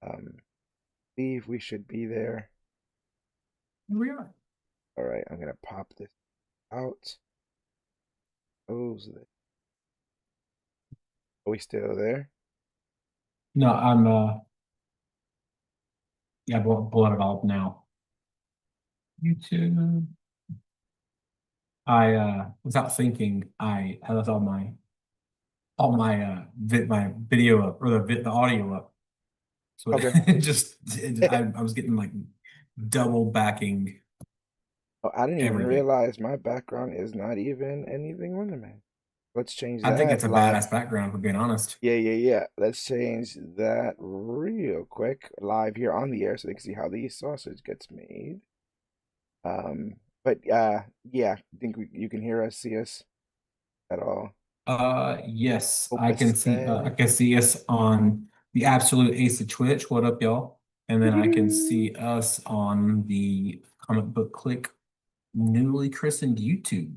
Um, believe we should be there. Here we are. All right, I'm gonna pop this out. Close this. Are we still there? No, I'm yeah, blow it all up now. YouTube. I without thinking, I left all my my video up or the audio up. So Okay. I was getting like double backing Oh, I didn't even everything. realize my background is not even anything Wonder Man. Let's change I think that it's a live. badass background, for being honest. Yeah. Let's change that real quick live here on the air so they can see how the sausage gets made. But yeah, think you can hear us, see us at all? Yes, I Copacetic. can see us on the Absolute Ace of Twitch. What up, y'all? And then I can Doo-doo-doo. see us on the Comic Book Click newly christened YouTube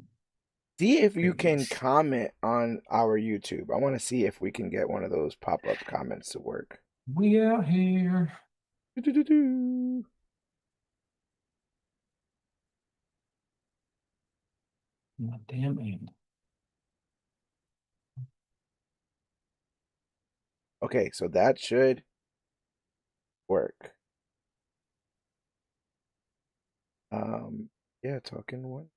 See if you can page. comment on our YouTube. I want to see if we can get one of those pop-up comments to work. We out here. Doo-doo-doo-doo. My damn end. Okay, so that should work. Um, yeah, talking one.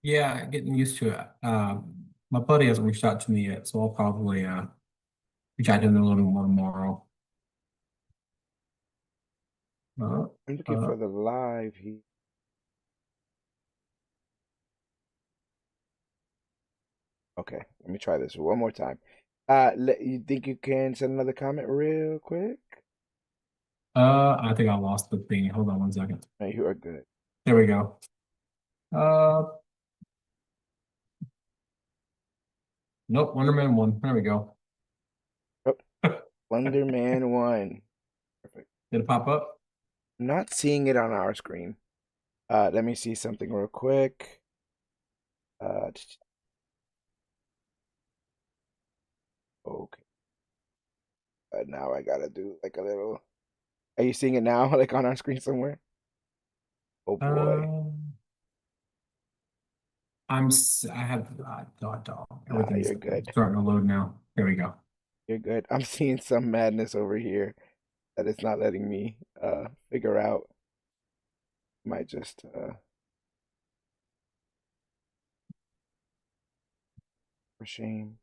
Yeah, getting used to it. My buddy hasn't reached out to me yet, so I'll probably reach out to him a little more tomorrow. Uh, I'm looking uh, for the live here. Okay, let me try this one more time. You think you can send another comment real quick? I think I lost the thing. Hold on one second. No, you are good. There we go. Uh, nope, Wonder Man 1. There we go. Oh, Slenderman 1. Perfect. Did it pop up? I'm not seeing it on our screen. Let me see something real quick. Uh, okay. Now I gotta do like a little. Are you seeing it now, like on our screen somewhere? Oh boy. Um, I have dot dog. Nah, Everything's you're good. starting to load now. There we go. You're good. I'm seeing some madness over here that it's not letting me figure out. Might just for shame.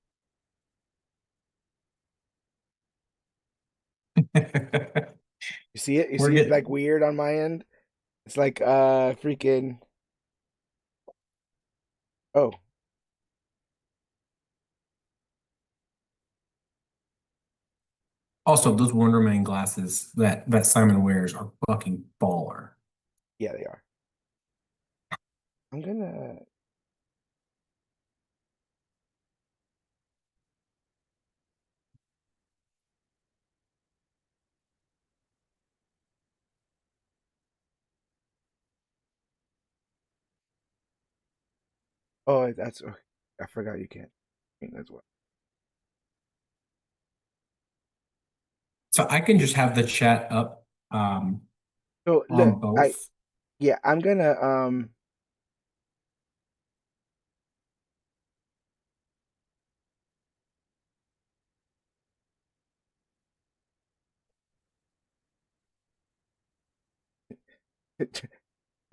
You see it? You We're see it like getting weird on my end? It's like freaking oh, also those Wonder Man glasses that Simon wears are fucking baller. yeah, they are. I'm gonna oh that's okay. I forgot you can't paint as well. So I can just have the chat up So look, on I both. yeah, I'm gonna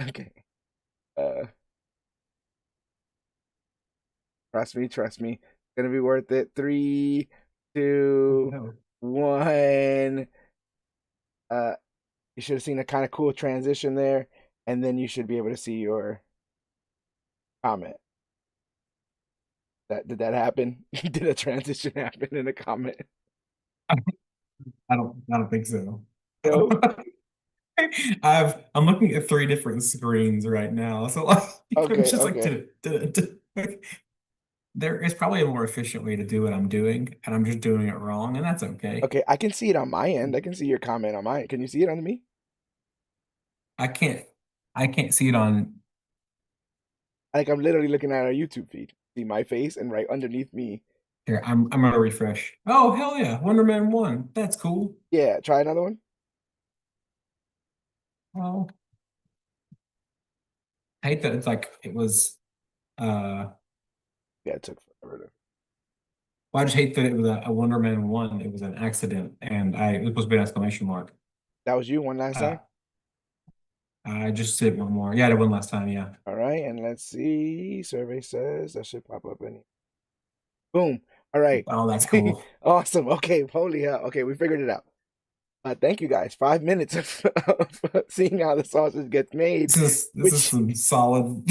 okay. Uh trust me. It's gonna be worth it. Three, two, No. one. Uh you should have seen a kind of cool transition there, and then you should be able to see your comment. That did that happen? Did a transition happen in a comment? I don't think so. No? I'm looking at three different screens right now. So like I'm Okay, just like okay. like, there is probably a more efficient way to do what I'm doing, and I'm just doing it wrong, and that's okay. Okay, I can see it on my end. I can see your comment on my end. Can you see it on me? I can't I can't see it on Like I'm literally looking at our YouTube feed. See my face and right underneath me. here. I'm gonna refresh. Oh hell yeah, Wonder Man 1. That's cool. Yeah, try another one. Oh, I hate that it's like it was Yeah, it took forever to. well, I just hate that it was a Wonder Man 1. It was an accident and it was supposed to be an exclamation mark. That was you one last Uh time. I just did one more. Yeah, I did one last time, yeah. All right, and let's see. Survey says that should pop up any. Boom. All right. Oh, that's cool. Awesome. Okay. Holy hell. Okay, we figured it out. Thank you guys. 5 minutes of seeing how the sausage gets made, This is which some solid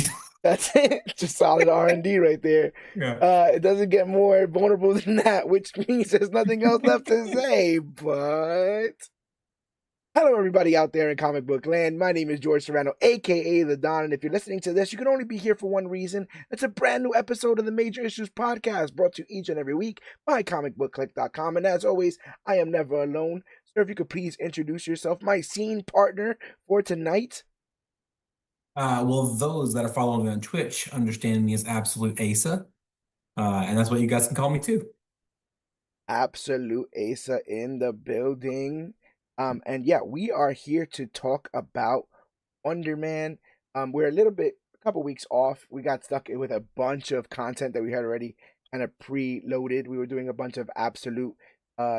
that's it. Just solid R&D right there. yeah. It doesn't get more vulnerable than that, which means there's nothing else left to say. But hello, everybody out there in comic book land. My name is George Serrano, aka The Don. And if you're listening to this, you can only be here for one reason. It's a brand new episode of the Major Issues Podcast brought to you each and every week by comicbookclick.com. And as always, I am never alone. Sir, if you could please introduce yourself, my scene partner for tonight. Well, those that are following me on Twitch understand me as Absolute Asa. And that's what you guys can call me too. Absolute Asa in the building. And yeah, we are here to talk about Wonder Man. We're a couple weeks off. We got stuck with a bunch of content that we had already kind of pre-loaded. We were doing a bunch of Absolute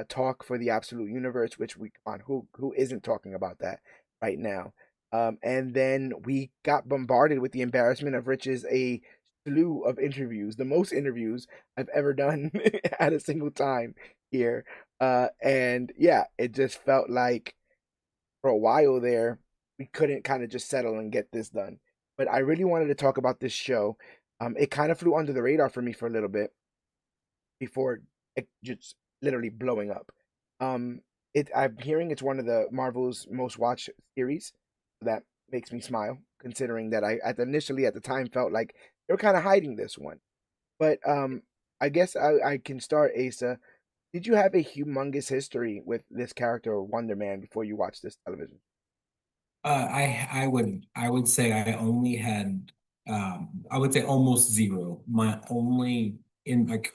talk for the Absolute Universe, which we come on, who isn't talking about that right now? And then we got bombarded with the embarrassment of riches, a slew of interviews, the most interviews I've ever done at a single time here. And yeah, it just felt like for a while there, we couldn't kind of just settle and get this done. But I really wanted to talk about this show. It kind of flew under the radar for me for a little bit before it just literally blowing up. I'm hearing it's one of the Marvel's most watched series. That makes me smile, considering that initially at the time felt like they were kind of hiding this one. But I guess I can start, Asa. Did you have a humongous history with this character, Wonder Man, before you watched this television? I would say I only had I would say almost zero. My only in like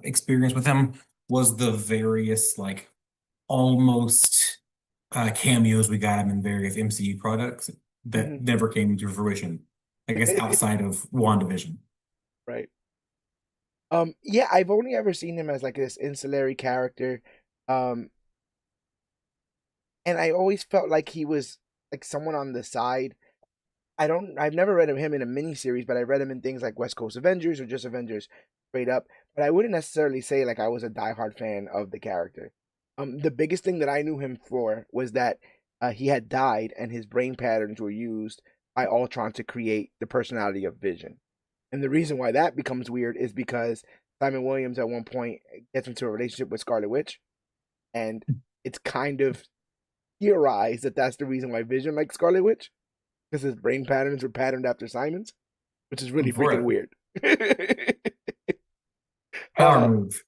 experience with him was the various like almost cameos we got him in various MCU products Hmm. that never came to fruition. I guess outside of WandaVision. Right. Yeah, I've only ever seen him as like this ancillary character. Um, and I always felt like he was like someone on the side. I've never read of him in a miniseries, but I read him in things like West Coast Avengers or just Avengers straight up. But I wouldn't necessarily say like I was a diehard fan of the character. The biggest thing that I knew him for was that he had died and his brain patterns were used by Ultron to create the personality of Vision. And the reason why that becomes weird is because Simon Williams at one point gets into a relationship with Scarlet Witch, and it's kind of theorized that that's the reason why Vision likes Scarlet Witch because his brain patterns were patterned after Simon's, which is really I'm for freaking it. weird. Power uh, move.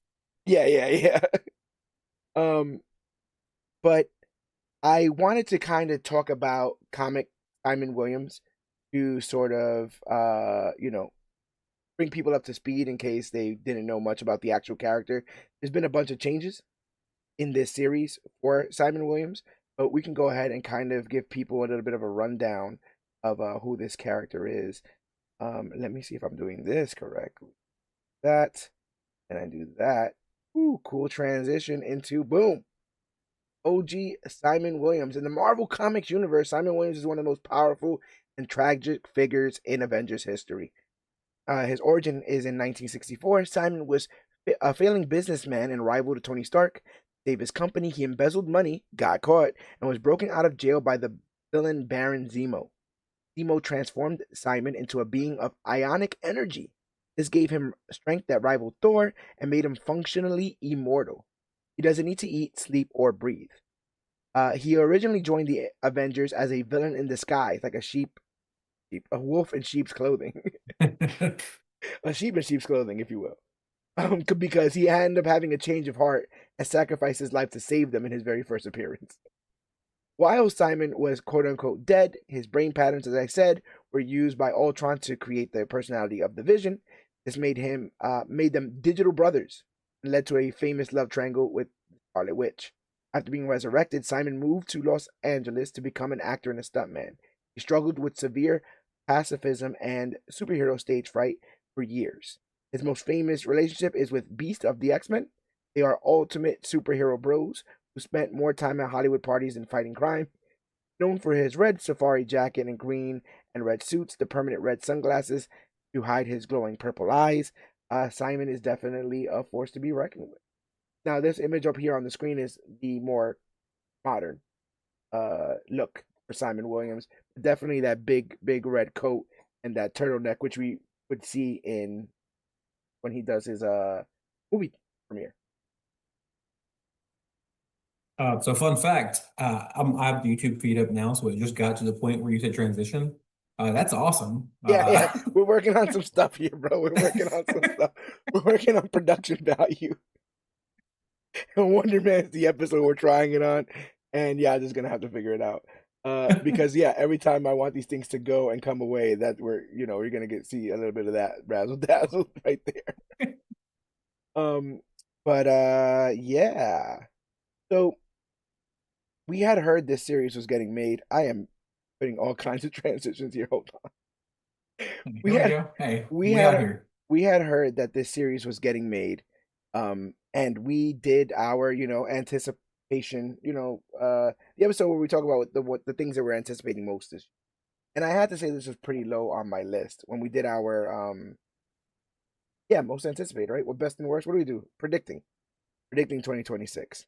yeah, yeah, yeah. Um, but I wanted to kind of talk about comic Simon Williams to sort of, bring people up to speed in case they didn't know much about the actual character. There's been a bunch of changes in this series for Simon Williams, but we can go ahead and kind of give people a little bit of a rundown of who this character is. Let me see if I'm doing this correctly. That, and I do that. Ooh, cool transition into boom. OG Simon Williams. In the Marvel Comics universe, Simon Williams is one of the most powerful and tragic figures in Avengers history. His origin is in 1964. Simon was a failing businessman and rival to Tony Stark. To save his company, he embezzled money, got caught, and was broken out of jail by the villain Baron Zemo. Zemo transformed Simon into a being of ionic energy. This gave him strength that rivaled Thor and made him functionally immortal. He doesn't need to eat, sleep, or breathe. He originally joined the Avengers as a villain in disguise, like a wolf in sheep's clothing, a sheep in sheep's clothing, if you will. Because he ended up having a change of heart and sacrificed his life to save them in his very first appearance. While Simon was quote unquote dead, his brain patterns, as I said, were used by Ultron to create the personality of the Vision. This made them digital brothers and led to a famous love triangle with Scarlet Witch. After being resurrected, Simon moved to Los Angeles to become an actor and a stuntman. He struggled with severe pacifism and superhero stage fright for years. His most famous relationship is with Beast of the X-Men. They are ultimate superhero bros who spent more time at Hollywood parties than fighting crime. Known for his red safari jacket and green and red suits, the permanent red sunglasses to hide his glowing purple eyes, Simon is definitely a force to be reckoned with. Now, this image up here on the screen is the more modern look for Simon Williams. Definitely that big red coat and that turtleneck, which we would see in when he does his movie premiere. So fun fact, I have the YouTube feed up now, so it just got to the point where you said transition. That's awesome. Yeah, we're working on some stuff here, bro. We're working on some stuff. We're working on production value. And Wonder Man's the episode we're trying it on, and yeah, I'm just gonna have to figure it out. Because yeah, every time I want these things to go and come away, that we're gonna see a little bit of that razzle dazzle right there. Um, but yeah. So we had heard this series was getting made. I am putting all kinds of transitions here. Hold on. Here We we had go. Hey, we we out had here. we had heard that this series was getting made, and we did our anticipation, the episode where we talk about the things that we're anticipating most is. And I had to say this was pretty low on my list when we did our yeah, most anticipated, right? What best and worst? What do we do? Predicting 2026.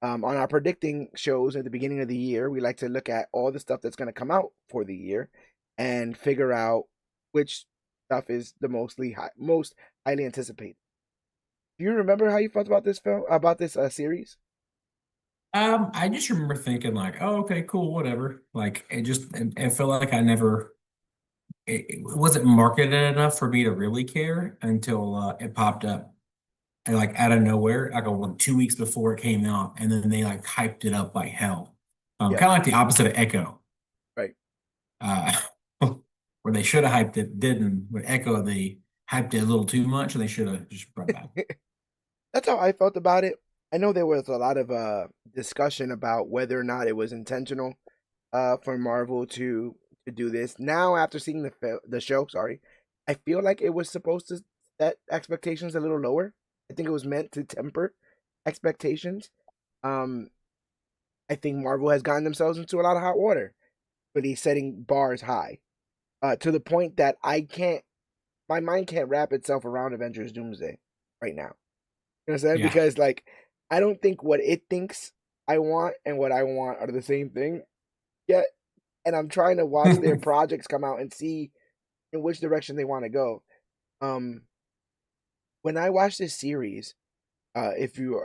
On our predicting shows at the beginning of the year, we like to look at all the stuff that's going to come out for the year and figure out which stuff is the most highly anticipated. Do you remember how you felt about this film, about this series? I just remember thinking like, oh, okay, cool, whatever. Like it felt like I never, it wasn't marketed enough for me to really care until it popped up and like out of nowhere, like 2 weeks before it came out, and then they like hyped it up like hell. Yes, Kind of like the opposite of Echo, right. uh, where they should have hyped it, didn't. With Echo, they hyped it a little too much, and they should have just brought it back. That's how I felt about it. I know there was a lot of discussion about whether or not it was intentional for Marvel to do this. Now, after seeing the show, sorry, I feel like it was supposed to set expectations a little lower. I think it was meant to temper expectations. Um, I think Marvel has gotten themselves into a lot of hot water, really setting bars high to the point that my mind can't wrap itself around Avengers Doomsday right now. You know what I'm saying? Yeah. Because like I don't think what it thinks I want and what I want are the same thing yet. And I'm trying to watch their projects come out and see in which direction they want to go. Um, when I watched this series, if you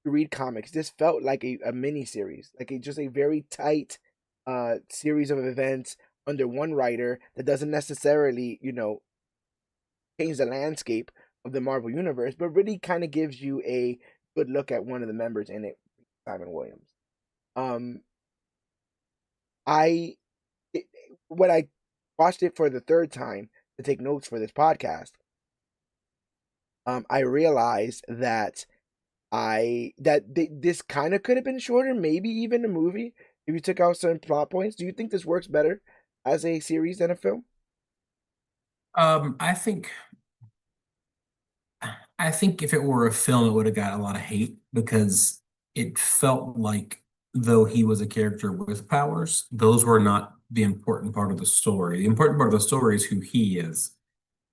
read comics, this felt like a mini series, like just a very tight series of events under one writer that doesn't necessarily, change the landscape of the Marvel universe, but really kind of gives you a good look at one of the members in it, Simon Williams. Um, I it, when I watched it for the third time to take notes for this podcast, I realized that this kind of could have been shorter, maybe even a movie if you took out certain plot points. Do you think this works better as a series than a film? I think if it were a film, it would have got a lot of hate because it felt like though he was a character with powers, those were not the important part of the story. The important part of the story is who he is.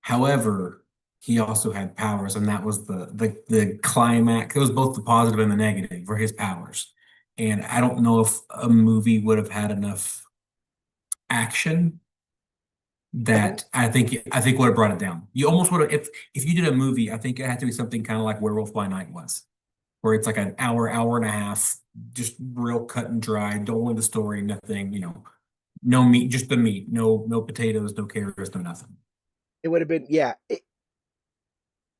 However, he also had powers, and that was the climax. It was both the positive and the negative for his powers. And I don't know if a movie would have had enough action I think that I think would have brought it down. You almost would have if you did a movie, I think it had to be something kind of like Werewolf by Night was, where it's like an hour, hour and a half, just real cut and dry, don't want the story, nothing, no meat, just the meat, no potatoes, no carrots, no nothing. It would have been, yeah.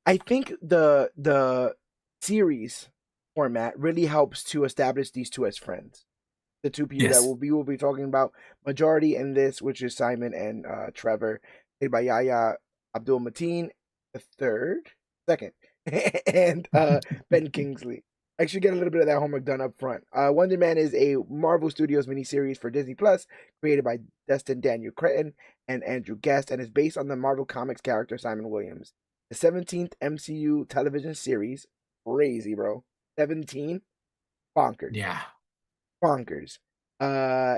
I think the series format really helps to establish these two as friends. The two people that Yes. we will be talking about majority in this, which is Simon and Trevor, played by Yahya Abdul Mateen the third, second, and Ben Kingsley. I should get a little bit of that homework done up front. Wonder Man is a Marvel Studios miniseries for Disney Plus, created by Destin Daniel Cretton and Andrew Guest, and is based on the Marvel Comics character Simon Williams. The 17th MCU television series, crazy, bro. 17, bonkers, Yeah. bonkers. Uh,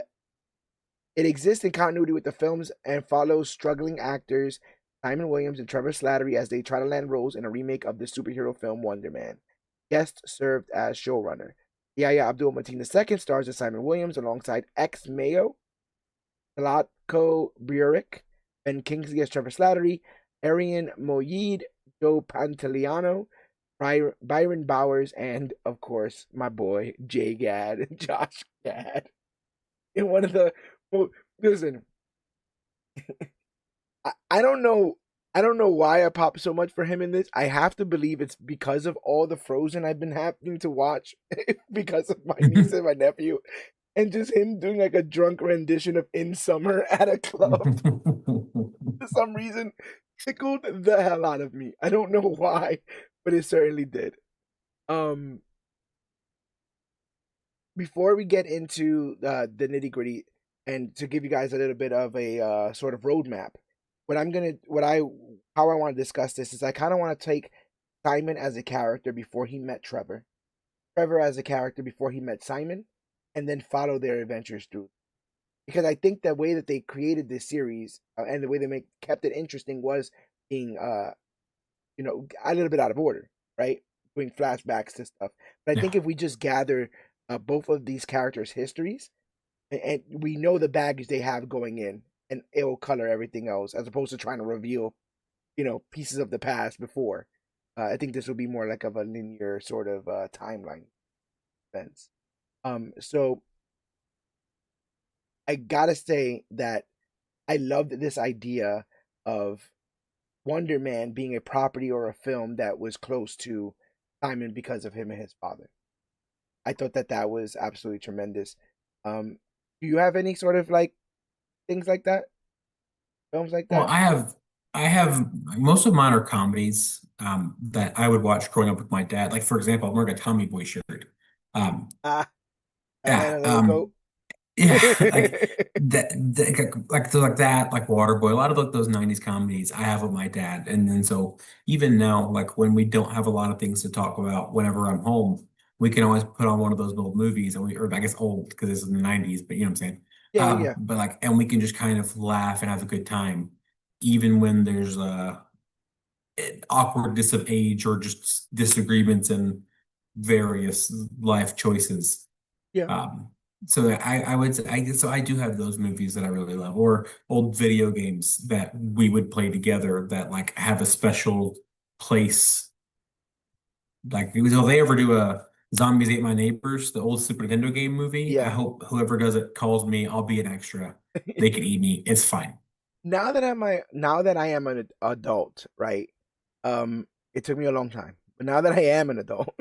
it exists in continuity with the films and follows struggling actors Simon Williams and Trevor Slattery as they try to land roles in a remake of the superhero film Wonder Man. Guest served as showrunner. Yahya Abdul Mateen II stars as Simon Williams alongside ex Mayo, Zlatko Buric, Ben Kingsley as Trevor Slattery, Arian Moyed, Joe Pantoliano, Byron Bowers, and of course my boy Jay Gad, Josh Gad. In one of the well, listen, I don't know. I don't know why I pop so much for him in this. I have to believe it's because of all the Frozen I've been having to watch because of my niece and my nephew, and just him doing like a drunk rendition of "In Summer" at a club for some reason tickled the hell out of me. I don't know why, but it certainly did. Um, before we get into the nitty gritty, and to give you guys a little bit of a sort of roadmap, how I want to discuss this is I kind of want to take Simon as a character before he met Trevor, Trevor as a character before he met Simon, and then follow their adventures through. Because I think the way that they created this series and the way they kept it interesting was being a little bit out of order, right? Doing flashbacks to stuff. But I Yeah. think if we just gather both of these characters' histories, and we know the baggage they have going in, and it will color everything else, as opposed to trying to reveal, pieces of the past before. I think this will be more like of a linear sort of timeline events. So I gotta say that I loved this idea of Wonder Man being a property or a film that was close to Simon because of him and his father. I thought that that was absolutely tremendous. Um, do you have any sort of like things like that, films like Well, that? I have most of mine are comedies that I would watch growing up with my dad. Like for example, I'm wearing a Tommy Boy shirt. Um, Ah, yeah, Atlanta Little Goat. yeah, like like that, like Waterboy. A lot of like those '90s comedies I have with my dad, and then so even now, like when we don't have a lot of things to talk about, whenever I'm home, we can always put on one of those old movies, and or I guess old because it's in the '90s, but you know what I'm saying. Yeah, yeah, yeah. But like, and we can just kind of laugh and have a good time, even when there's awkwardness of age or just disagreements and various life choices. Yeah. Um, so I would say I do have those movies that I really love, or old video games that we would play together that like have a special place. Like if they ever do a Zombies Ate My Neighbors, the old Super Nintendo game movie, I Yeah. hope whoever does it calls me. I'll be an extra. They can eat me. It's fine. Now that I am an adult, right? It took me a long time, but now that I am an adult,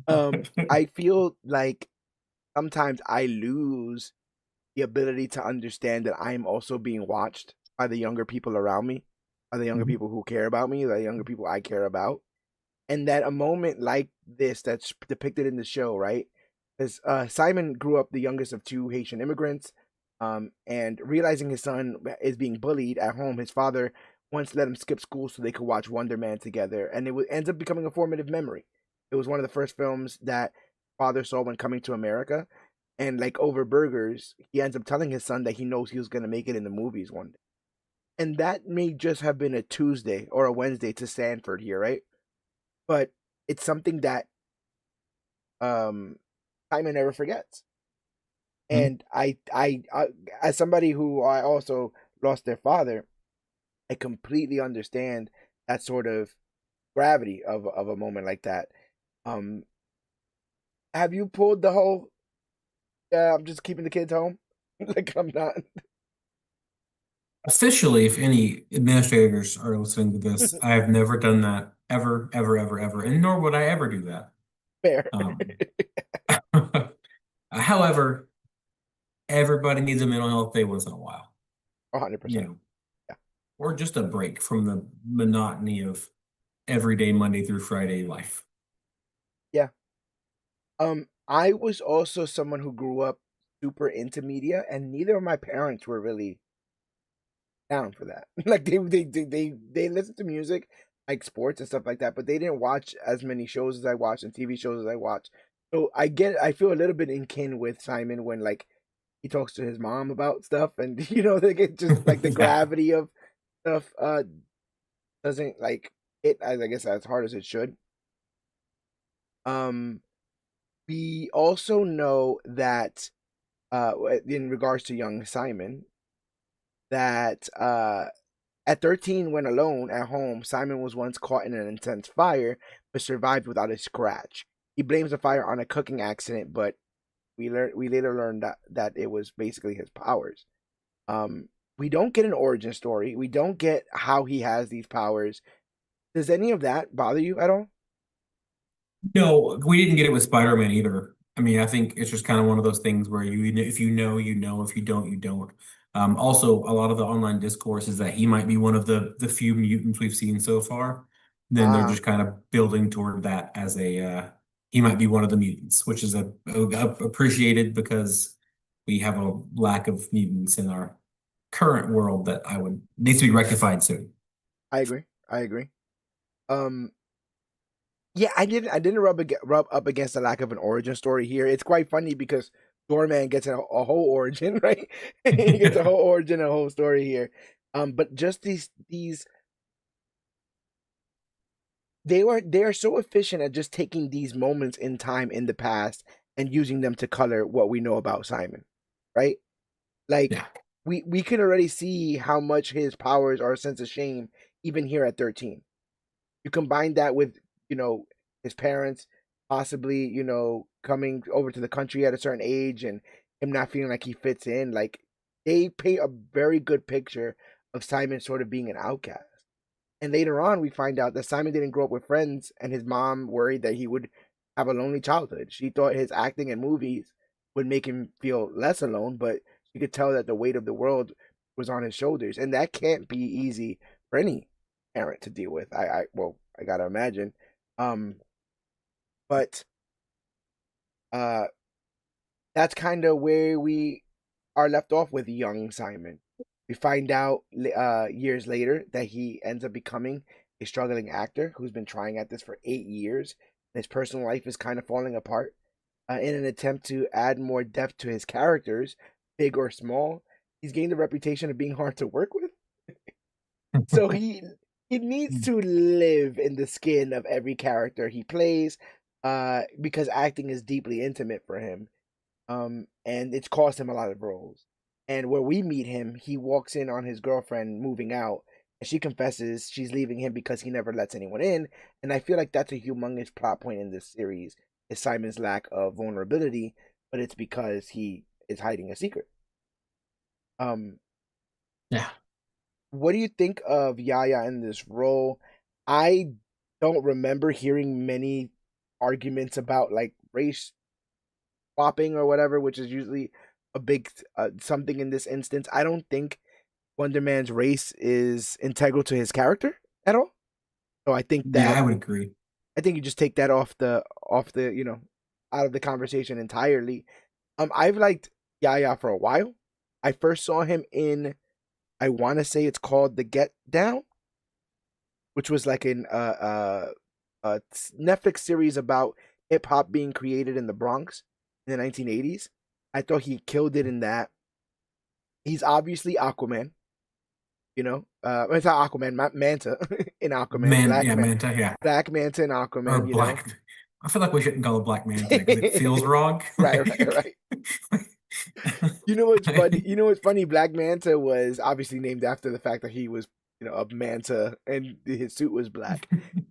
I feel like sometimes I lose the ability to understand that I'm also being watched by the younger people around me, by the younger Mhm. people who care about me, the younger people I care about, and that a moment like this that's depicted in the show, right? Because Simon grew up the youngest of two Haitian immigrants, and realizing his son is being bullied at home, his father once let him skip school so they could watch Wonder Man together, and ends up becoming a formative memory. It was one of the first films that father saw when coming to America, and like over burgers, he ends up telling his son that he knows he was going to make it in the movies one day. And that may just have been a Tuesday or a Wednesday to Sanford here, right? But it's something that um Simon never forgets. Mhm. And as somebody who I also lost their father, I completely understand that sort of gravity of a moment like that. Um, have you pulled the whole? I'm just keeping the kids home. Like I'm not. Officially, if any administrators are listening to this, I have never done that ever, ever, ever, ever, and nor would I ever do that. Fair. Um, however, everybody needs a mental health day once in a while, you 100%. know, Yeah. or just a break from the monotony of everyday Monday through Friday life. Yeah. I was also someone who grew up super into media, and neither of my parents were really down for that. Like they listen to music, like sports and stuff like that, but they didn't watch as many shows as I watched and TV shows as I watched. So I feel a little bit in kin with Simon when like he talks to his mom about stuff, and they get just like the Yeah. gravity of stuff doesn't like it as I guess as hard as it should. Um, we also know that in regards to young Simon that at 13, when alone at home, Simon was once caught in an intense fire but survived without a scratch. He blames the fire on a cooking accident, but we later learned that it was basically his powers. Um, we don't get an origin story. We don't get how he has these powers. Does any of that bother you at all? No, we didn't get it with Spider-Man either. I mean, I think it's just kind of one of those things where if you know, you know. If you don't, you don't. Also, a lot of the online discourse is that he might be one of the few mutants we've seen so far. Then they're Ah, just kind of building toward that as he might be one of the mutants, which is appreciated because we have a lack of mutants in our current world that I would needs to be rectified soon. I agree. I agree. Um, yeah, I didn't rub up against the lack of an origin story here. It's quite funny because Doorman gets a whole origin, right? He gets a whole origin, a whole story here. But just these they are so efficient at just taking these moments in time in the past and using them to color what we know about Simon, right? Like Yeah. we can already see how much his powers are a sense of shame even here at 13. You combine that with, his parents possibly, coming over to the country at a certain age and him not feeling like he fits in, like they paint a very good picture of Simon sort of being an outcast. And later on, we find out that Simon didn't grow up with friends, and his mom worried that he would have a lonely childhood. She thought his acting in movies would make him feel less alone, but she could tell that the weight of the world was on his shoulders, and that can't be easy for any parent to deal with. I gotta imagine. Um, but uh, that's kind of where we are left off with young Simon. We find out years later that he ends up becoming a struggling actor who's been trying at this for 8 years. And his personal life is kind of falling apart. In an attempt to add more depth to his characters, big or small, he's gained a reputation of being hard to work with. So he needs to live in the skin of every character he plays, because acting is deeply intimate for him, and it's cost him a lot of roles. And where we meet him, he walks in on his girlfriend moving out, and she confesses she's leaving him because he never lets anyone in. And I feel like that's a humongous plot point in this series is Simon's lack of vulnerability, but it's because he is hiding a secret. Um, Yeah. what do you think of Yaya in this role? I don't remember hearing many arguments about like race swapping or whatever, which is usually a big something in this instance. I don't think Wonder Man's race is integral to his character at all. So Yeah, I would agree. I think you just take that off the out of the conversation entirely. I've liked Yaya for a while. I first saw him in, I want to say it's called The Get Down, which was like a Netflix series about hip hop being created in the Bronx in the 1980s. I thought he killed it in that. He's obviously Aquaman, it's not Aquaman, Manta in Aquaman, Manta, yeah. Black Manta in Or Aquaman. Black. I feel like we shouldn't call it Black Manta because it feels wrong. Right, right, right. You know what's funny? You know what's funny? Black Manta was obviously named after the fact that he was, a manta and his suit was black.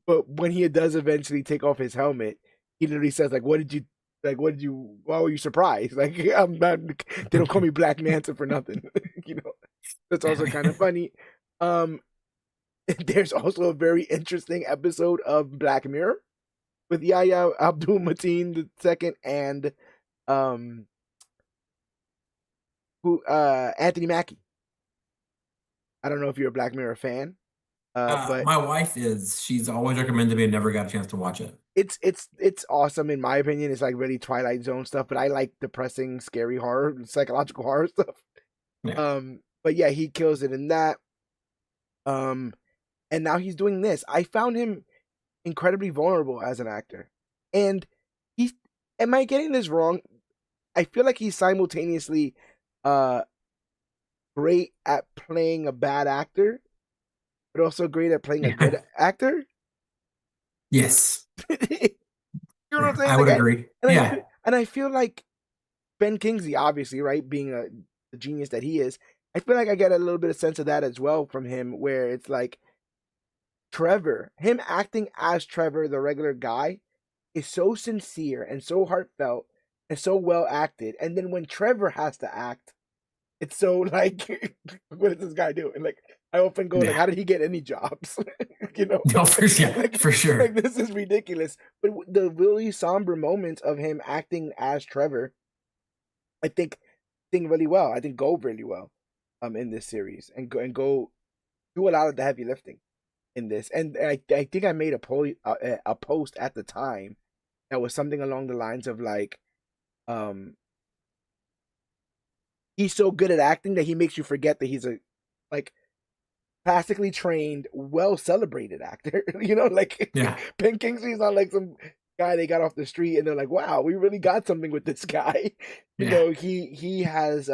But when he does eventually take off his helmet, he literally says like, "What did you Like, what did you? Why were you surprised? Like, I'm not. They don't call me Black Manta for nothing. you know, that's also kind of funny. Um, there's also a very interesting episode of Black Mirror with Yahya Abdul Mateen the second and um who Anthony Mackie. I don't know if you're a Black Mirror fan, but My wife is. She's always recommended me and never got a chance to watch it. it's awesome in my opinion. It's like really Twilight Zone stuff, but I like depressing, scary horror, psychological horror stuff. Yeah. But yeah, he kills it in that. Um, and now he's doing this. I found him incredibly vulnerable as an actor, and he's. Am I getting this wrong? I feel like he's simultaneously uh great at playing a bad actor, but also great at playing a good Yeah. actor. Yes. you know what I'm Yeah, saying? I Like, would agree. Yeah. and I feel like Ben Kingsley, obviously, right, being the genius that he is, I feel like I get a little bit of sense of that as well from him, where it's like Trevor, him acting as Trevor, the regular guy, is so sincere and so heartfelt and so well acted, and then when Trevor has to act, it's so like, what is this guy doing? Like, I often go like, Yeah. how did he get any jobs? you know, No, for yeah, like for sure. this is ridiculous. But the really somber moments of him acting as Trevor, I think, sing really well. I think go really well, in this series and go do a lot of the heavy lifting in this. And I think I made a post at the time that was something along the lines of like, um, he's so good at acting that he makes you forget that he's a like classically trained, well celebrated actor. Like Yeah. Ben Kingsley's not like some guy they got off the street and they're like, wow, we really got something with this guy. Yeah. He has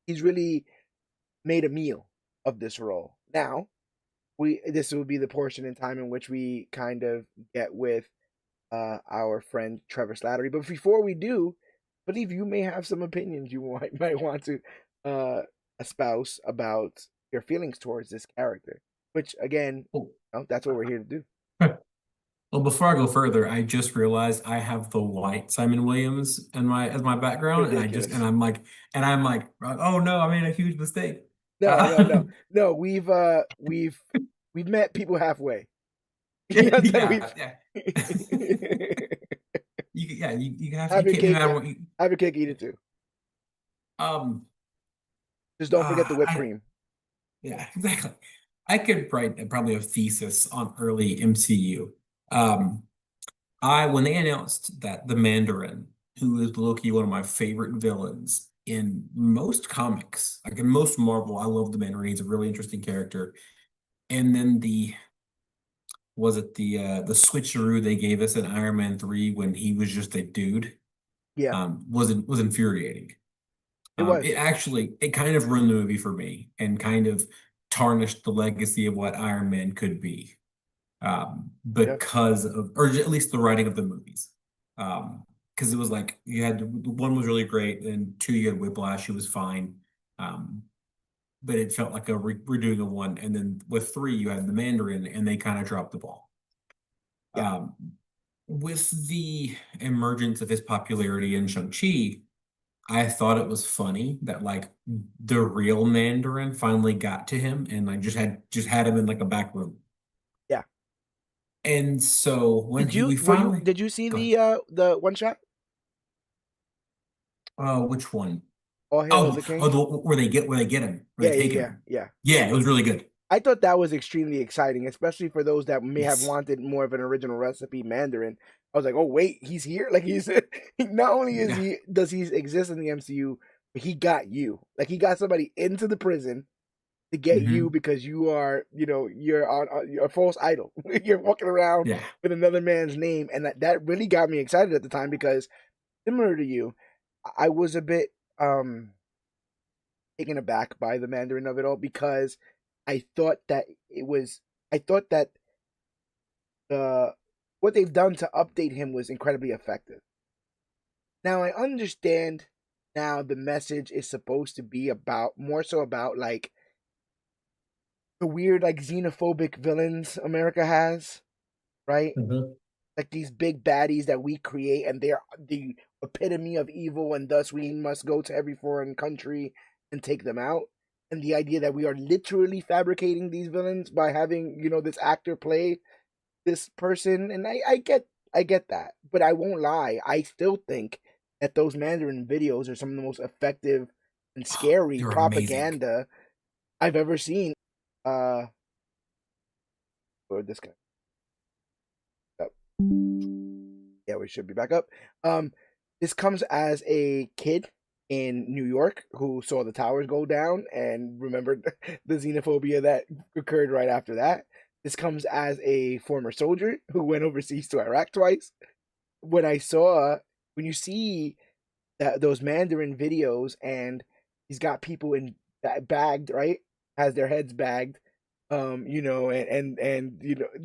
he's really made a meal of this role. Now, this will be the portion in time in which we kind of get with our friend Trevor Slattery. But before we do, I believe you may have some opinions you might want to uh, espouse about your feelings towards this character. Which again, Oh. that's what we're here to do. Well, before I go further, I just realized I have the white Simon Williams in my as my background, and Ridiculous. I'm like, oh no, I made a huge mistake. No, no, no, no. We've met people halfway. You know that Yeah, we've yeah. You have you have your can't be cake, mad when you, have your cake, eat it too. um Just don't forget the whipped I cream. yeah, exactly. I could write probably a thesis on early MCU. Um, I when they announced that the Mandarin, who is Loki, one of my favorite villains in most comics, like in most Marvel, I love the Mandarin. He's a really interesting character. And then the switcheroo they gave us in Iron Man 3 when he was just a dude, Yeah, was infuriating. it was. It kind of ruined the movie for me and kind of tarnished the legacy of what Iron Man could be. Yep. Because of, or at least the writing of the movies. Because it was like you had one was really great, and two you had Whiplash, who was fine. Um, but it felt like a redoing of one, and then with three you had the Mandarin, and they kind of dropped the ball. Yeah. Um, with the emergence of his popularity in Shang-Chi, I thought it was funny that like the real Mandarin finally got to him and like just had him in like a back room. Yeah. And so when Did he you we were you finally did you see go ahead. the one shot? Which one? All hail Oh, the king. oh, where they get him, where Yeah, they yeah, take yeah, him. yeah. Yeah, it was really good. I thought that was extremely exciting, especially for those that may have Yes. wanted more of an original recipe Mandarin. I was like, oh wait, he's here. Like he's not only is Yeah. he does he exist in the MCU, but he got you. Like he got somebody into the prison to get you Hmm. because you are, you're a false idol. You're walking around Yeah. with another man's name, and that really got me excited at the time because similar to you, I was a bit taken aback by the Mandarin of it all because I thought that I thought that the what they've done to update him was incredibly effective. Now I understand now the message is supposed to be about more so about like the weird like xenophobic villains America has, right? Hmm. like these big baddies that we create, and they're the epitome of evil, and thus we must go to every foreign country and take them out. And the idea that we are literally fabricating these villains by having, this actor play this person, and I get that, but I won't lie, I still think that those Mandarin videos are some of the most effective and scary They're amazing. propaganda I've ever seen. Uh, or this guy. Up. Yeah, we should be back up. This comes as a kid in New York who saw the towers go down and remembered the xenophobia that occurred right after that. This comes as a former soldier who went overseas to Iraq twice. When I saw, when you see those Mandarin videos, and he's got people in bagged, right, has their heads bagged, and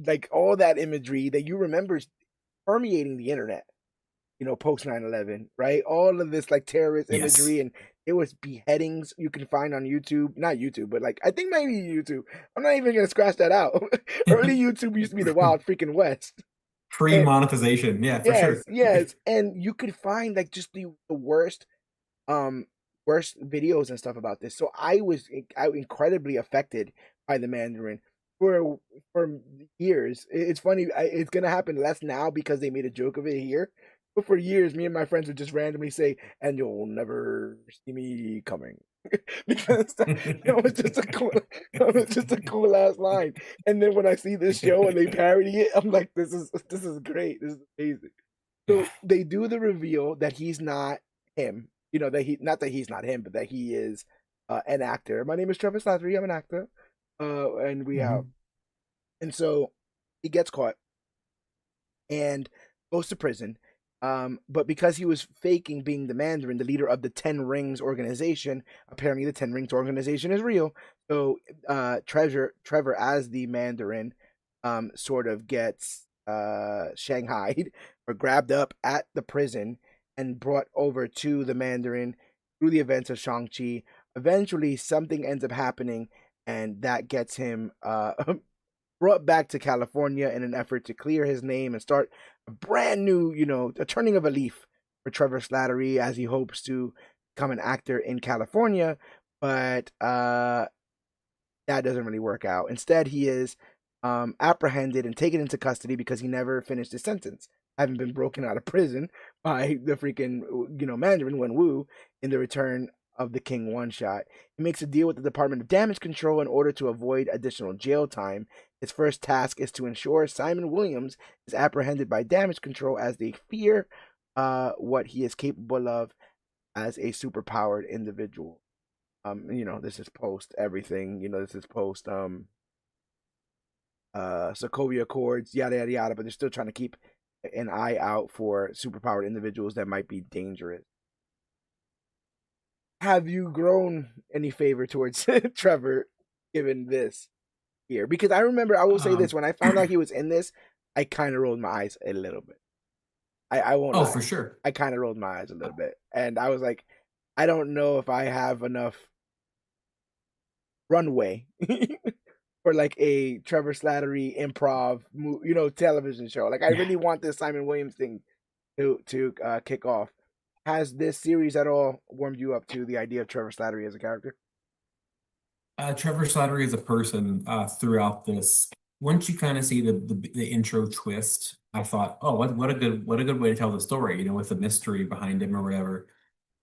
like all that imagery that you remember permeating the internet, post 9/11, right? All of this like terrorist Yes. imagery, and it was beheadings you can find on YouTube, not YouTube, but like I think maybe YouTube. I'm not even gonna scratch that out. Early YouTube used to be the wild freaking west. Free And monetization. Yeah, for sure. yes, yes, and you could find like just the um worst videos and stuff about this. So I incredibly affected by the Mandarin for years. It's funny. It's gonna happen less now because they made a joke of it here. But for years, me and my friends would just randomly say, "And you'll never see me coming," because that was just a cool, that was just a cool ass line. And then when I see this show and they parody it, I'm like, "This is great. This is amazing." Yeah. So they do the reveal that he's not him. That he not that he's not him, but that he is an actor. My name is Trevor Slattery. I'm an actor. And we have, Mhm. and so he gets caught and goes to prison. But because he was faking being the Mandarin, the leader of the Ten Rings organization, apparently the Ten Rings organization is real. So Trevor as the Mandarin, sort of gets shanghaied or grabbed up at the prison and brought over to the Mandarin through the events of Shang-Chi. Eventually, something ends up happening, and that gets him brought back to California in an effort to clear his name and start a brand new, a turning of a leaf for Trevor Slattery as he hopes to become an actor in California. But that doesn't really work out. Instead, he is apprehended and taken into custody because he never finished his sentence, having been broken out of prison by the freaking, Mandarin Wen Wu in the Return of the King one shot. He makes a deal with the Department of Damage Control in order to avoid additional jail time. His first task is to ensure Simon Williams is apprehended by Damage Control as they fear what he is capable of as a superpowered individual. This is post everything. This is post Sokovia Accords, yada yada yada, but they're still trying to keep an eye out for superpowered individuals that might be dangerous. Have you grown any favor towards Trevor given this here? Because I remember, I will say this, Um, when I found out he was in this, I kind of rolled my eyes a little bit. I won't oh, for lie. sure. I kind of rolled my eyes a little bit. And I was like, I don't know if I have enough runway for like a Trevor Slattery improv, television show. Like, I Yeah. really want this Simon Williams thing to kick off. Has this series at all warmed you up to the idea of Trevor Slattery as a character? Trevor Slattery is a person throughout this. Once you kind of see the intro twist, I thought, oh, what a good way to tell the story, with the mystery behind him or whatever.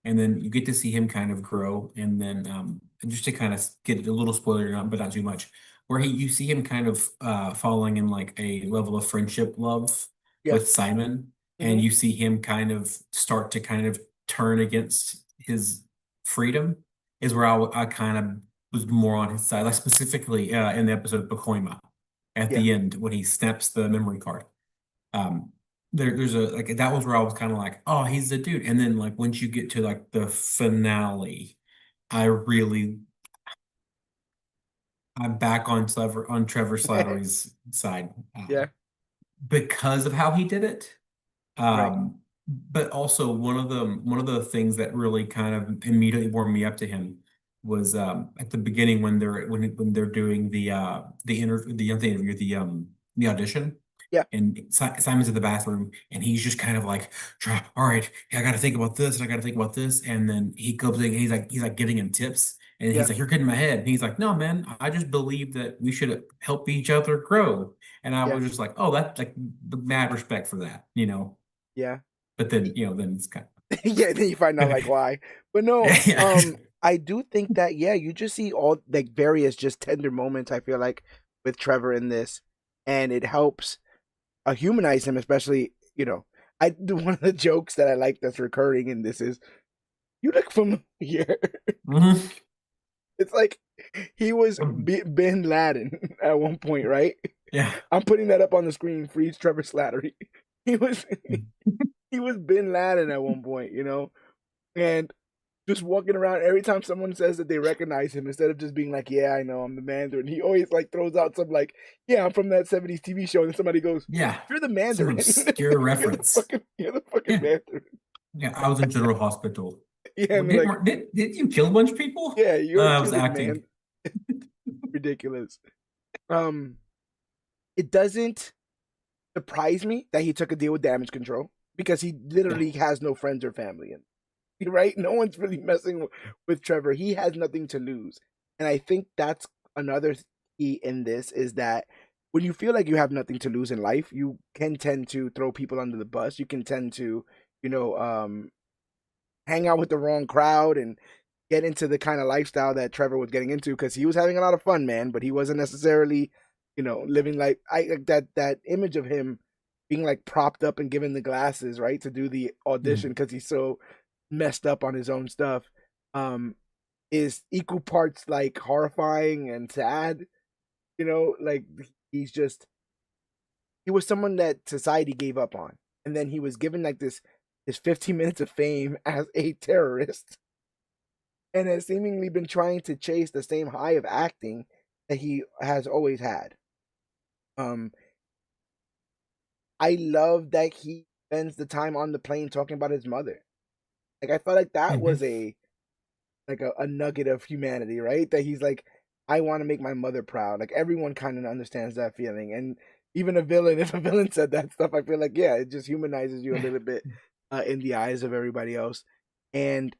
And then you get to see him kind of grow, and then just to kind of get a little spoiler, but not too much, where you see him kind of falling in like a level of friendship love Yeah. with Simon, and Hmm. you see him kind of start to kind of turn against his freedom, is where I kind of was more on his side, like specifically in the episode of Pacoima at Yeah. the end when he snaps the memory card. Um, there's a like that was where I was kind of like, oh, he's the dude. And then like once you get to like the finale, I really I'm back on Trevor Slattery's side Yeah. because of how he did it. Right. But also one of the things that really kind of immediately warmed me up to him was at the beginning when they're doing the interview, the audition, Yeah, And Simon's in the bathroom, and he's just kind of like, all right, I got to think about this, and I got to think about this. And then he comes in, he's like giving him tips, and he's yeah, like, "You're getting my head." And he's like, "No, man, I just believe that we should help each other grow." And I yeah, was just like, "Oh, that's like the mad respect for that, you know." yeah. But then, then it's kind Yeah, then you find out of, like why. But no, yeah. I do think that yeah, you just see all like various just tender moments, I feel like, with Trevor in this. And it helps humanize him, especially, I do one of the jokes that I like that's recurring in this is you look familiar. Mhm. It's like he was Bin Laden at one point, right? Yeah. I'm putting that up on the screen. Freeze Trevor Slattery. He was he was Bin Laden at one point, and just walking around every time someone says that they recognize him, instead of just being like, "Yeah, I know, I'm the Mandarin," he always like throws out some like, "Yeah, I'm from that '70s TV show," and somebody goes, Yeah. "You're the Some Mandarin. obscure reference. You're the fucking Yeah. Mandarin." Yeah. I was in General Hospital. Yeah, Well, and they're like, did you kill a bunch of people? "Yeah, you're I was killing, man." acting. Ridiculous. Um, it doesn't surprise me that he took a deal with damage control because he Yeah. literally has no friends or family, and right, no one's really messing with Trevor. He has nothing to lose, and I think that's another key in this is that when you feel like you have nothing to lose in life, you can tend to throw people under the bus. You can tend to, you know, um, hang out with the wrong crowd and get into the kind of lifestyle that Trevor was getting into because he was having a lot of fun, man, but he wasn't necessarily, living like that image of him being like propped up and given the glasses, right, to do the audition Mhm. because he's so messed up on his own stuff, um, is equal parts like horrifying and sad. Like he's just he was someone that society gave up on, and then he was given like this 15 minutes of fame as a terrorist and has seemingly been trying to chase the same high of acting that he has always had. Um, I love that he spends the time on the plane talking about his mother. Like I felt like that Mhm. was a nugget of humanity, right? That he's like, I want to make my mother proud. Like everyone kind of understands that feeling, and even a villain, if a villain said that stuff, I feel like yeah, it just humanizes you a little bit in the eyes of everybody else. And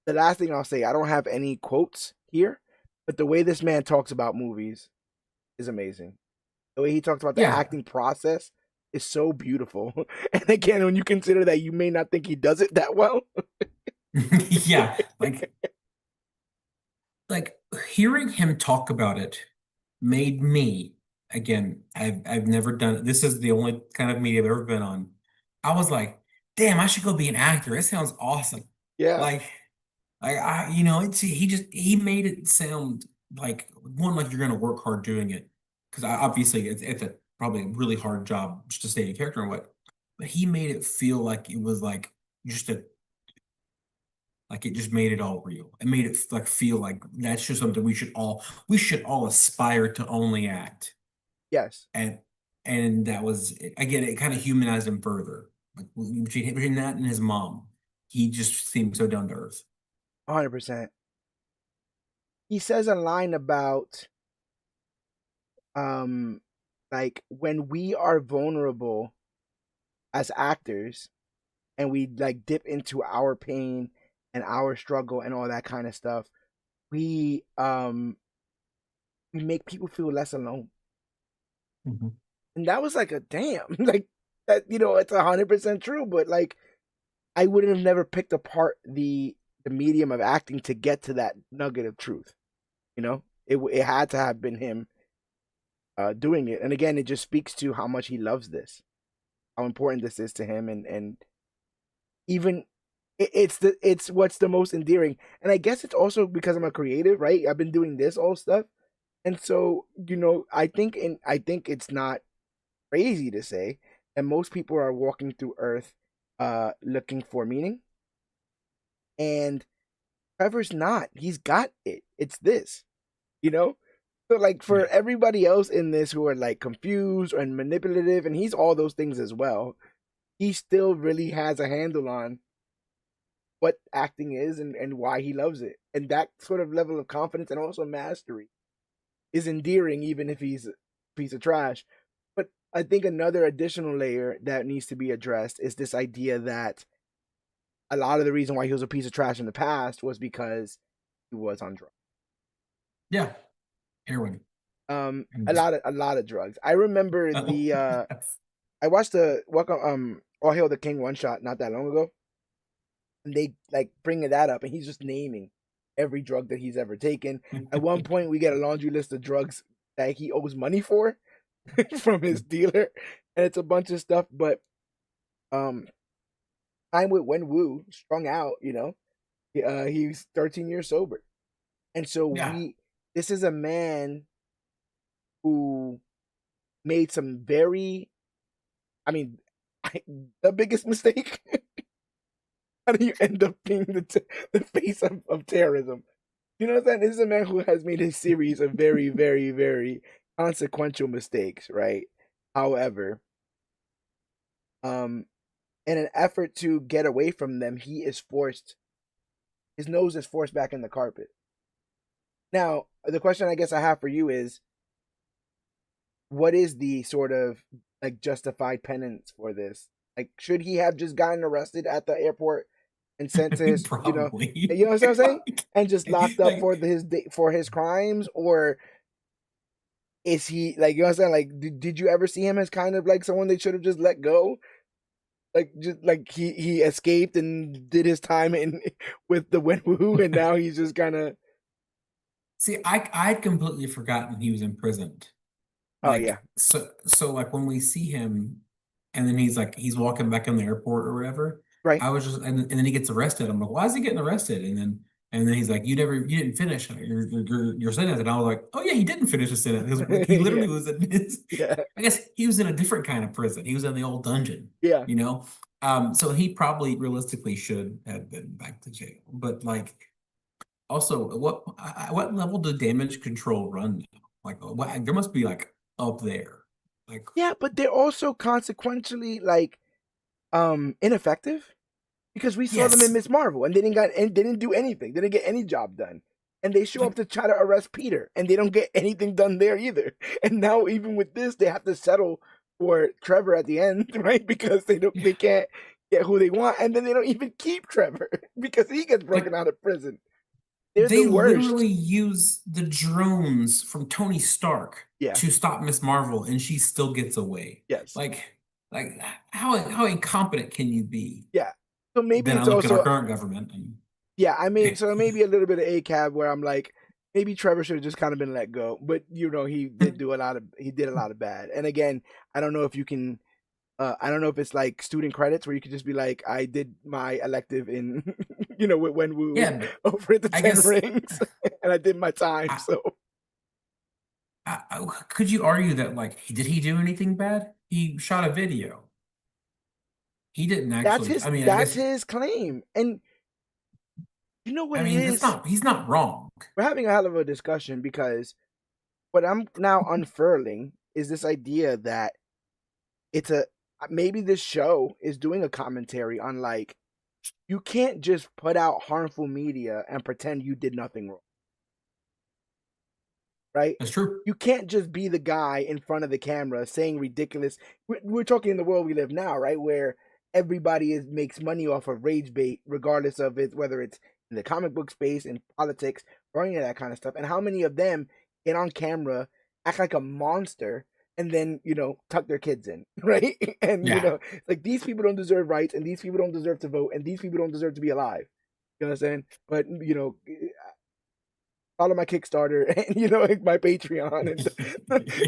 the last thing I'll say, I don't have any quotes here, but the way this man talks about movies is amazing. The way he talks about the Yeah. acting process is so beautiful. And again, when you consider that you may not think he does it that well. Yeah. Like hearing him talk about it made me, again, I've never done it. This is the only kind of media I've ever been on. I was like, damn, I should go be an actor. It sounds awesome. Yeah. Like, it's he made it sound like one, like you're gonna work hard doing it. Because obviously it's a probably a really hard job just to stay in character and what. But he made it feel like it was like just a like it just made it all real. It made it like feel like that's just something we should all aspire to only act. Yes. And that was again, it kind of humanized him further. Like between that and his mom, he just seemed so down to earth. 100%. He says a line about um like when we are vulnerable as actors and we like dip into our pain and our struggle and all that kind of stuff, we we make people feel less alone. Mhm. And that was like a damn, like that, it's 100% true, but like I wouldn't have never picked apart the medium of acting to get to that nugget of truth. It had to have been him doing it, and again, it just speaks to how much he loves this, how important this is to him, and even it's what's the most endearing. And I guess it's also because I'm a creative, right? I've been doing this all stuff, and so I think it's not crazy to say that most people are walking through Earth, looking for meaning, and Trevor's not. He's got it. It's this, you know. So like for Yeah. everybody else in this who are like confused and manipulative, and he's all those things as well, he still really has a handle on what acting is and why he loves it. And that sort of level of confidence and also mastery is endearing, even if he's a piece of trash. But I think another additional layer that needs to be addressed is this idea that a lot of the reason why he was a piece of trash in the past was because he was on drugs. Yeah, heroin. A And lot of drugs. I remember oh, the yes. I watched the Welcome All Hail the King one shot not that long ago, and they like bringing that up, and he's just naming every drug that he's ever taken. At one point, we get a laundry list of drugs that he owes money for from his dealer, and it's a bunch of stuff. But um, time with Wen Wu strung out, he's 13 years sober, and so Yeah. this is a man who made some very, I mean, the biggest mistake. How do you end up being the face of terrorism? You know what I'm saying? This is a man who has made a series of very, very, very consequential mistakes, right? However, um, in an effort to get away from them, his nose is forced back in the carpet. Now, the question I guess I have for you is, what is the sort of like justified penance for this? Like, should he have just gotten arrested at the airport and sent to his, Probably. you know what I'm saying, like, and just locked up like, for his crimes, or is he like, you know what I'm saying? Like, did you ever see him as kind of like someone they should have just let go? Like, just like he escaped and did his time in with the Wenwu, and now he's just kind of, see, I'd completely forgotten he was imprisoned. oh yeah, So like when we see him and then he's walking back in the airport or whatever, right, I was just and then he gets arrested. I'm like, why is he getting arrested? And then he's like, you didn't finish your sentence. And I was like, oh yeah, he didn't finish his sentence because like, he yeah, literally was in his yeah, I guess he was in a different kind of prison. He was in the old dungeon, yeah. you know? So he probably realistically should have been back to jail. But like also what level do damage control run now? Like what there must be like up there. Like Yeah, but they're also consequentially like ineffective because we saw them in yes. Miss Marvel and they didn't do anything. They didn't get any job done. And they show up Like to try to arrest Peter and they don't get anything done there either. And now even with this they have to settle for Trevor at the end, right? Because yeah. they can't get who they want, and then they don't even keep Trevor because he gets broken Like out of prison. They're the they worst. literally use the drones from Tony Stark Yeah. to stop Miss Marvel and she still gets away. Yes. Like like how incompetent can you be? Yeah. So maybe Then I it's look at our also, current government yeah, I mean, and so maybe a little bit of ACAB where I'm like, maybe Trevor should have just kind of been let go. But he did a lot of bad. And again, I don't know if you can, I don't know if it's like student credits where you could just be like, I did my elective in, with Wenwu yeah, but over at the I Ten guess Rings, and I did my time. I, So could you argue that like did he do anything bad? He shot a video. He didn't actually. I mean, I that's guess. his claim. And you know what I it mean, that's is? not. He's not wrong. We're having a hell of a discussion because what I'm now unfurling is this idea that it's a maybe this show is doing a commentary on like you can't just put out harmful media and pretend you did nothing wrong, right? That's true. You can't just be the guy in front of the camera saying ridiculous. We're talking in the world we live now, right, where everybody makes money off of rage bait, regardless of it whether it's in the comic book space, in politics, or any of that kind of stuff. And how many of them get on camera, act like a monster, and then tuck their kids in, right? And Yeah. like these people don't deserve rights, and these people don't deserve to vote, and these people don't deserve to be alive. You know what I'm saying? But follow my Kickstarter and like my Patreon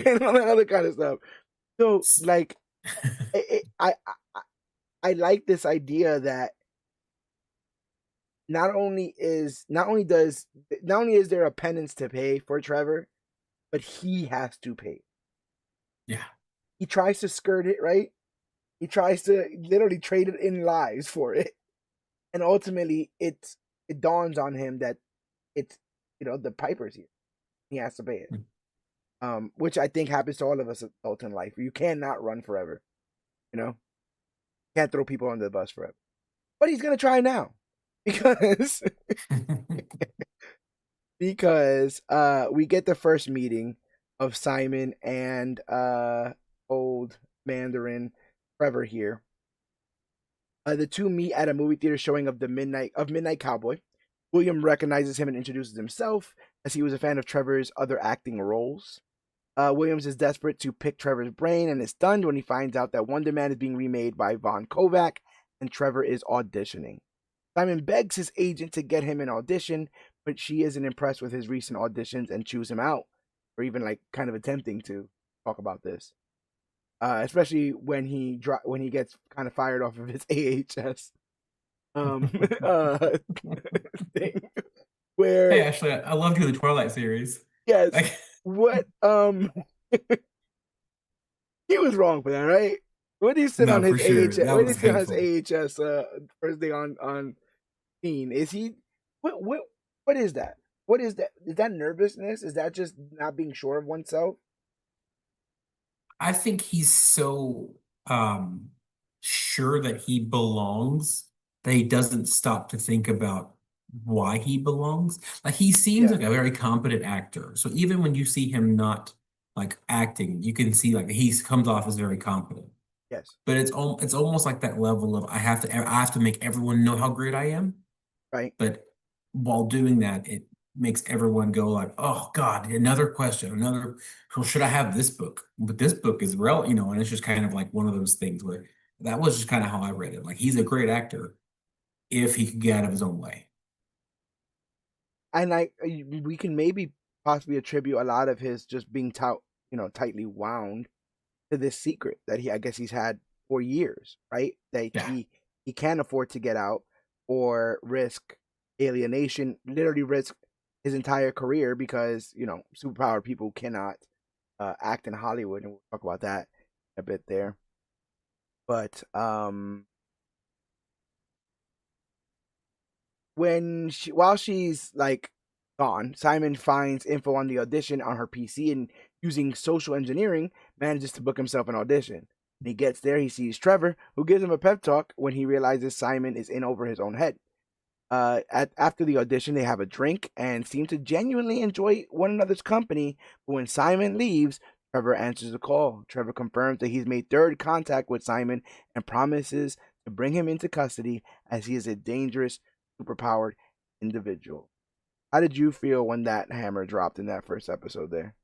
and all that other kind of stuff. So like, I like this idea that not only is there a penance to pay for Trevor, but he has to pay. Yeah. He tries to skirt it, right? He tries to literally trade it in lives for it, and ultimately it dawns on him that it's the piper's here. He has to pay it. Which I think happens to all of us adults in life. You cannot run forever. Can't throw people under the bus forever. But he's gonna try now because we get the first meeting of Simon and old Mandarin Trevor here. The two meet at a movie theater showing of Midnight Cowboy. William recognizes him and introduces himself as he was a fan of Trevor's other acting roles. Williams is desperate to pick Trevor's brain and is stunned when he finds out that Wonder Man is being remade by Von Kovac and Trevor is auditioning. Simon begs his agent to get him an audition, but she isn't impressed with his recent auditions and chews him out, or even like kind of attempting to talk about this. Especially when he gets kind of fired off of his AHS uh, thing, Hey, where Ashley, I loved you the Twilight series. yes, Like, what he was wrong for that, right? What did he sit on no, for his sure. AHS? That What did he was sit on his painful. AHS first day on scene? Is he what is that? What is that? Is that nervousness? Is that just not being sure of oneself? I think he's so um sure that he belongs that he doesn't stop to think about why he belongs. Like he seems Yeah. like a very competent actor. So even when you see him not like acting, you can see like he comes off as very competent. Yes. But it's almost like that level of I have to make everyone know how great I am. Right. But while doing that, it makes everyone go like, "Oh God, another question, another. Well, should I have this book?" But this book is real, and it's just kind of like one of those things where that was just kind of how I read it. Like he's a great actor if he could get out of his own way. And we can maybe possibly attribute a lot of his just being tightly wound to this secret that I guess he's had for years, right? That Yeah, he can't afford to get out or risk alienation, literally risk his entire career because superpowered people cannot act in Hollywood, and we'll talk about that a bit there. But while she's like gone, Simon finds info on the audition on her PC and using social engineering manages to book himself an audition. When he gets there, he sees Trevor, who gives him a pep talk when he realizes Simon is in over his own head. After the audition, they have a drink and seem to genuinely enjoy one another's company. But when Simon leaves, Trevor answers the call. Trevor confirms that he's made third contact with Simon and promises to bring him into custody as he is a dangerous, superpowered individual. How did you feel when that hammer dropped in that first episode there?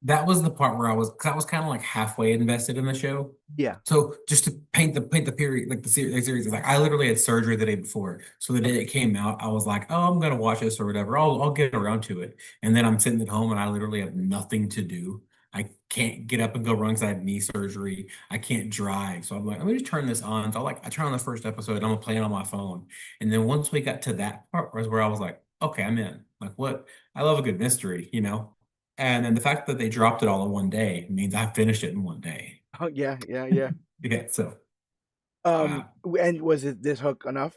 that was the part where cause I was kind of like halfway invested in the show. Yeah. So just to paint the period, like the series is like I literally had surgery the day before. So the day Okay. it came out, I was like, oh, I'm gonna watch this or whatever. I'll get around to it. And then I'm sitting at home and I literally have nothing to do. I can't get up and go run because I had knee surgery. I can't drive. So I'm like, let me just turn this on. So I turn on the first episode, I'm gonna play it on my phone. And then once we got to that part was where I was like, okay, I'm in. Like what? I love a good mystery. And then the fact that they dropped it all in one day means I finished it in one day. Oh yeah, yeah, yeah. Yeah, so Um, uh and was it this hook enough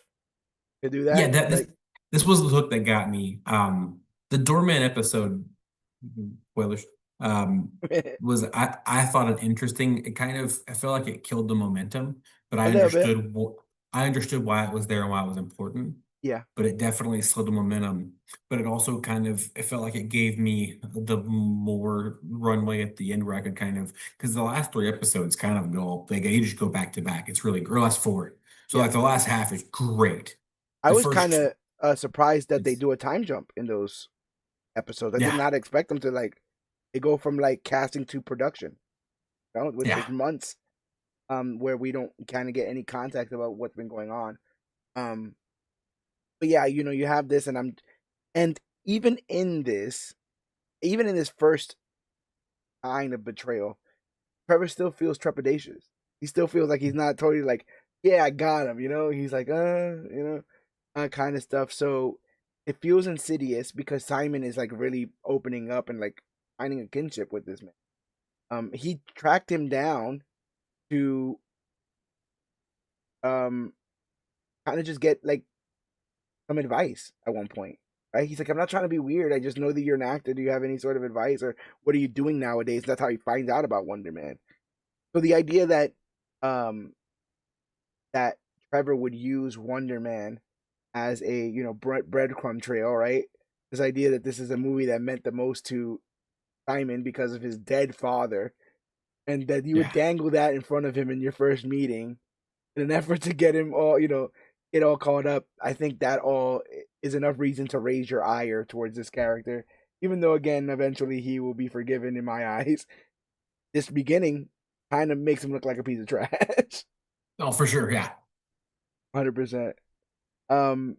to do yeah, that? that Like, this was the hook that got me. The doorman episode, spoilers, um, a was I thought it interesting. It kind of I felt like it killed the momentum, but little bit. I understood why it was there and why it was important. Yeah. But it definitely slowed the momentum. But it also kind of it felt like it gave me the more runway at the end where I could kind of because the last three episodes kind of go they just go back to back. It's really or last four. So Yeah. like the last half is great. I The was first kind of surprised that they it's do a time jump in those episodes. I did yeah, not expect them to like they go from like casting to production, which yeah. is months where we don't kind of get any context about what's been going on. Um but yeah, you have this and even even in this first kind of betrayal, Trevor still feels trepidatious. He still feels like he's not totally like, yeah, I got him. He's like, kind of stuff. So it feels insidious because Simon is like really opening up and like finding a kinship with this man. He tracked him down to um kind of just get like some advice at one point. Right? He's like, I'm not trying to be weird. I just know that you're an actor. Do you have any sort of advice or what are you doing nowadays? That's how he finds out about Wonder Man. So the idea um that Trevor would use Wonder Man as a breadcrumb trail, right? This idea that this is a movie that meant the most to Simon because of his dead father. and that you would Yeah. dangle that in front of him in your first meeting in an effort to get him all, get all caught up. I think that all is enough reason to raise your ire towards this character, even though again, eventually he will be forgiven in my eyes. This beginning kind of makes him look like a piece of trash. Oh, for sure. Yeah. 100%. Um,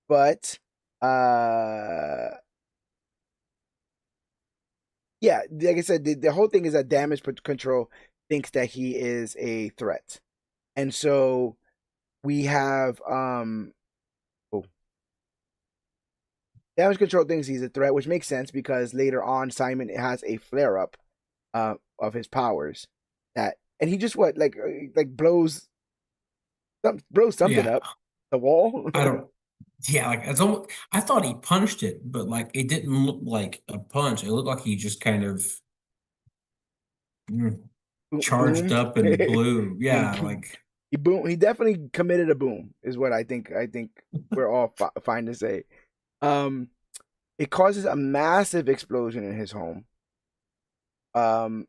but uh yeah, like I said, the whole thing is that damage control thinks that he is a threat. And so we have oh, damage control thinks he's a threat, which makes sense because later on Simon has a flare up of his powers that, and he just like blows something Yeah. up the wall. I don't. Yeah, like it's almost. I thought he punched it, but like it didn't look like a punch. It looked like he just kind of mm, charged Boomed. up and blew. And Yeah, like he boom. He definitely committed a boom, is what I think. I think we're all fine to say. Um, it causes a massive explosion in his home. Um,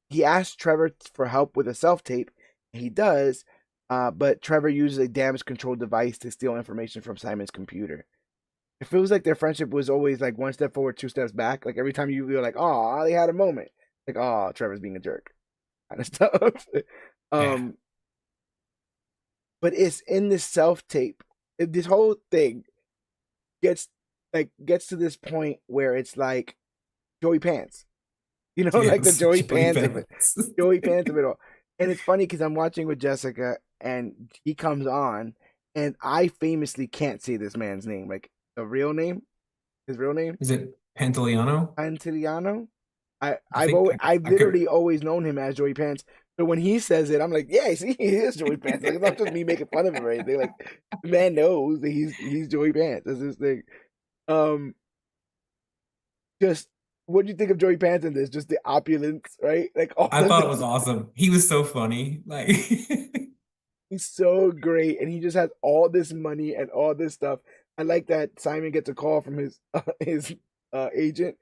he asks Trevor for help with a self tape. He does, but Trevor uses a damage control device to steal information from Simon's computer. It feels like their friendship was always like one step forward, two steps back. Like every time you feel like, oh, they had a moment. Like, oh, Trevor's being a jerk, kind of stuff. yeah. um, but it's in this self tape. This whole thing gets gets to this point where it's like Joey Pants, like the Yes, Joey Joey Pants of it, Pants. Joey Pants of it all. And it's funny because I'm watching with Jessica, and he comes on, and I famously can't say this man's name, like the real name, his real name, Is it Pantoliano? Antiliano. I think I've I could. literally always known him as Joey Pants. So when he says it, I'm like, yeah, see, he is Joey Pants. Like it's not just me making fun of him or anything. Like the man knows that he's Joey Pants. That's his thing. Um, just what do you think of Joey Pants in this? Just the opulence, right? Like all I of thought it was this. awesome. He was so funny. Like He's so great, and he just has all this money and all this stuff. I like that Simon gets a call from his agent,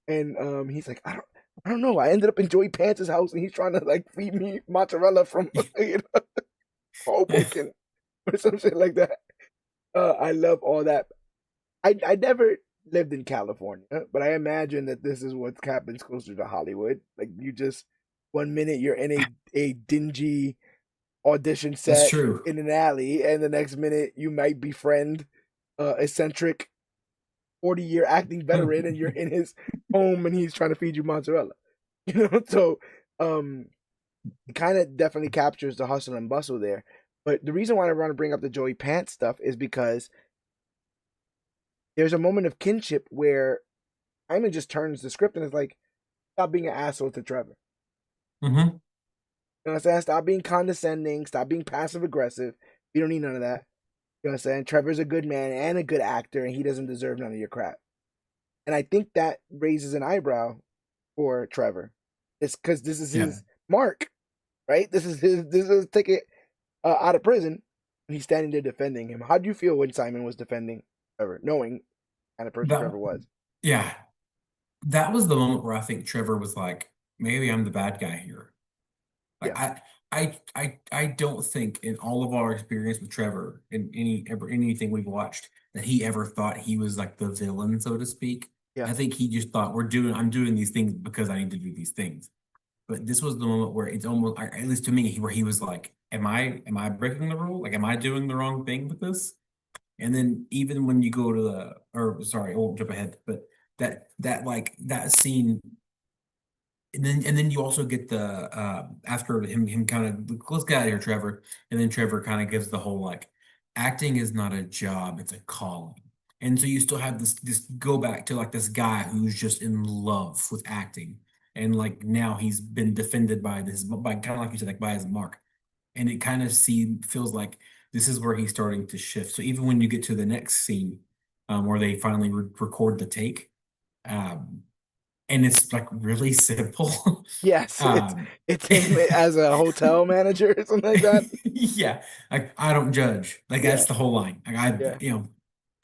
and he's like, I don't know. I ended up in Joey Pants' house, and he's trying to like feed me mozzarella from Hoboken or some shit like that. I love all that. I never lived in California, but I imagine that this is what happens closer to Hollywood. Like you just 1 minute you're in a dingy audition that's set true. in an alley, and the next minute you might befriend eccentric 40-year acting veteran, and you're in his home, and he's trying to feed you mozzarella. So um, it kind of definitely captures the hustle and bustle there. But the reason why I want to bring up the Joey Pants stuff is because there's a moment of kinship where Hyman just turns the script and is like, stop being an asshole to Trevor. Hmm. You know what I'm saying? Stop being condescending. Stop being passive aggressive. You don't need none of that. You know what I'm saying? Trevor's a good man and a good actor, and he doesn't deserve none of your crap. And I think that raises an eyebrow for Trevor. It's because this is Yeah. his mark, right? This is his ticket out of prison. And he's standing there defending him. How do you feel when Simon was defending Trevor, knowing kind of person That Trevor was? yeah. That was the moment where I think Trevor was like, maybe I'm the bad guy here. Like Yeah, I don't think in all of our experience with Trevor in anything we've watched that he ever thought he was like the villain, so to speak. yeah, I think he just thought I'm doing these things because I need to do these things. But this was the moment where it's almost, at least to me, where he was like, am I breaking the rule? Like, am I doing the wrong thing with this? And then even when you go to or sorry, I won't jump ahead, but that scene, and then you also get the after him kind of, let's get out of here, Trevor. And then Trevor kind of gives the whole like, acting is not a job, it's a calling. And so you still have this go back to like this guy who's just in love with acting. And like now he's been defended by kind of like you said, like by his mark. And it kind of feels like this is where he's starting to shift. So even when you get to the next scene, where they finally record the take, um, and it's like really simple. yes. It's um, it's him as a hotel manager or something like that. yeah, like I don't judge. Like Yeah, that's the whole line. Like yeah,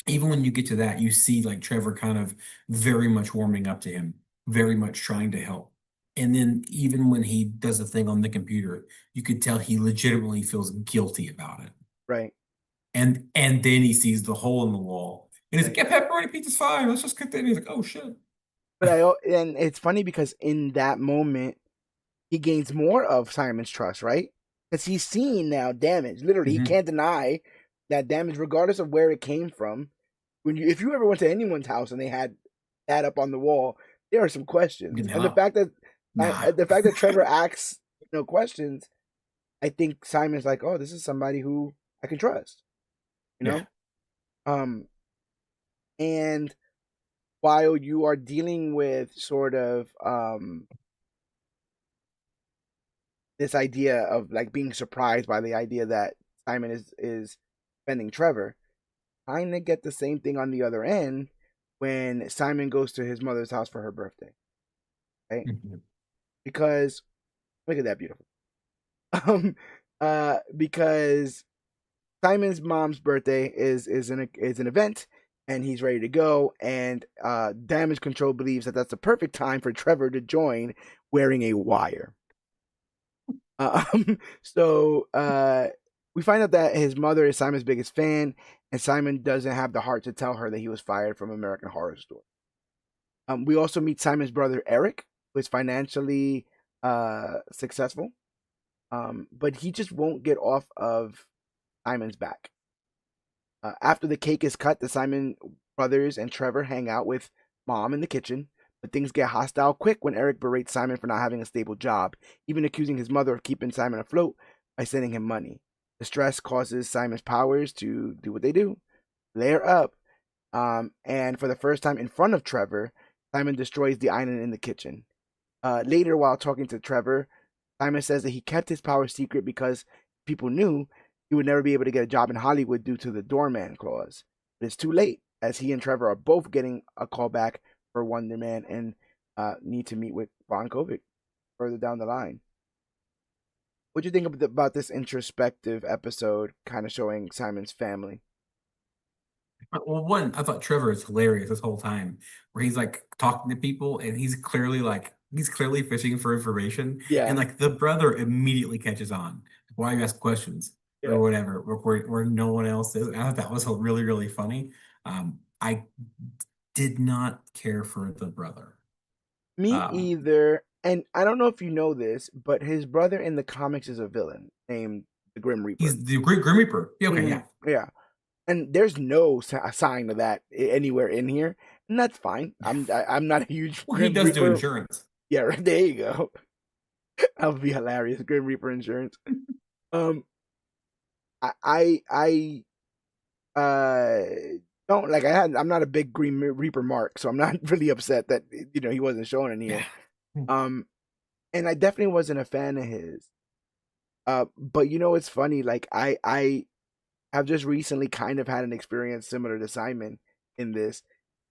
even when you get to that, you see like Trevor kind of very much warming up to him, very much trying to help. And then even when he does a thing on the computer, you could tell he legitimately feels guilty about it. Right. And then he sees the hole in the wall. And he's like, Right. yeah, pepperoni pizza's fine. Let's just cook that. And he's like, oh shit. But and it's funny because in that moment he gains more of Simon's trust, right? Because he's seen now damage. Literally, he Mhm. can't deny that damage, regardless of where it came from. If you ever went to anyone's house and they had that up on the wall, there are some questions. And No, nah. the fact that Trevor asks questions, I think Simon's like, oh, this is somebody who I can trust. You Yeah. know, um, and while you are dealing with sort of this idea of like being surprised by the idea that Simon is defending Trevor, kind of get the same thing on the other end when Simon goes to his mother's house for her birthday, right? Mhm. Because look at that beautiful. Um, because Simon's mom's birthday is an event, and he's ready to go. And Damage Control believes that that's the perfect time for Trevor to join, wearing a wire. So we find out that his mother is Simon's biggest fan, and Simon doesn't have the heart to tell her that he was fired from American Horror Story. We also meet Simon's brother Eric, who is financially successful, but he just won't get off of Simon's back. After the cake is cut, the Simon brothers and Trevor hang out with Mom in the kitchen, but things get hostile quick when Eric berates Simon for not having a stable job, even accusing his mother of keeping Simon afloat by sending him money. The stress causes Simon's powers to do what they do, layer up, and for the first time in front of Trevor, Simon destroys the island in the kitchen. Later, while talking to Trevor, Simon says that he kept his power secret because people knew he would never be able to get a job in Hollywood due to the doorman clause. But it's too late, as he and Trevor are both getting a call back for Wonder Man and need to meet with Von Kovic further down the line. What do you think about this introspective episode, kind of showing Simon's family? Well, one, I thought Trevor is hilarious this whole time, where he's like talking to people and he's clearly fishing for information. And Yeah, like the brother immediately catches on. Why you ask questions or yeah. whatever, where no one else is. I thought that was really, really funny. I did not care for the brother. Me Um, either. And I don't know if you know this, but his brother in the comics is a villain named the Grim Reaper. he's the Great Grim Reaper. Yeah, okay, yeah. Yeah. And there's no sign of that anywhere in here, and that's fine. I'm not a huge Well, he Grim does do Reaper. insurance. Yeah, right, there you go. That would be hilarious. Grim Reaper insurance. Um, I don't like. I'm not a big Grim Reaper mark, so I'm not really upset that he wasn't shown in here. Yeah. Um, and I definitely wasn't a fan of his. But it's funny. Like I have just recently kind of had an experience similar to Simon in this,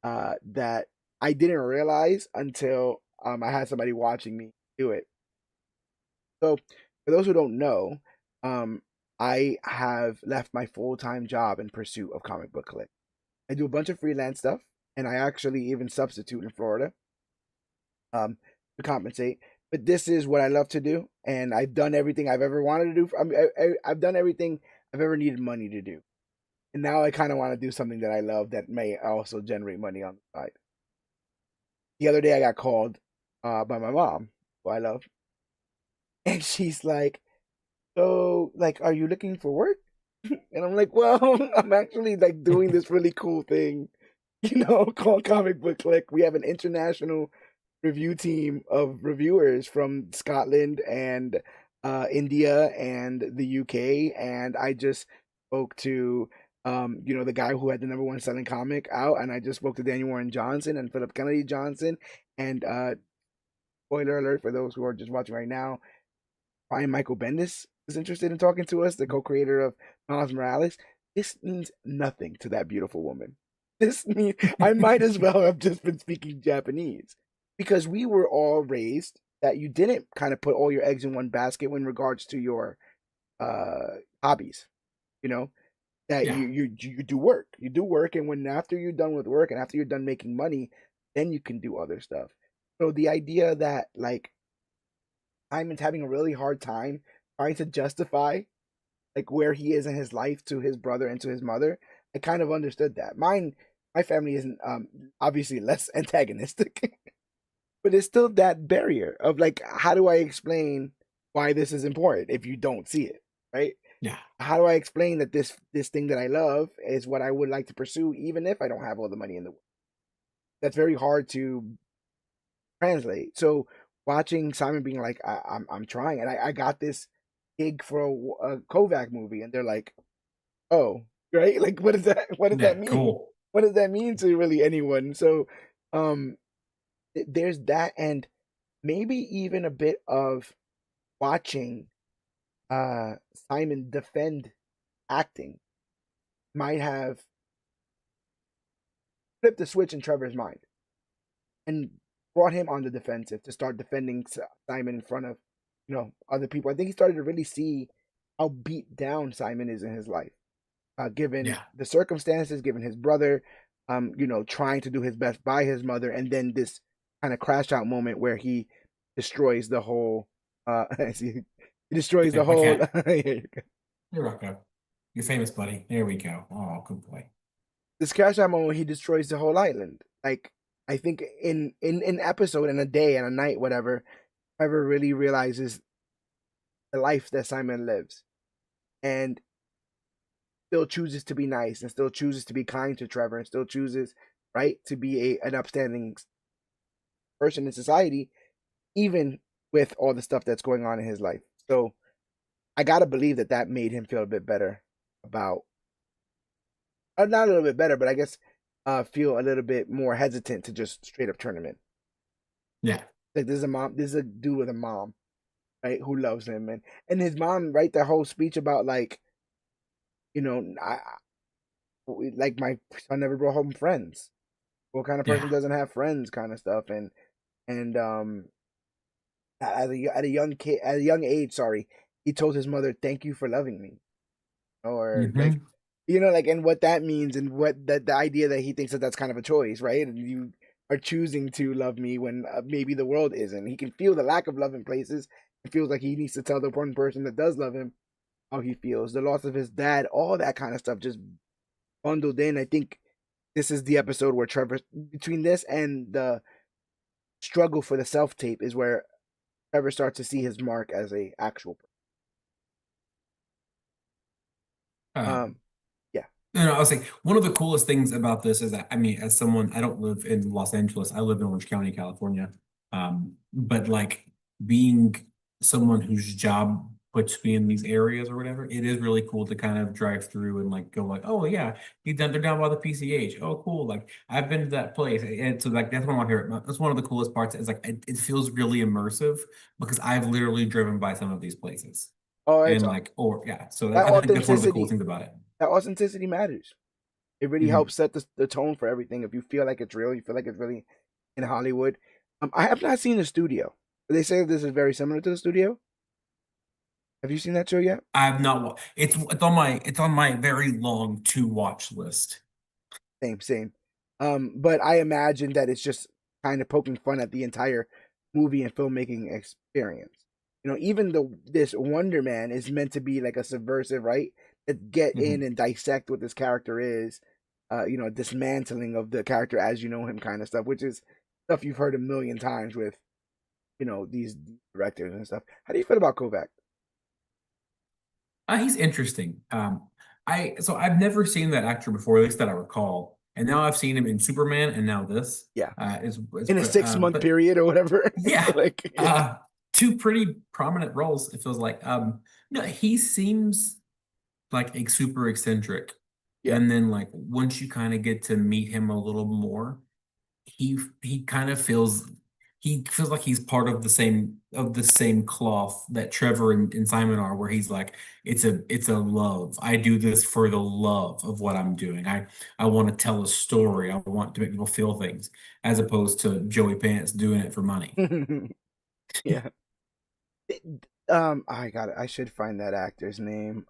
that I didn't realize until I had somebody watching me do it. So, for those who don't know, um, I have left my full time job in pursuit of Comic Book Click. I do a bunch of freelance stuff, and I actually even substitute in Florida um, to compensate. But this is what I love to do, and I've done everything I've ever wanted to do. I've done everything I've ever needed money to do, and now I kind of want to do something that I love that may also generate money on the side. The other day, I got called by my mom, who I love, and she's like, "So, like, are you looking for work?" And I'm like, "Well, I'm actually like doing this really cool thing, called Comic Book Click. We have an international review team of reviewers from Scotland and India and the UK, and I just spoke to the guy who had the number one selling comic out, and I just spoke to Daniel Warren Johnson and Philip Kennedy Johnson, and spoiler alert for those who are just watching right now, Brian Michael Bendis is interested in talking to us, the co-creator of Miles Morales. This means nothing to that beautiful woman. This means I might as well have just been speaking Japanese, because we were all raised that you didn't kind of put all your eggs in one basket in regards to your hobbies. You know that Yeah. you do work, and when after you're done with work and after you're done making money, then you can do other stuff. So the idea that like Simon's having a really hard time trying to justify like where he is in his life to his brother and to his mother. I kind of understood that. My family isn't obviously less antagonistic, but it's still that barrier of like, how do I explain why this is important if you don't see it, right? Yeah. How do I explain that this thing that I love is what I would like to pursue, even if I don't have all the money in the world? That's very hard to translate. So watching Simon being like, I'm trying, and I got this gig for a Kovac movie, and they're like, oh, right, like what does that Yeah. mean? Cool. What does that mean to really anyone? So um, there's that, and maybe even a bit of watching Simon defend acting might have flipped the switch in Trevor's mind and brought him on the defensive to start defending Simon in front of other people. I think he started to really see how beat down Simon is in his life, given Yeah. the circumstances, given his brother, trying to do his best by his mother, and then this kind of crash out moment where he destroys the whole. He destroys Yeah, the my whole. cat. Hey, Rocco. You're famous, buddy. There we go. Oh, good boy. This crash out moment, he destroys the whole island. Like I think in an episode, in a day and a night, whatever, Trevor really realizes the life that Simon lives, and still chooses to be nice, and still chooses to be kind to Trevor, and still chooses right to be an upstanding person in society, even with all the stuff that's going on in his life. So I gotta believe that that made him feel a bit better about, not a little bit better, but I guess feel a little bit more hesitant to just straight up turn him in. Yeah. Like this is a mom, this is a dude with a mom, right, who loves him, and his mom, right, that whole speech about like, I like my son never brought home friends. What kind of person Yeah. doesn't have friends, kind of stuff, and at a young kid, at a young age, sorry, he told his mother, "Thank you for loving me," or like, Hmm. like, and what that means, and what that the idea that he thinks that that's kind of a choice, right? And you are choosing to love me when maybe the world isn't. He can feel the lack of love in places. It feels like he needs to tell the one person that does love him how he feels. The loss of his dad, all that kind of stuff, just bundled in. I think this is the episode where Trevor, between this and the struggle for the self tape, is where Trevor starts to see his mark as a actual. Um, Um, yeah, I was like, one of the coolest things about this is that, I mean, as someone, I don't live in Los Angeles, I live in Orange County, California. But like being someone whose job puts me in these areas or whatever, it is really cool to kind of drive through and like go like, oh yeah, they're down by the PCH. Oh, cool. Like I've been to that place. And so like that's one of my favorite, that's one of the coolest parts is like it feels really immersive because I've literally driven by some of these places. oh, it's And like, or yeah, so that I think that's one of the cool authenticity. things about it. That authenticity matters. It really Mhm. helps set the tone for everything. If you feel like it's real, you feel like it's really in Hollywood. I have not seen the studio. They say this is very similar to the studio. Have you seen that show yet? I've not. It's on my very long to watch list. Same, same. But I imagine that it's just kind of poking fun at the entire movie and filmmaking experience. Even this Wonder Man is meant to be like a subversive, right? That get in Mhm. and dissect what this character is, dismantling of the character as you know him, kind of stuff, which is stuff you've heard a million times with, these directors and stuff. How do you feel about Kovac? He's interesting. I've never seen that actor before, at least that I recall, and now I've seen him in Superman, and now this. Yeah, Is in a 6 month but period or whatever. yeah, Like, yeah, two pretty prominent roles. It feels like. No, he seems like a super eccentric, yeah. and then like once you kind of get to meet him a little more, he kind of feels like he's part of the same cloth that Trevor and Simon are, where he's like, it's a love. I do this for the love of what I'm doing. I want to tell a story. I want to make people feel things, as opposed to Joey Pants doing it for money. Yeah. I got it. I should find that actor's name.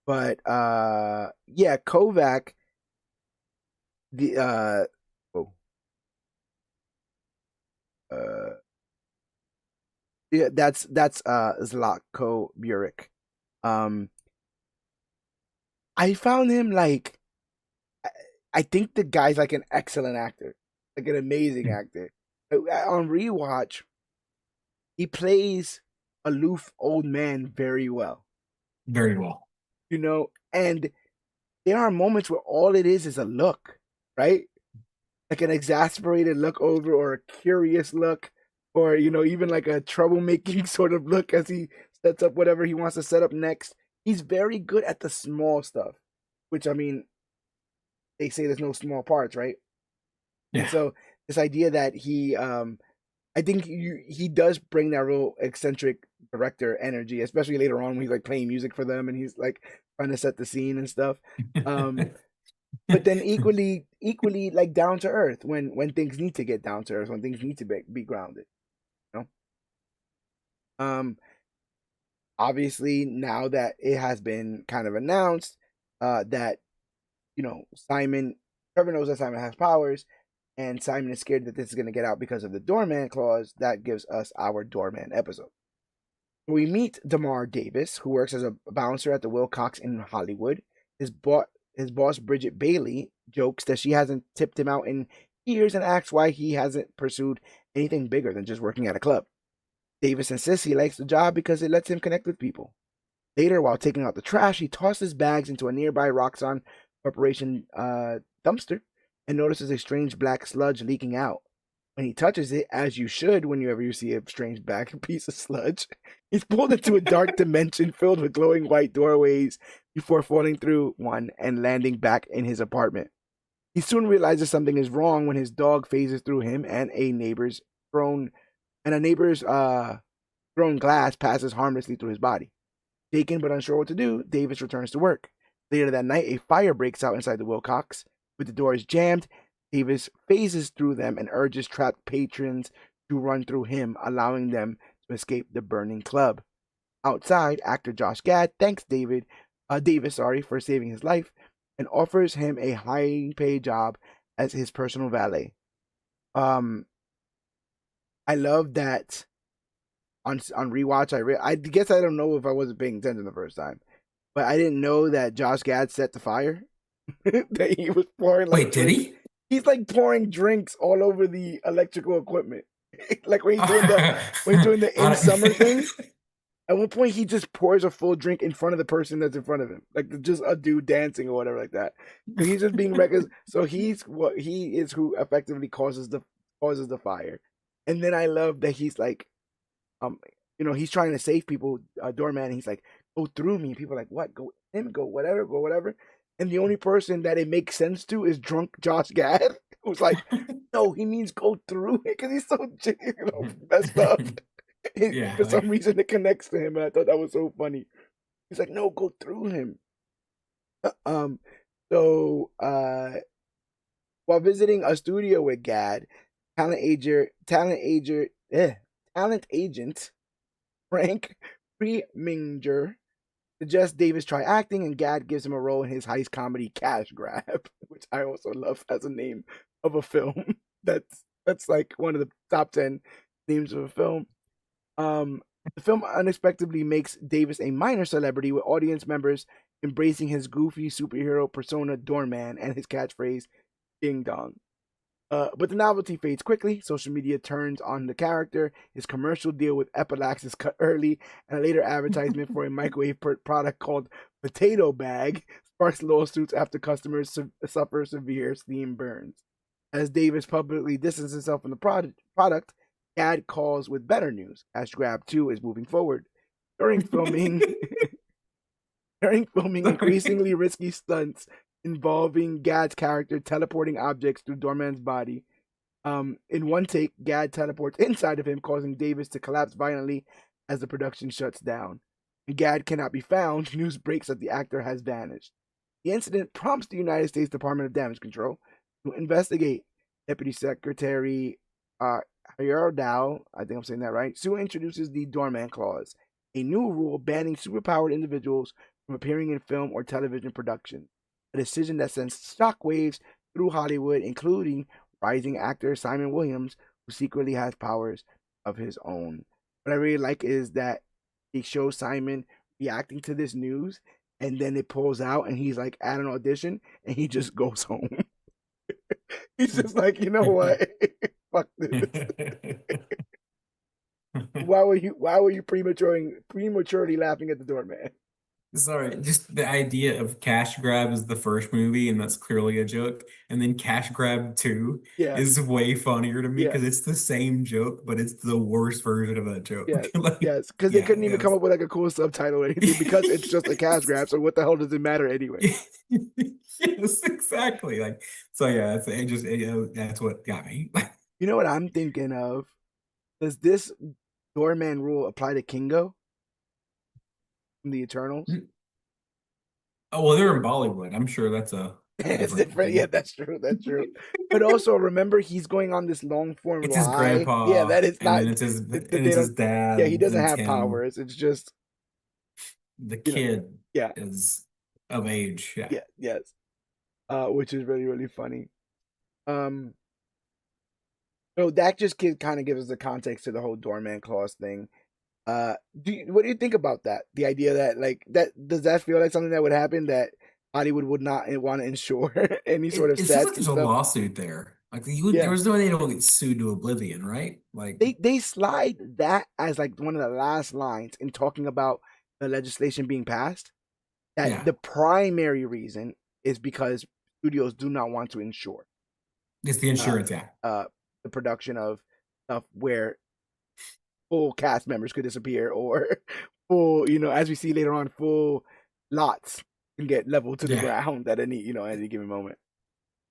But yeah, Kovac. The oh, uh, Yeah, that's Zlatko Buric. Um, I found him like I, I think the guy's like an excellent actor, like an amazing Mm. actor. On rewatch, he plays aloof old man very well, Very well. you know. And there are moments where all it is a look, right? Like an exasperated look over, or a curious look, or even like a troublemaking sort of look as he sets up whatever he wants to set up next. He's very good at the small stuff, which I mean, they say there's no small parts, right? And Yeah. so this idea that I think he does bring that real eccentric director energy, especially later on when he's like playing music for them and he's like trying to set the scene and stuff. Um, but then equally like down to earth when things need to get down to earth, when things need to be grounded. You um Obviously now that it has been kind of announced that Simon Trevor knows that Simon has powers, and Simon is scared that this is going to get out because of the doorman clause. That gives us our doorman episode. We meet Damar Davis, who works as a bouncer at the Wilcox in Hollywood. His boss, Bridget Bailey, jokes that she hasn't tipped him out in years and asks why he hasn't pursued anything bigger than just working at a club. Davis insists he likes the job because it lets him connect with people. Later, while taking out the trash, he tosses bags into a nearby Roxxon Corporation dumpster and notices a strange black sludge leaking out. When he touches it, as you should whenever you see a strange black piece of sludge, he's pulled into a dark dimension filled with glowing white doorways before falling through one and landing back in his apartment. He soon realizes something is wrong when his dog phases through him thrown and a neighbor's thrown glass passes harmlessly through his body. Shaken but unsure what to do, Davis returns to work. Later that night, a fire breaks out inside the Wilcox. With the doors jammed, Davis phases through them and urges trapped patrons to run through him, allowing them to escape the burning club. Outside, actor Josh Gad thanks Davis, for saving his life, and offers him a high-paid job as his personal valet. Um, I love that on rewatch. I guess I don't know if I wasn't paying attention the first time, but I didn't know that Josh Gad set the fire. That he was pouring like Wait, did drinks. he? He's like pouring drinks all over the electrical equipment. Like when he's doing the in summer thing. At one point, he just pours a full drink in front of the person that's in front of him, like just a dude dancing or whatever like that. So he's just being reckless. So he is who effectively causes the fire. And then I love that he's like, um, he's trying to save people, doorman. And he's like, go through me. And people are like, what? Go him? Go whatever. Go whatever. And the only person that it makes sense to is drunk Josh Gad, who's like, no, he means go through it because he's so messed up. Yeah, For some like reason, it connects to him, and I thought that was so funny. He's like, no, go through him. Um, so while visiting a studio with Gad, talent agent, talent agent, talent agent Frank Preminger suggests Davis try acting, and Gad gives him a role in his heist comedy Cash Grab, which I also love as a name of a film. That's like one of the top 10 names of a film. The film unexpectedly makes Davis a minor celebrity, with audience members embracing his goofy superhero persona Doorman and his catchphrase Ding Dong. But the novelty fades quickly. Social media turns on the character. His commercial deal with Epilax is cut early, and a later advertisement for a microwave product called Potato Bag sparks lawsuits after customers suffer severe steam burns. As Davis publicly distances himself from the product, Gad calls with better news. Cash Grab 2 is moving forward. During filming, increasingly risky stunts involving Gad's character teleporting objects through Doorman's body. In one take, Gad teleports inside of him, causing Davis to collapse violently as the production shuts down. When Gad cannot be found, news breaks that the actor has vanished. The incident prompts the United States Department of Damage Control to investigate. Deputy Secretary Hyerdal, I think I'm saying that right, soon introduces the Doorman Clause, a new rule banning superpowered individuals from appearing in film or television production. A decision that sends shockwaves through Hollywood, including rising actor Simon Williams, who secretly has powers of his own. what I really like is that he shows Simon reacting to this news, and then it pulls out, and he's like at an audition, and he just goes home. He's just like, you know what? Fuck this. Why were you prematurely laughing at the doorman? Sorry, just the idea of Cash Grab is the first movie, and that's clearly a joke. And then Cash Grab 2 Yeah, is way funnier to me yeah, because it's the same joke, but it's the worst version of that joke. yes, Like, yes. Because they yeah, couldn't even come up with like a cool subtitle or anything because it's just a cash grab. So what the hell does it matter anyway? Yes, exactly. Like, so yeah, that's what got me. You know what I'm thinking of? Does this doorman rule apply to Kingo from the Eternals? Oh, well, they're in Bollywood. I'm sure that's a It's different different. Yeah, thing. that's true. That's true. But also remember, he's going on this long form It's his lie. Yeah, grandpa, that is and not then it's his and that they it's his don't. Yeah, he dad, doesn't and have Tim. powers. It's just The you know. kid Yeah, is of age. Yeah. yeah, yes. Which is really really funny. Um, so that just kind of gives us the context to the whole doorman clause thing. What do you think about that? The idea that like that does that feel like something that would happen that Hollywood would not want to insure any sort of It feels like sets and there's a stuff? lawsuit there. Like there Yeah, was no way they don't get sued to oblivion, right? Like, they slide that as like one of the last lines in talking about the legislation being passed. That yeah, the primary reason is because studios do not want to insure it's the uh, insurance. Yeah, uh, the production of stuff where full cast members could disappear or full, as we see later on, full lots can get leveled to the yeah. ground at any given moment.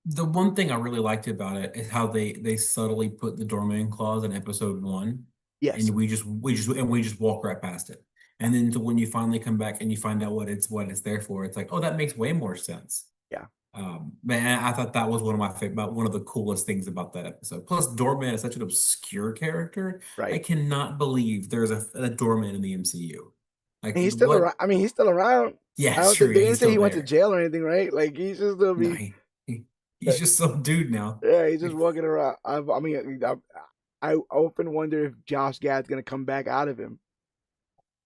The one thing I really liked about it is how they subtly put the doorman clause in episode one, and Yes. we just walk right past it. And then when you finally come back and you find out what it's there for, it's like, oh, that makes way more sense. Yeah. Man, I thought that was one of my favorite, one of the coolest things about that episode. Plus, Doorman is such an obscure character. I Right. cannot believe there's a Doorman in the MCU. Like, And he's still what? around. I mean, he's still around. Yeah, I it's don't true. think they Yeah, didn't he's say still he went to there. jail or anything, right? Like he's just still No, be. he's just some dude now. Yeah, he's just Like, walking around. I mean, I often wonder if Josh Gad's gonna come back out of him.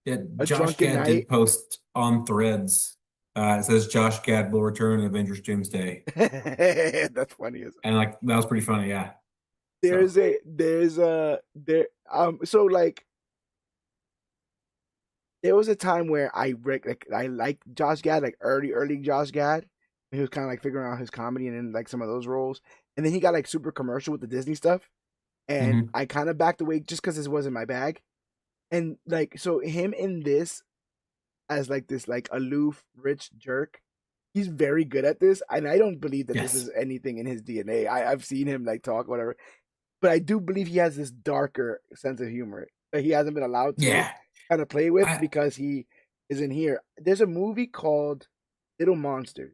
yeah, A Josh drunken Gad did night. post on Threads. It says Josh Gad will return in Avengers Doomsday, That's funny as and like that was pretty funny. Yeah. So so like there was a time where I liked Josh Gad, like early Josh Gad. He was kind of like figuring out his comedy and then like some of those roles, and then he got like super commercial with the Disney stuff, and mhm. I kind of backed away just because this wasn't my bag. And like so him in this as like this like aloof rich jerk, he's very good at this, and I don't believe that this is Yes. anything in his DNA. I've seen him like talk whatever, but I do believe he has this darker sense of humor that he hasn't been allowed to Yeah. kind of play with I because he isn't here. There's a movie called Little Monsters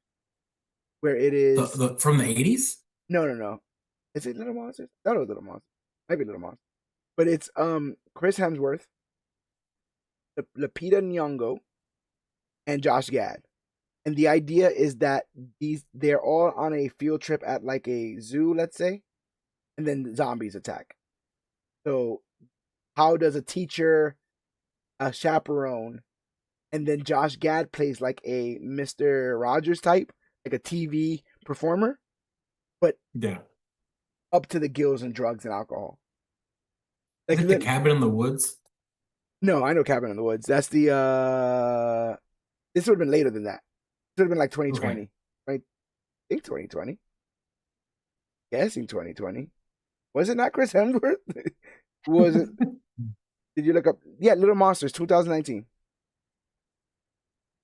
where it is the from the 80s. no. Is it Little Monsters? No, it was Little Monsters. Maybe Little Monsters. But it's Chris Hemsworth, Lupita Nyong'o, and Josh Gad. And the idea is that they're all on a field trip at like a zoo, let's say, and then zombies attack. So how does a teacher, a chaperone, and then Josh Gad plays like a Mr. Rogers type, like a TV performer, but Yeah. up to the gills in drugs and alcohol. Is Like it the cabin in the woods? no, I know Cabin in the Woods. That's the this would have been later than that. It would have been like Okay. 2020. I think 2020. Guessing 2020. Was it not Chris Hemsworth? Was it? Did you look up? Yeah, Little Monsters 2019.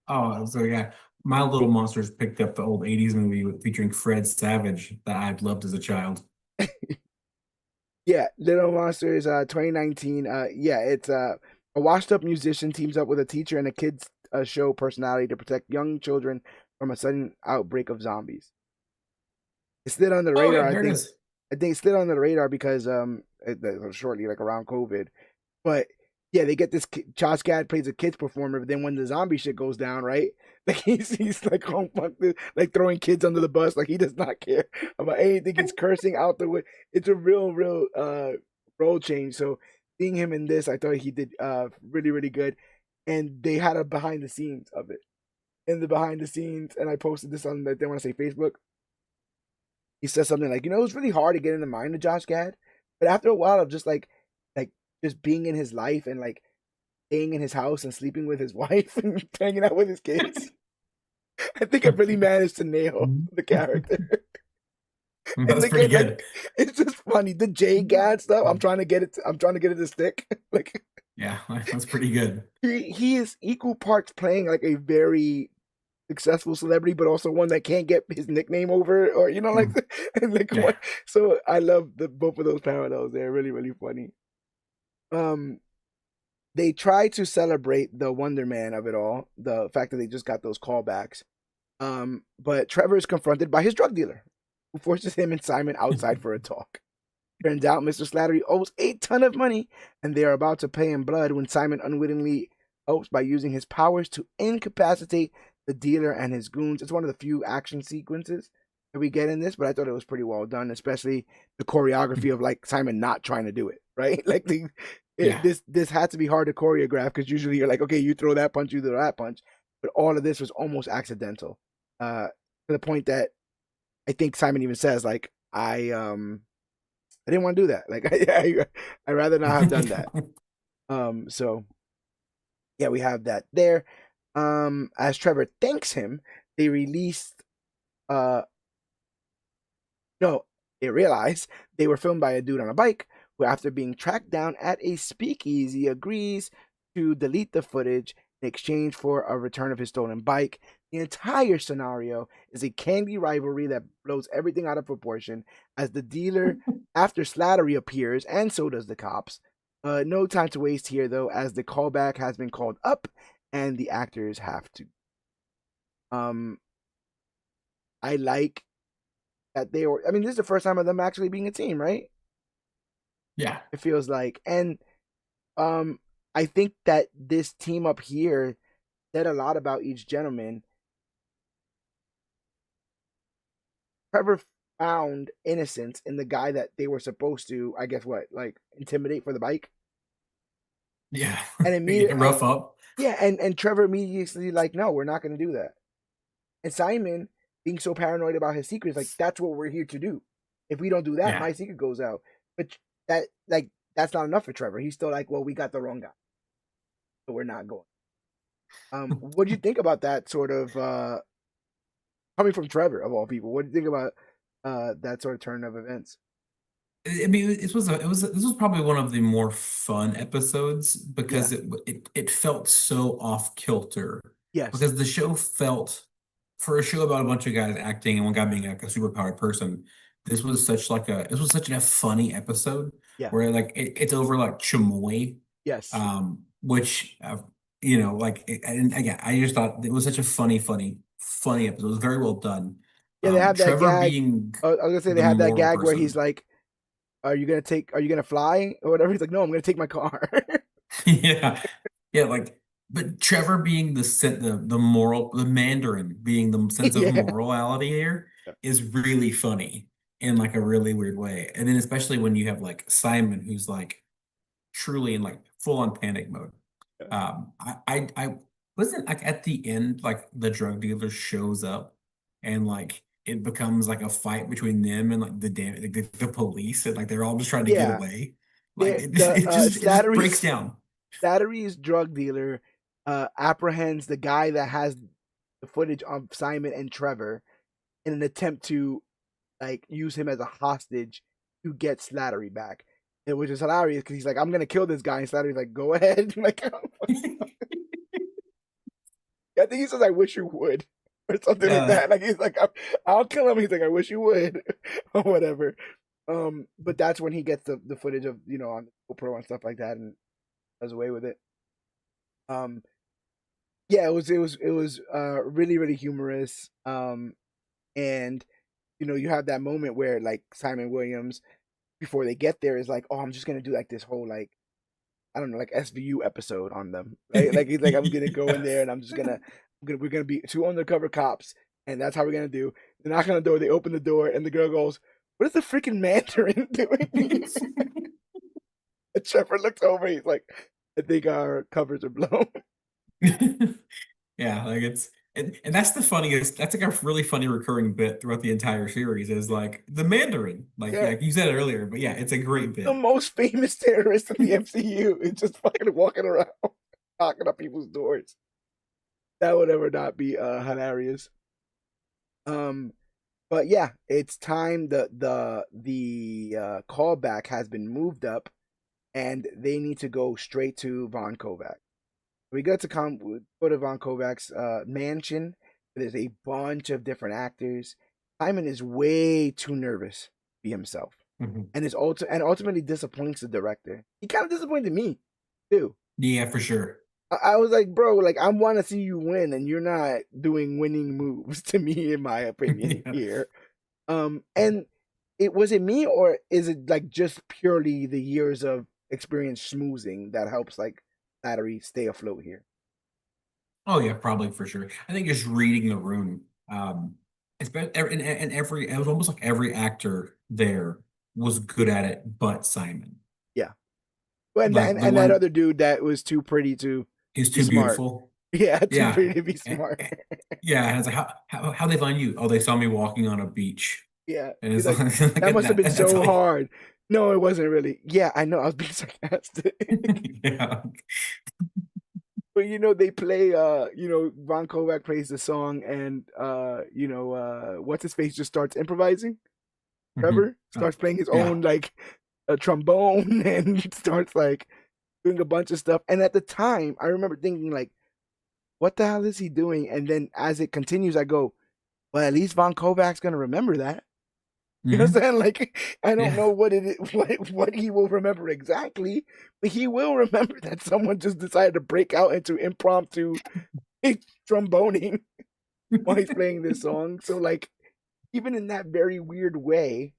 Oh, so yeah. My Little Monsters picked up the old 80s movie featuring Fred Savage that I loved as a child. Yeah, Little Monsters 2019. Yeah, it's a washed up musician teams up with a teacher and a kids show personality to protect young children from a sudden outbreak of zombies. It slid under the Oh radar. yeah, I there it think is. I think it slid under the radar because shortly like around COVID. But yeah, they get this Josh Gad plays a kids performer, but then when the zombie shit goes down, right? Like he's like oh fuck this, like throwing kids under the bus, like he does not care about anything. He's cursing out the way. It's a real role change. So seeing him in this, I thought he did really really good, and they had a behind the scenes of it. In the behind the scenes, and I posted this on they want to say Facebook. He says something like, it was really hard to get in the mind of Josh Gad, but after a while of just like just being in his life and like staying in his house and sleeping with his wife and hanging out with his kids, I think I really managed to nail the character. And That's pretty again, good. like it's just funny. The J Gad stuff. I'm trying to get it. I'm trying to get it to stick. Like Yeah, that's pretty good. he is equal parts playing like a very successful celebrity, but also one that can't get his nickname over, or like, Mm. and like Yeah. what. So I love the both of those parallels. They're really really funny. Um, they try to celebrate the Wonder Man of it all, the fact that they just got those callbacks. But Trevor is confronted by his drug dealer, who forces him and Simon outside for a talk. Turns out Mr. Slattery owes a ton of money, and they are about to pay in blood when Simon unwittingly helps by using his powers to incapacitate the dealer and his goons. It's one of the few action sequences that we get in this, but I thought it was pretty well done, especially the choreography of like Simon not trying to do it, right? Like Yeah. this had to be hard to choreograph because usually you're like, okay, you throw that punch, you throw that punch, but all of this was almost accidental, to the point that I think Simon even says like, I didn't want to do that. Like I rather not have done that. So yeah, we have that there. As Trevor thanks him, they released no, they realize they were filmed by a dude on a bike who, after being tracked down at a speakeasy, agrees to delete the footage in exchange for a return of his stolen bike. The entire scenario is a candy rivalry that blows everything out of proportion as the dealer, after Slattery appears, and so does the cops. No time to waste here, though, as the callback has been called up and the actors have to. I like that they were. I mean, this is the first time of them actually being a team, right? Yeah. It feels like, and I think that this team up here said a lot about each gentleman. Trevor found innocence in the guy that they were supposed to, I guess, what, like intimidate for the bike, Yeah. and Yeah, immediately, rough up. yeah, and Trevor immediately like, no, we're not going to do that. And Simon, being so paranoid about his secrets, like that's what we're here to do. If we don't do that, Yeah. my secret goes out. But that's not enough for Trevor. He's still like, well, we got the wrong guy, so we're not going. What do you think about that sort of coming from Trevor of all people? What do you think about that sort of turn of events? I mean, this was probably one of the more fun episodes Yeah. because it felt so off kilter Yes. because the show felt for a show about a bunch of guys acting and one guy being like a superpowered person. This was such a funny episode Yeah. where like it's over like Chamoy, Yes. which and again I just thought it was such a funny episode. It was very well done. Yeah. They have that Trevor gag. being I was gonna say they the have that moral gag where he's person. like, Are you gonna fly or whatever?" He's like, "No, I'm gonna take my car." Yeah. Yeah, like but Trevor being the Mandarin being the sense of Yeah. morality here is really funny in like a really weird way. And then especially when you have like Simon who's like truly in like full on panic mode. I wasn't like at the end, like the drug dealer shows up and like it becomes like a fight between them and like the police and like they're all just trying to get Yeah. away. Like The the it just breaks down. Slattery's drug dealer apprehends the guy that has the footage of Simon and Trevor in an attempt to like use him as a hostage to get Slattery back. Which is hilarious because he's like, "I'm gonna kill this guy," and Slattery's like, "Go ahead." Like, I think he says, "I wish you would," or something like Yeah. that. Like he's like, "I'll kill him." He's like, "I wish you would," or whatever. But that's when he gets the footage of on the GoPro and stuff like that and does away with it. Um, yeah, it was really really humorous. And you have that moment where like Simon Williams before they get there is like, "Oh, I'm just gonna do like this whole like I don't know like SVU episode on them, right?" Like he's like, "I'm gonna go in there and we're gonna be two undercover cops, and that's how we're gonna do." They knock on the door, they open the door, and the girl goes, "What is the freaking Mandarin doing?" Yeah. Trevor looks over. He's like, I think our covers are blown. Yeah, like it's and that's the funniest. That's like a really funny recurring bit throughout the entire series is like the Mandarin. Like Yeah, yeah, you said it earlier, but yeah, it's a great the bit. most famous terrorist in the MCU is just fucking walking around, knocking up people's doors. That would ever not be hilarious. Um, but yeah, it's time. The callback has been moved up, and they need to go straight to Von Kovac. We go to Von Kovac's mansion. There's a bunch of different actors. Simon is way too nervous to be himself, Mhm. and ultimately disappoints the director. He kind of disappointed me too. Yeah, for sure. I was like, bro, like I want to see you win, and you're not doing winning moves to me, in my opinion. Yeah. Here, and it me, or is it like just purely the years of experience schmoozing that helps like Battery stay afloat here? Oh yeah, probably for sure. I think just reading the room. It's been and every it was almost like every actor there was good at it, but Simon. Yeah. Well, Like the and that one other dude that was too pretty to is be too smart. beautiful. Yeah, too Yeah. pretty to be Eh, smart. eh, yeah, and it's like how they find you? Oh, they saw me walking on a beach. Yeah. And He's it's like, that like must have been that's so how hard. No, it wasn't really. Yeah, I know. I was being sarcastic. yeah. But they play Von Kovac plays the song, and what's his face just starts improvising. Mhm. Trevor starts playing his Yeah. own like a trombone and starts like doing a bunch of stuff. And at the time, I remember thinking like, what the hell is he doing? And then as it continues, I go, well, at least Von Kovac's gonna remember that. You know what I'm Hmm. saying? Like, I don't Yeah. know what it is, what he will remember exactly, but he will remember that someone just decided to break out into impromptu tromboning while he's playing this song. So, like, even in that very weird way,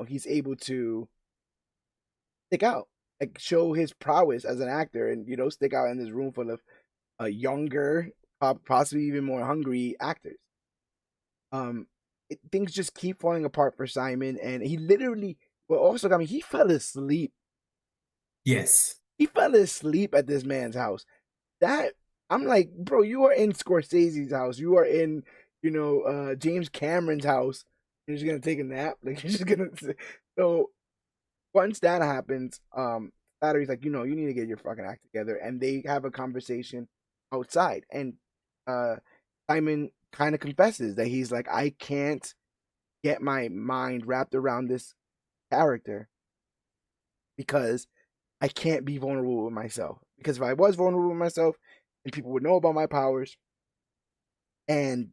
he's able to stick out, like, show his prowess as an actor, and stick out in this room full of younger, possibly even more hungry actors. Um, things just keep falling apart for Simon, and he literally, well, also, I mean, he fell asleep. Yes. He fell asleep at this man's house. That I'm like, bro, you are in Scorsese's house. You are in, James Cameron's house. You're just gonna take a nap. Like you're just gonna. So once that happens, Battery's like, you need to get your fucking act together, and they have a conversation outside, and uh, Simon kind of confesses that he's like, I can't get my mind wrapped around this character because I can't be vulnerable with myself. Because if I was vulnerable with myself, and people would know about my powers, and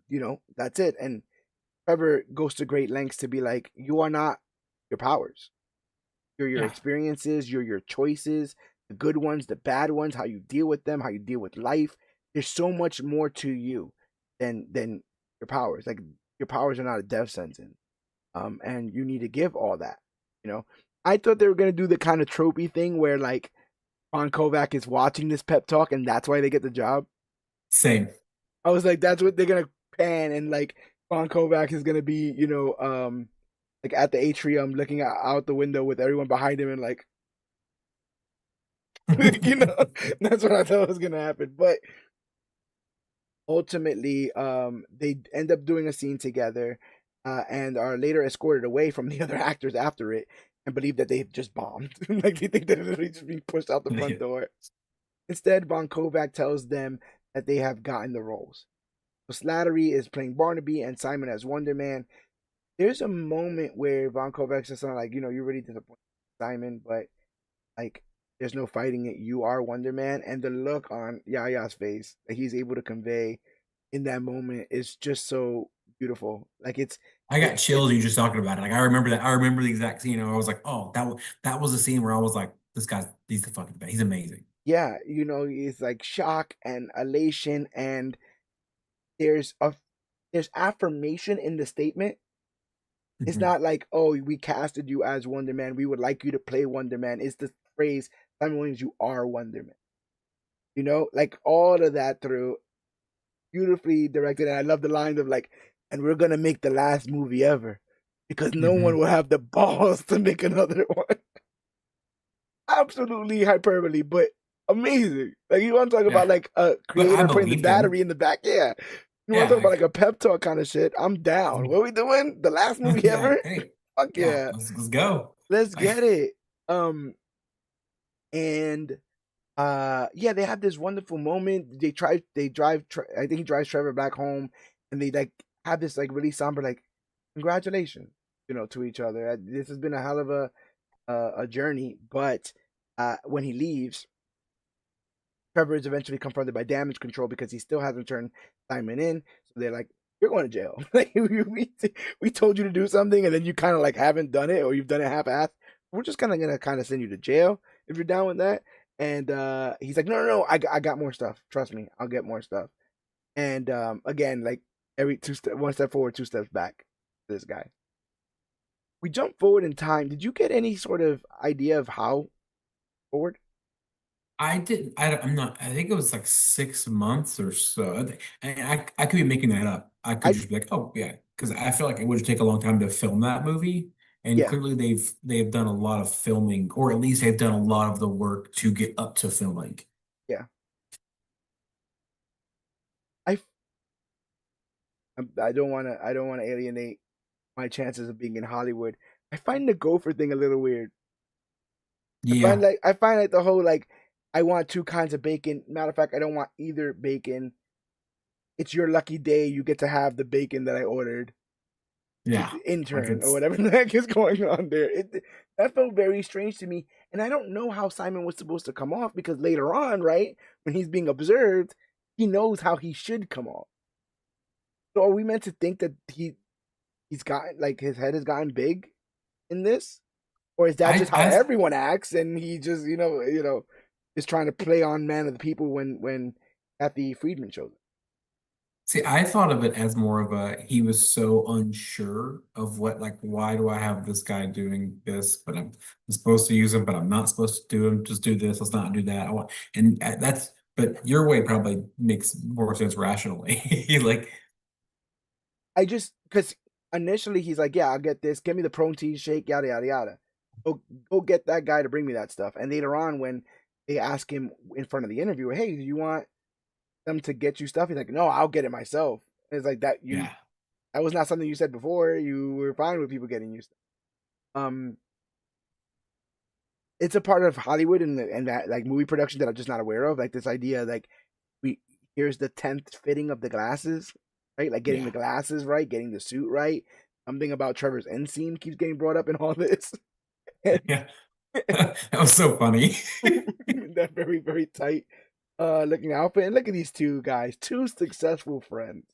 that's it. And Trevor goes to great lengths to be like, you are not your powers. You're your Yeah. experiences, you're your choices, the good ones, the bad ones, how you deal with them, how you deal with life. There's so much more to you than your powers. Like your powers are not a death sentence. And you need to give all that. You know, I thought they were gonna do the kind of tropey thing where like Von Kovac is watching this pep talk and that's why they get the job. Same. I was like, that's what they're gonna pan, and like Von Kovac is gonna be, like at the atrium looking out the window with everyone behind him and like that's what I thought was gonna happen. But ultimately, they end up doing a scene together, and are later escorted away from the other actors after it, and believe that they've just bombed. Like they think that they're just being pushed out the front door. Instead, Von Kovac tells them that they have gotten the roles. So Slattery is playing Barnaby, and Simon as Wonder Man. There's a moment where Von Kovac says something like, "You're really disappointed, Simon, but like, there's no fighting it. You are Wonder Man," and the look on Yaya's face that he's able to convey in that moment is just so beautiful. Like I it, got it chills you just talking about it. Like I remember that. I remember the exact scene. I was like, oh, that was a scene where I was like, this guy's he's the fucking best. He's amazing. yeah, it's like shock and elation, and there's a there's affirmation in the statement. It's Mhm. not like, oh, we casted you as Wonder Man. We would like you to play Wonder Man. It's the phrase, Simon Williams, you are Wonder Man. Like all of that through beautifully directed. And I love the lines of like, and we're gonna make the last movie ever because no one Mhm. will have the balls to make another one. absolutely hyperbole, but amazing. Like you want to talk about Yeah, like a but I creator putting the believed him. battery in the back, yeah. You want to Yeah, talk about like a pep talk kind of shit? I'm down. What are we doing? The last movie yeah. ever? Hey, Fuck yeah. yeah, Let's go. let's Like, get it. Um, and yeah, they have this wonderful moment. I think he drives Trevor back home, and they like have this like really somber like congratulations, to each other. This has been a hell of a journey, but when he leaves, Trevor is eventually confronted by damage control because he still hasn't turned Simon in. So they're like, "You're going to jail. Like we told you to do something, and then you kind of like haven't done it, or you've done it half-assed. We're just gonna kind of send you to jail if you're down with that." And he's like, "No, no, no. I got more stuff. Trust me, I'll get more stuff." And again, like every one step forward, two steps back. This guy. We jump forward in time. Did you get any sort of idea of how forward? I didn't. I'm not. I think it was like 6 months or so. I could be making that up. I could I just be like, oh yeah, because I feel like it would take a long time to film that movie, and Yeah, clearly they've done a lot of filming, or at least they've done a lot of the work to get up to filming. yeah. I I don't want to alienate my chances of being in Hollywood. I find the gopher thing a little weird. Yeah, I find like the whole like I want two kinds of bacon. Matter of fact, I don't want either bacon. It's your lucky day. You get to have the bacon that I ordered. yeah. Like Intern or it's whatever the heck is going on there. That felt very strange to me, and I don't know how Simon was supposed to come off because later on, right when he's being observed, he knows how he should come off. So are we meant to think that he's got like his head has gotten big in this, or is that just how I everyone acts and he just is trying to play on man of the people when Kathy Friedman shows up? see. I thought of it as more of a he was so unsure of what like why do I have this guy doing this, but I'm supposed to use him, but I'm not supposed to do him. Just do this. Let's not do that. And that's but your way probably makes more sense rationally. Like I just because initially he's like, yeah, I'll get this. Get me the protein shake, yada yada yada. Go get that guy to bring me that stuff. And later on, when they ask him in front of the interviewer, hey, do you want them to get you stuff? He's like, no, I'll get it myself. And it's like yeah, that was not something you said before. You were fine with people getting you stuff. Um, it's a part of Hollywood and that like movie production that I'm just not aware of. Like this idea, like we here's the 10th fitting of the glasses, right? Like getting the yeah, glasses right, getting the suit right. Something about Trevor's end scene keeps getting brought up in all this. And yeah. That was so funny. that very, very tight looking outfit. And look at these two guys, two successful friends.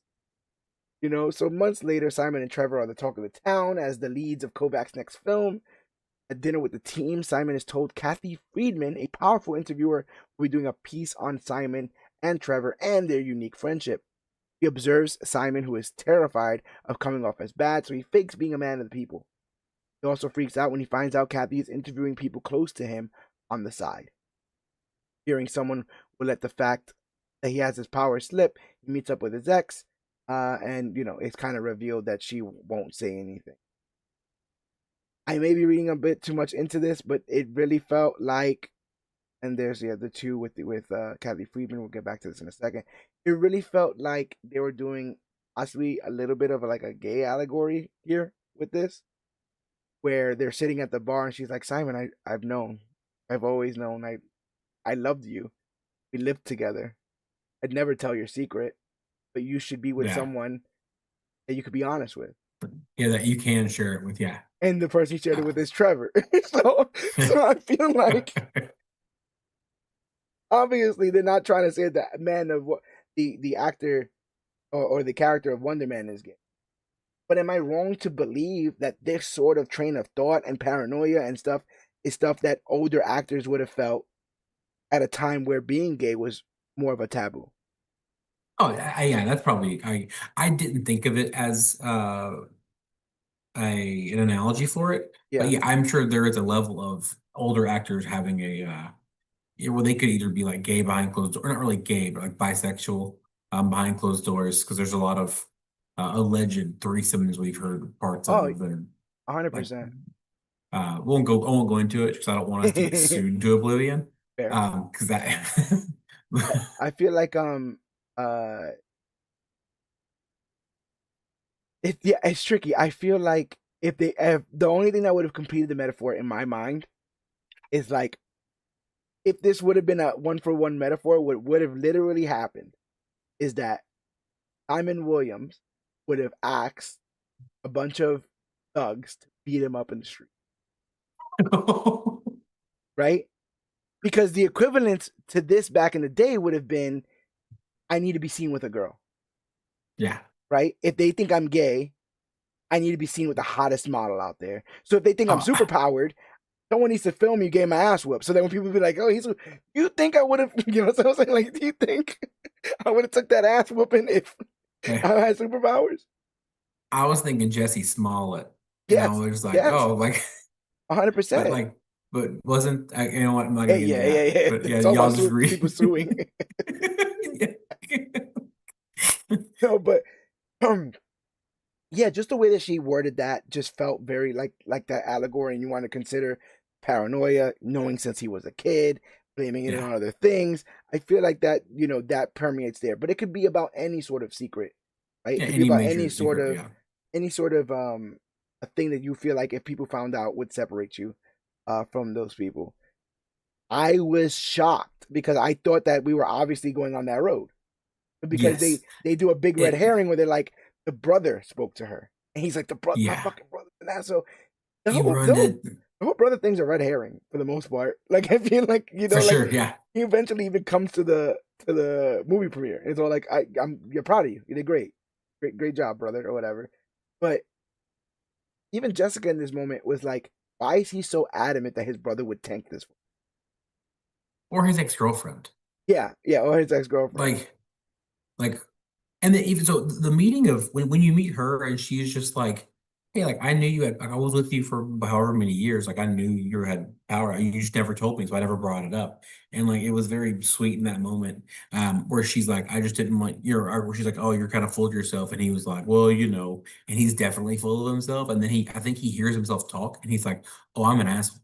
So months later, Simon and Trevor are the talk of the town as the leads of Kovacs' next film. At dinner with the team, Simon is told Kathy Friedman, a powerful interviewer, will be doing a piece on Simon and Trevor and their unique friendship. He observes Simon, who is terrified of coming off as bad, so he fakes being a man of the people. He also freaks out when he finds out Kathy is interviewing people close to him on the side. Fearing someone will let the fact that he has his power slip, he meets up with his ex, and it's kind of revealed that she won't say anything. I may be reading a bit too much into this, but it really felt like, and there's the two with Kathy Friedman. We'll get back to this in a second. It really felt like they were doing possibly a little bit of like a gay allegory here with this, where they're sitting at the bar and she's like, Simon, I've known, I've always known, I loved you. We lived together. I'd never tell your secret, but you should be with Yeah, someone that you could be honest with. yeah. That you can share it with. Yeah. And the person he shared it with is Trevor. so I feel like obviously they're not trying to say that man of what the actor or the character of Wonder Man is gay. But am I wrong to believe that this sort of train of thought and paranoia and stuff is stuff that older actors would have felt at a time where being gay was more of a taboo? Oh, yeah, that's probably I didn't think of it as an analogy for it, but Yeah. yeah, I'm sure there is a level of older actors having a yeah, well, they could either be like gay behind closed doors, or not really gay, but like bisexual behind closed doors, because there's a lot of alleged threesomes we've heard parts Oh, of, and like 100%. I won't go into it because I don't want us to get sued into oblivion. Fair. Because that I feel like uh it's tricky. I feel like if the only thing that would have completed the metaphor in my mind is like if this would have been a one for one metaphor, what would have literally happened is that Simon Williams would have asked a bunch of thugs to beat him up in the street, right? Because the equivalent to this back in the day would have been I need to be seen with a girl, yeah. right? If they think I'm gay, I need to be seen with the hottest model out there. So if they think I'm Oh, super powered, someone needs to film you getting my ass whooped. So then when people be like, "Oh, you think I would have?" You know what I'm saying? Like, do you think I would have took that ass whooping if I yeah. had superpowers? I was thinking Jesse Smollett, and I Yes, was like, yes, oh, like, hundred but percent. like, but wasn't I, you know what? I'm not Hey, gonna get into yeah, yeah, that. yeah. But yeah, It's all y'all about just read. people suing. Yeah. No, but um, yeah, just the way that she worded that just felt very like that allegory, and you want to consider paranoia, knowing since he was a kid, blaming it Yeah. on other things. I feel like that, that permeates there, but it could be about any sort of secret, right? It Yeah. could be Any about major secret. Yeah. any sort of a thing that you feel like if people found out would separate you from those people. I was shocked because I thought that we were obviously going on that road because Yes. they do a big red It. herring where they're like the brother spoke to her and he's like the brother, my Yeah. fucking brother, and that. So the You whole run the whole that the whole brother thing's a red herring for the most part. Like I feel like for like sure. Yeah. he eventually even comes to the movie premiere and it's all like I'm you're proud of you, you did great job, brother, or whatever. But even Jessica in this moment was like, why is he so adamant that his brother would tank this? Or his ex-girlfriend. Yeah, yeah, or his ex girlfriend. Like, like, and then even so, the meeting of when you meet her and she's just like, "Hey, like I knew you had, like I was with you for however many years. Like I knew you had power. You just never told me, so I never brought it up." And like it was very sweet in that moment, where she's like, "I just didn't want your," or where she's like, "Oh, you're kind of full of yourself," and he was like, "Well, you know," and he's definitely full of himself. And then I think he hears himself talk, and he's like, "Oh, I'm an asshole."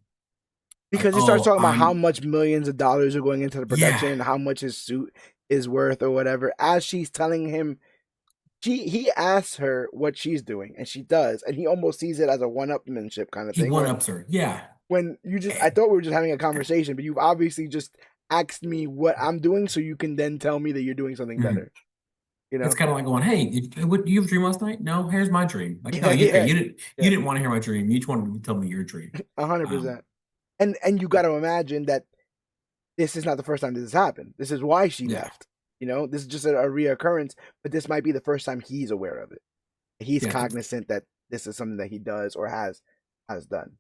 Like, Because he starts "Oh, talking about how I'm much millions of dollars are going into the yeah, production and how much his suit is worth or whatever. As she's telling him, he asks her what she's doing, and she does, and he almost sees it as a one-upmanship kind of he thing. one ups her." Yeah. When I thought we were just having a conversation, but you've obviously just asked me what I'm doing, so you can then tell me that you're doing something Mhm. better. You It's know? kind of like going, "Hey, what you have a dream last night? No, here's my dream." Like, no, Yeah, you okay? yeah, You yeah, didn't want to hear my dream. You just wanted to tell me your dream. 100%. Um, And you got to imagine that this is not the first time this has happened. This is why she yeah, left. This is just a reoccurrence, but this might be the first time he's aware of it. He's yeah. cognizant that this is something that he does or has done.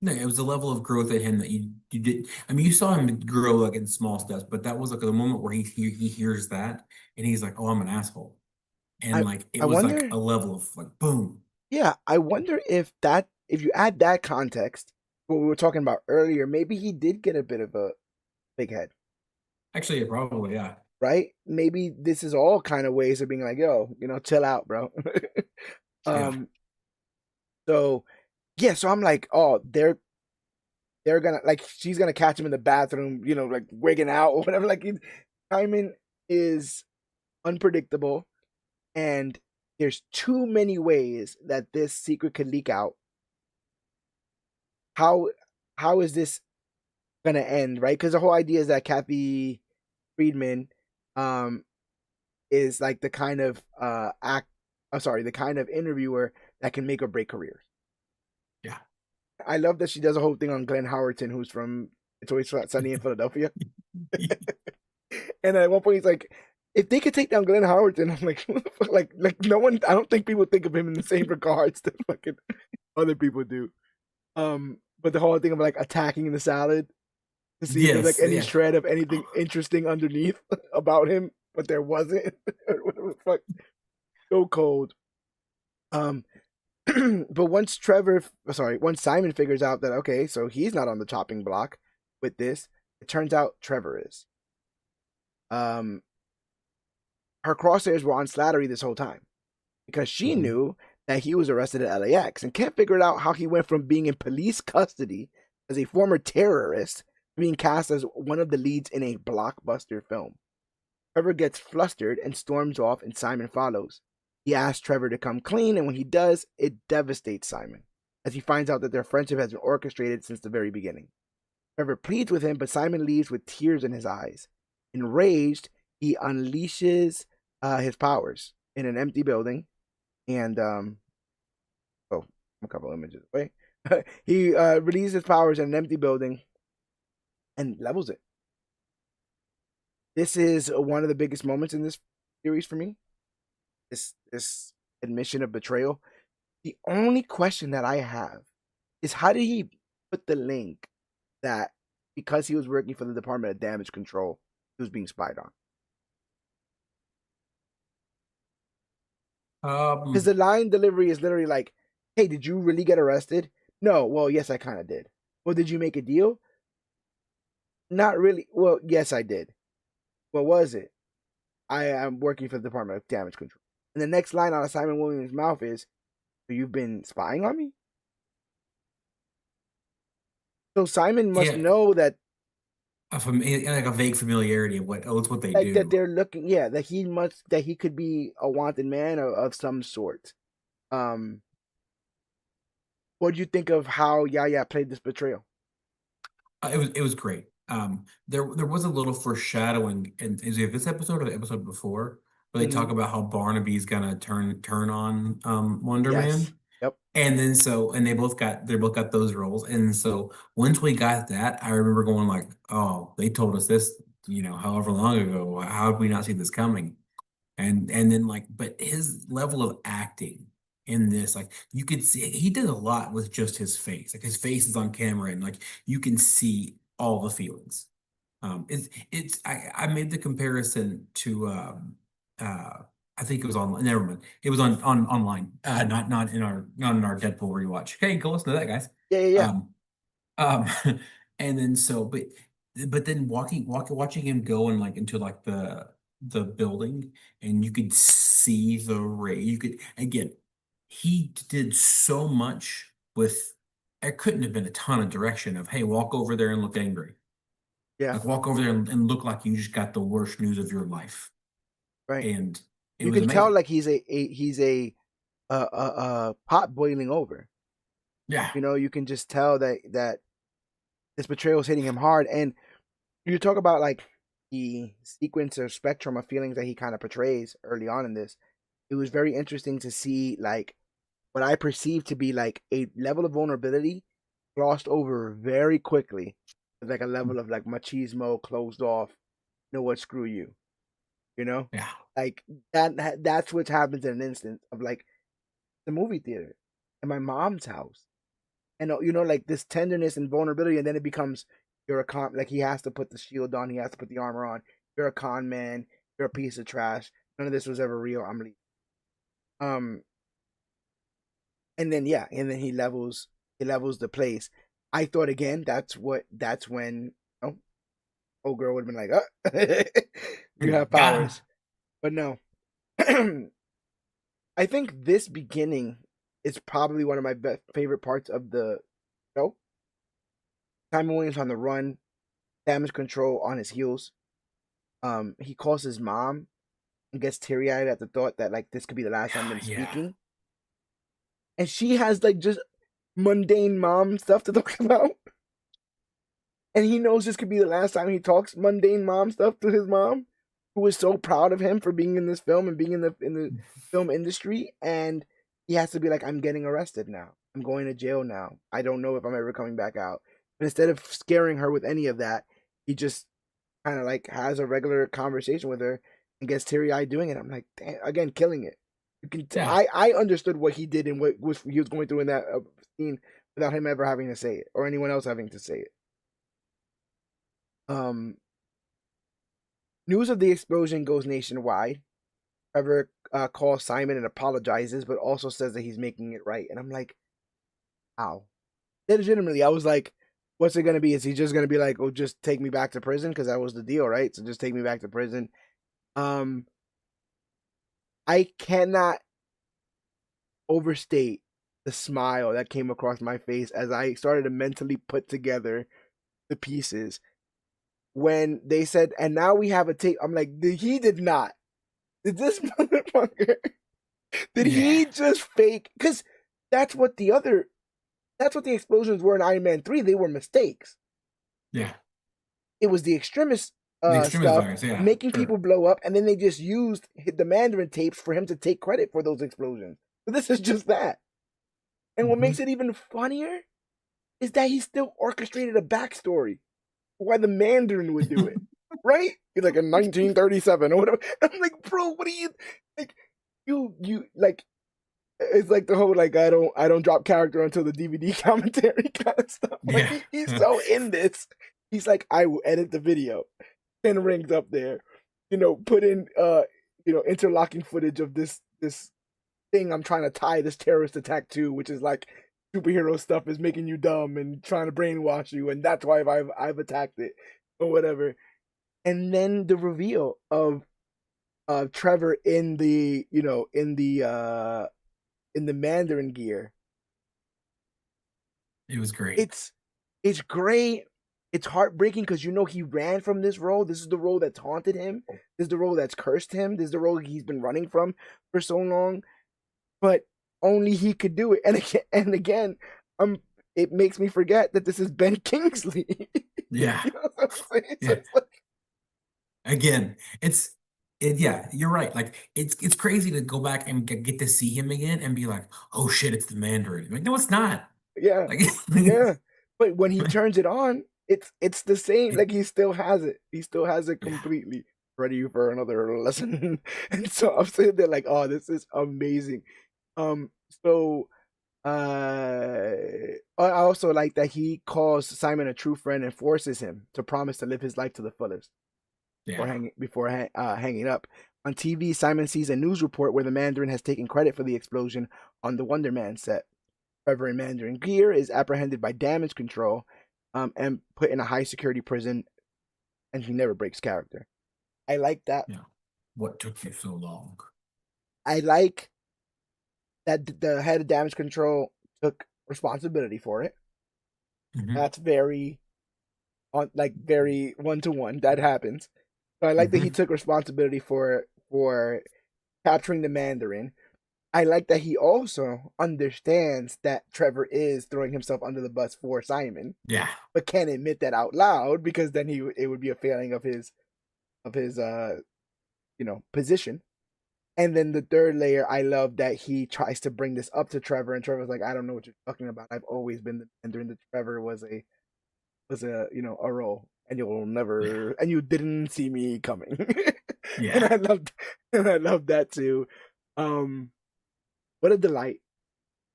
No, it was a level of growth in him that you did. I mean, you saw him grow like in small steps, but that was like the moment where he hears that and he's like, "Oh, I'm an asshole," and I like it I was like wonder, a level of like boom. yeah, I wonder if you add that context, what we were talking about earlier, maybe he did get a bit of a big head, Actually, yeah, probably, yeah, right? Maybe this is all kind of ways of being like, yo, chill out, bro. yeah. um, so yeah, so I'm like, oh, they're gonna like she's gonna catch him in the bathroom, like wigging out or whatever. Like Simon is unpredictable, and there's too many ways that this secret could leak out. How how is this gonna end, right? Because the whole idea is that Kathy Friedman, um, is like the kind of I'm sorry, the kind of interviewer that can make or break careers. Yeah. I love that she does a whole thing on Glenn Howerton, who's from It's Always Sunny in Philadelphia. And at one point, he's like, "If they could take down Glenn Howerton," I'm like, like no one. I don't think people think of him in the same regards that fucking other people do. But the whole thing of like attacking the salad to see if there's like Yes, any yeah. shred of anything interesting underneath about him, but there wasn't. Fuck, so cold. Um, but once Simon figures out that okay, so he's not on the chopping block with this, it turns out Trevor is. Um, her crosshairs were on Slattery this whole time because she Mhm. knew that he was arrested at LAX and can't figure it out how he went from being in police custody as a former terrorist to being cast as one of the leads in a blockbuster film. Trevor gets flustered and storms off, and Simon follows. He asks Trevor to come clean, and when he does, it devastates Simon, as he finds out that their friendship has been orchestrated since the very beginning. Trevor pleads with him, but Simon leaves with tears in his eyes. Enraged, he unleashes his powers in an empty building, and oh, I'm a couple images away. He releases his powers in an empty building and levels it. This is one of the biggest moments in this series for me. This admission of betrayal. The only question that I have is how did he put the link that because he was working for the Department of Damage Control, he was being spied on? Because the line delivery is literally like, "Hey, did you really get arrested?" No. Well, yes, I kind of did. Well, did you make a deal? Not really. Well, yes, I did. What was it? I am working for the Department of Damage Control. And the next line out of Simon Williams' mouth is, "So you've been spying on me?" So Simon must know that like a vague familiarity of what they that do. they're looking, yeah, that he could be a wanted man of some sort. What do you think of how Yahya played this betrayal? It was great. There was a little foreshadowing in is it this episode or the episode before where they talk Mm-hmm. about how Barnaby's gonna turn on Wonder Yes. Man. Yep. And then and they both got those roles. And so once we got that, I remember going like, oh, they told us this, however long ago. How did we not see this coming? And then like, but his level of acting in this, like you could see he did a lot with just his face. Like his face is on camera and like you can see all the feelings. I made the comparison to I think it was online. Never mind. It was on online. Not in our Deadpool rewatch. Okay, go listen to that, guys. Yeah, yeah, yeah. Um, um, and then but then watching him go and like into like the building, and you could see the ray. You could again, he did so much with. There couldn't have been a ton of direction of, hey, walk over there and look angry. Yeah. Like walk over there and look like you just got the worst news of your life. Right. And it You was can tell amazing. like he's a pot boiling over. Yeah. You can just tell that this betrayal is hitting him hard. And you talk about like the sequence or spectrum of feelings that he kind of portrays early on in this. It was very interesting to see like what I perceived to be like a level of vulnerability glossed over very quickly, like a level of like machismo closed off. You know what? Screw you. You know, Yeah. like that's what happens in an instant of like the movie theater in my mom's house, and like this tenderness and vulnerability, and then it becomes you're a con. Like he has to put the shield on, he has to put the armor on. You're a con man. You're a piece of trash. None of this was ever real. I'm leaving. Um, and then yeah, and then he levels the place. I thought again that's when old girl would have been like, oh, you have Got him. powers, but no. I think this beginning is probably one of my favorite parts of the show. Simon Williams on the run, damage control on his heels. He calls his mom and gets teary eyed at the thought that like this could be the last time them Yeah. speaking, and she has like just mundane mom stuff to talk about, and he knows this could be the last time he talks mundane mom stuff to his mom, who is so proud of him for being in this film and being in the film industry, and he has to be like, I'm getting arrested now. I'm going to jail now. I don't know if I'm ever coming back out. But instead of scaring her with any of that, he just kind of like has a regular conversation with her and gets teary eyed doing it. I'm like, damn, again, killing it. You can. Yeah. I understood what he did and what he was going through in that scene without him ever having to say it or anyone else having to say it. Um, News of the explosion goes nationwide. Trevor calls Simon and apologizes, but also says that he's making it right. And I'm like, how? Legitimately, I was like, what's it going to be? Is he just going to be like, oh, just take me back to prison? Because that was the deal, right? So just take me back to prison. I cannot overstate the smile that came across my face as I started to mentally put together the pieces when they said, "And now we have a tape." I'm like, he did not. Did this motherfucker? Did Yeah. he just fake? Because that's what the other. That's what the explosions were in Iron Man 3. They were mistakes. Yeah. It was the extremist The extremist stuff virus. Yeah. making Sure. people blow up, and then they just used the Mandarin tapes for him to take credit for those explosions. So this is just that. And what Hmm. makes it even funnier is that he still orchestrated a backstory for why the Mandarin would do it. Right? He's like in 1937 or whatever. I'm like, bro, what are you like? You like it's like the whole like I don't drop character until the DVD commentary kind of stuff. Like Yeah. he's so in this. He's like, I will edit the video. 10 rings up there. Put in interlocking footage of this thing I'm trying to tie this terrorist attack to, which is like superhero stuff is making you dumb and trying to brainwash you, and that's why I've attacked it or whatever. And then the reveal of Trevor in the in the Mandarin gear. It was great. It's great. It's heartbreaking because he ran from this role. This is the role that's haunted him. This is the role that's cursed him. This is the role he's been running from for so long. But only he could do it. And again, it makes me forget that this is Ben Kingsley. Yeah. You know what I'm saying? So Yeah. it's like, Again, yeah, you're right. Like it's crazy to go back and get to see him again and be like, oh shit, it's the Mandarin. Like, no, it's not. yeah, Like yeah. But when he turns it on, it's the same. it- Like he still has it. He still has it yeah. completely. Ready for another lesson. And so I'm sitting there like, oh, this is amazing. Um, so I also like that he calls Simon a true friend and forces him to promise to live his life to the fullest Yeah. before hanging up. On TV, Simon sees a news report where the Mandarin has taken credit for the explosion on the Wonder Man set. Trevor in Mandarin gear is apprehended by damage control, and put in a high security prison, and he never breaks character. I like that. Yeah. What took you so long? I like that the head of damage control took responsibility for it. Hmm. That's very on like very one to one. That happens. So I like that he Hmm. took responsibility for capturing the Mandarin. I like that he also understands that Trevor is throwing himself under the bus for Simon, Yeah. but can't admit that out loud because then it would be a failing of his position. And then the third layer, I love that he tries to bring this up to Trevor, and Trevor's like, I don't know what you're talking about. I've always been the Mandarin. That Trevor was a role, and you'll Yeah. never, and you didn't see me coming. and Yeah. I loved, and I love that too. Um, what a delight!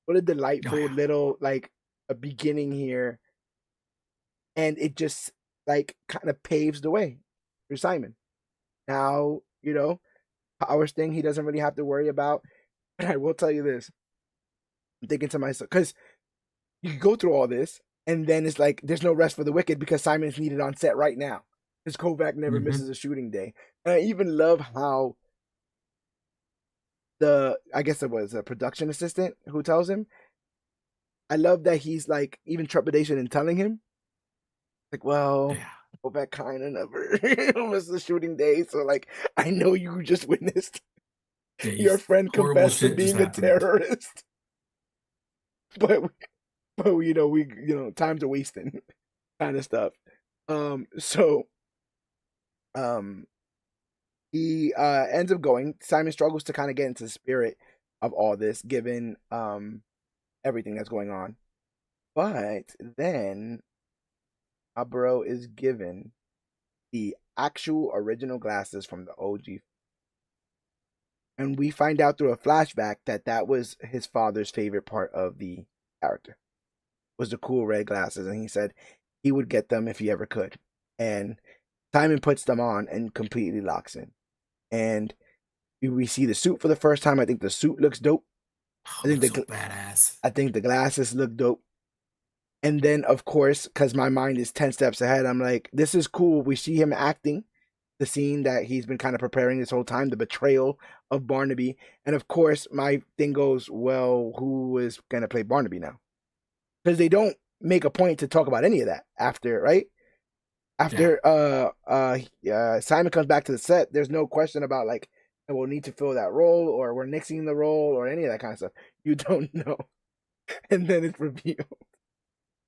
What a Oh delightful yeah. little like a beginning here, and it just like kind of paves the way for Simon. Now powers thing he doesn't really have to worry about. But I will tell you this: I'm thinking to myself because you could go through all this, and then it's like there's no rest for the wicked because Simon's needed on set right now. Because Kovac never Hmm. misses a shooting day. And I even love how I guess it was a production assistant who tells him. I love that he's like even trepidation in telling him. Like, well, Yeah. Kovac kind of never missed a shooting day, so like I know you just witnessed Yeah. your friend Horrible confess to shit just being a happened. terrorist, but we time's a wasting kind of stuff. So um he ends up going. Simon struggles to kind of get into the spirit of all this, given everything that's going on. But then Abro is given the actual original glasses from the OG, and we find out through a flashback that that was his father's favorite part of the character was the cool red glasses, and he said he would get them if he ever could. And Simon puts them on and completely locks in. And we see the suit for the first time. I think the suit looks dope. Oh, I it think looks so the badass. I think the glasses look dope. And then of course, because my mind is 10 steps ahead, I'm like, this is cool. We see him acting. the scene that he's been kind of preparing this whole time, the betrayal of Barnaby. And of course, my thing goes, well, who is going to play Barnaby now? Because they don't make a point to talk about any of that after, right? Yeah. After Simon comes back to the set, there's no question about like, we'll need to fill that role, or we're nixing the role, or any of that kind of stuff. You don't know. And then it's revealed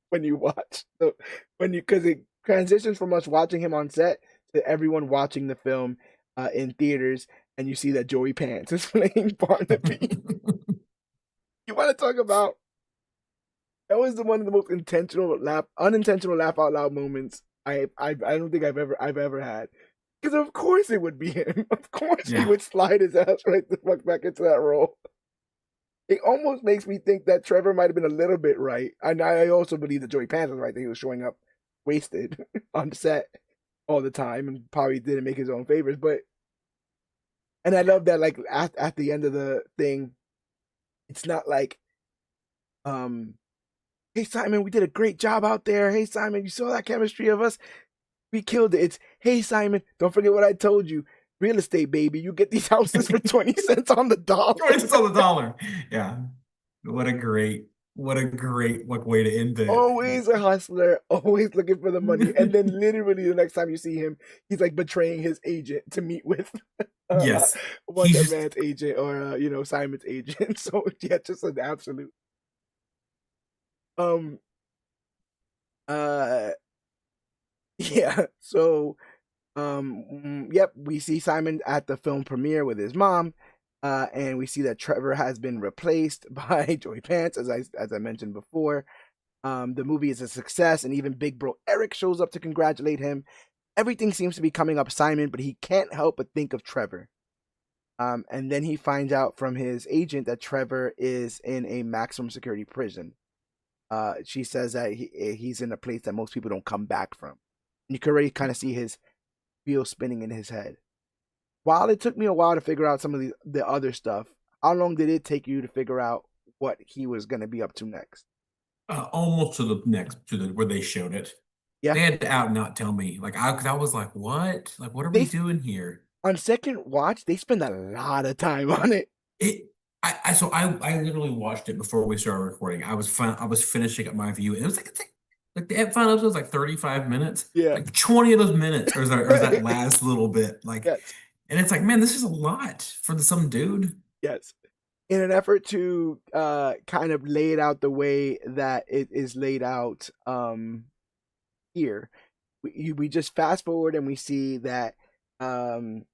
when you watch. So because it transitions from us watching him on set to everyone watching the film in theaters, and you see that Joey Pants is playing Barnaby. You want to talk about, that was one of the most unintentional laugh out loud moments I don't think I've ever had. Because of course it would be him. Of course he would slide his ass right the fuck back into that role. It almost makes me think that Trevor might have been a little bit right. And I also believe that Joey Pants was right, that he was showing up wasted on set all the time and probably didn't make his own favors. And I love that, like, at the end of the thing, it's not like, hey Simon, we did a great job out there. Hey Simon, you saw that chemistry of us? We killed it. It's, hey Simon, don't forget what I told you. Real estate, baby. You get these houses for 20 cents on the dollar. 20 cents on the dollar. Yeah. What a great like way to end it. Always a hustler, always looking for the money. And then literally the next time you see him, he's like betraying his agent to meet with Yes. Wonder Man's agent, or Simon's agent. So yeah, just an absolute yeah. So yep, we see Simon at the film premiere with his mom, and we see that Trevor has been replaced by Joey Pants, as I mentioned before. The movie is a success, and even Big Bro Eric shows up to congratulate him. Everything seems to be coming up Simon, but he can't help but think of Trevor. And then he finds out from his agent that Trevor is in a maximum security prison. She says that he's in a place that most people don't come back from. And you can already kind of see his wheels spinning in his head. While it took me a while to figure out some of the other stuff, how long did it take you to figure out what he was going to be up to next? Almost to the next, where they showed it. Yeah. They had to out and not tell me. Like, I was like, what? Like, what are we doing here? On second watch, they spend a lot of time on it. I literally watched it before we started recording. I was finishing up my view, and it was like the final episode was like 35 minutes. Yeah. Like 20 of those minutes or that last little bit. Like, yes. And it's like, man, this is a lot for some dude. Yes. In an effort to kind of lay it out the way that it is laid out here, we just fast forward and we see that Simon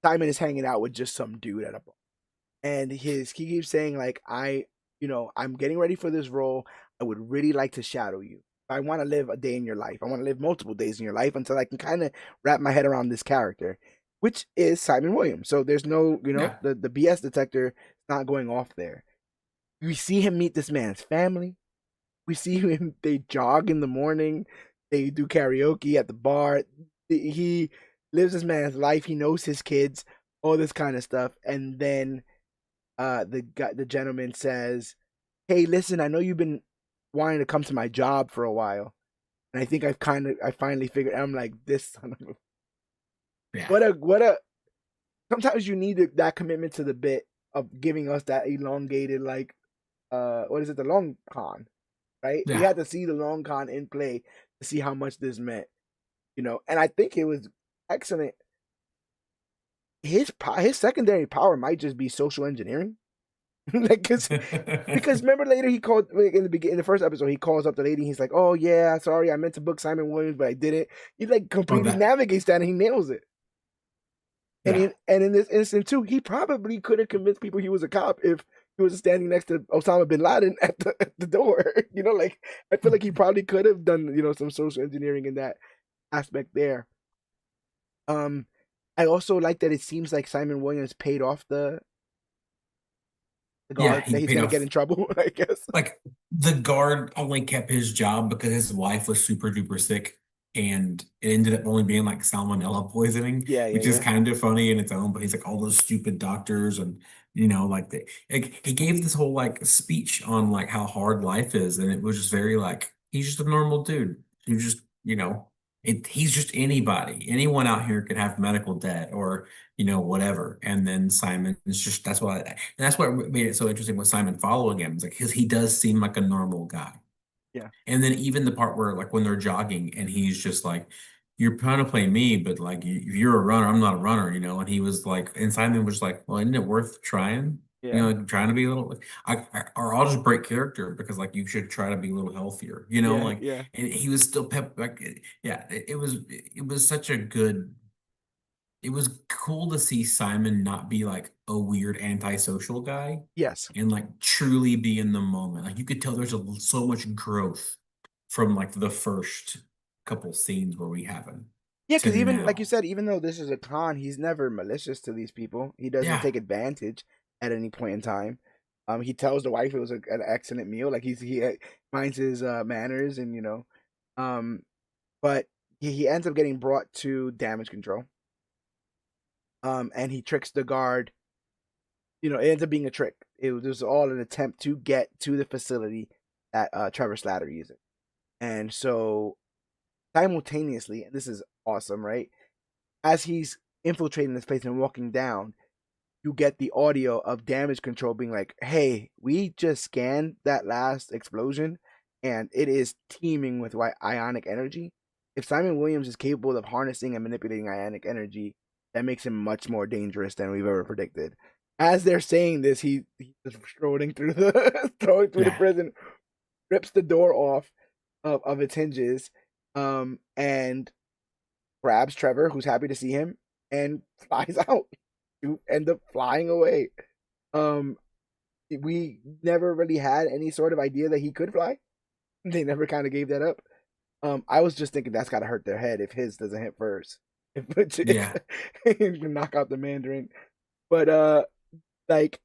is hanging out with just some dude at a bar. And he keeps saying, like, I'm getting ready for this role. I would really like to shadow you. I want to live a day in your life. I want to live multiple days in your life until I can kind of wrap my head around this character, which is Simon Williams. So there's no, the BS detector not going off there. We see him meet this man's family. We see him, they jog in the morning. They do karaoke at the bar. He lives this man's life. He knows his kids, all this kind of stuff. And then the gentleman says, hey, listen, I know you've been wanting to come to my job for a while. And I think I finally figured, I'm like, this son of a... Yeah. What a sometimes you need that commitment to the bit of giving us that elongated, like, what is it, the long con, right? Yeah. We had to see the long con in play to see how much this meant, and I think it was excellent. His secondary power might just be social engineering. Like, because remember later he called, like, in the first episode, he calls up the lady, he's like, oh yeah, sorry, I meant to book Simon Williams, but I didn't. He like completely navigates that and he nails it. And in this instant too, he probably could have convinced people he was a cop if he was standing next to Osama bin Laden at the door. Like, I feel like he probably could have done, some social engineering in that aspect there. I also like that it seems like Simon Williams paid off the guard, that he's gonna get in trouble, I guess. Like, the guard only kept his job because his wife was super duper sick, and it ended up only being like salmonella poisoning, which is kind of funny in its own. But he's like, all those stupid doctors, and like he gave this whole like speech on like how hard life is, and it was just very like, he's just a normal dude who just he's just anybody. Anyone out here could have medical debt or, whatever. And then Simon is just and that's what made it so interesting with Simon following him. It's like, because he does seem like a normal guy. Yeah. And then even the part where like when they're jogging and he's just like, you're trying to play me, but like if you're a runner, I'm not a runner. And he was like, and Simon was like, well, isn't it worth trying? Yeah. Like trying to be a little, or I'll just break character because like you should try to be a little healthier, Yeah. like, Yeah. and he was still like, yeah, it was such a good, it was cool to see Simon not be like a weird antisocial guy Yes. and like truly be in the moment. Like you could tell there's so much growth from like the first couple scenes where we have him Yeah, to because even like you now. said, even though this is a con, he's never malicious to these people. He doesn't Yeah, take advantage at any point in time. He tells the wife it was an excellent meal. Like he minds his manners, and um, but he ends up getting brought to damage control. And he tricks the guard. It ends up being a trick. It was all an attempt to get to the facility that Trevor Slattery is in. And so simultaneously, and this is awesome, right? As he's infiltrating this place and walking down, you get the audio of damage control being like, "Hey, we just scanned that last explosion, and it is teeming with ionic energy. If Simon Williams is capable of harnessing and manipulating ionic energy, that makes him much more dangerous than we've ever predicted." As they're saying this, he's just strolling through the throwing through the yeah, prison, rips the door off of its hinges, and grabs Trevor, who's happy to see him, and flies out. You end up flying away. Um, we never really had any sort of idea that he could fly. They never kind of gave that up. I was just thinking that's got to hurt their head if his doesn't hit first. If yeah. you can knock out the Mandarin, but like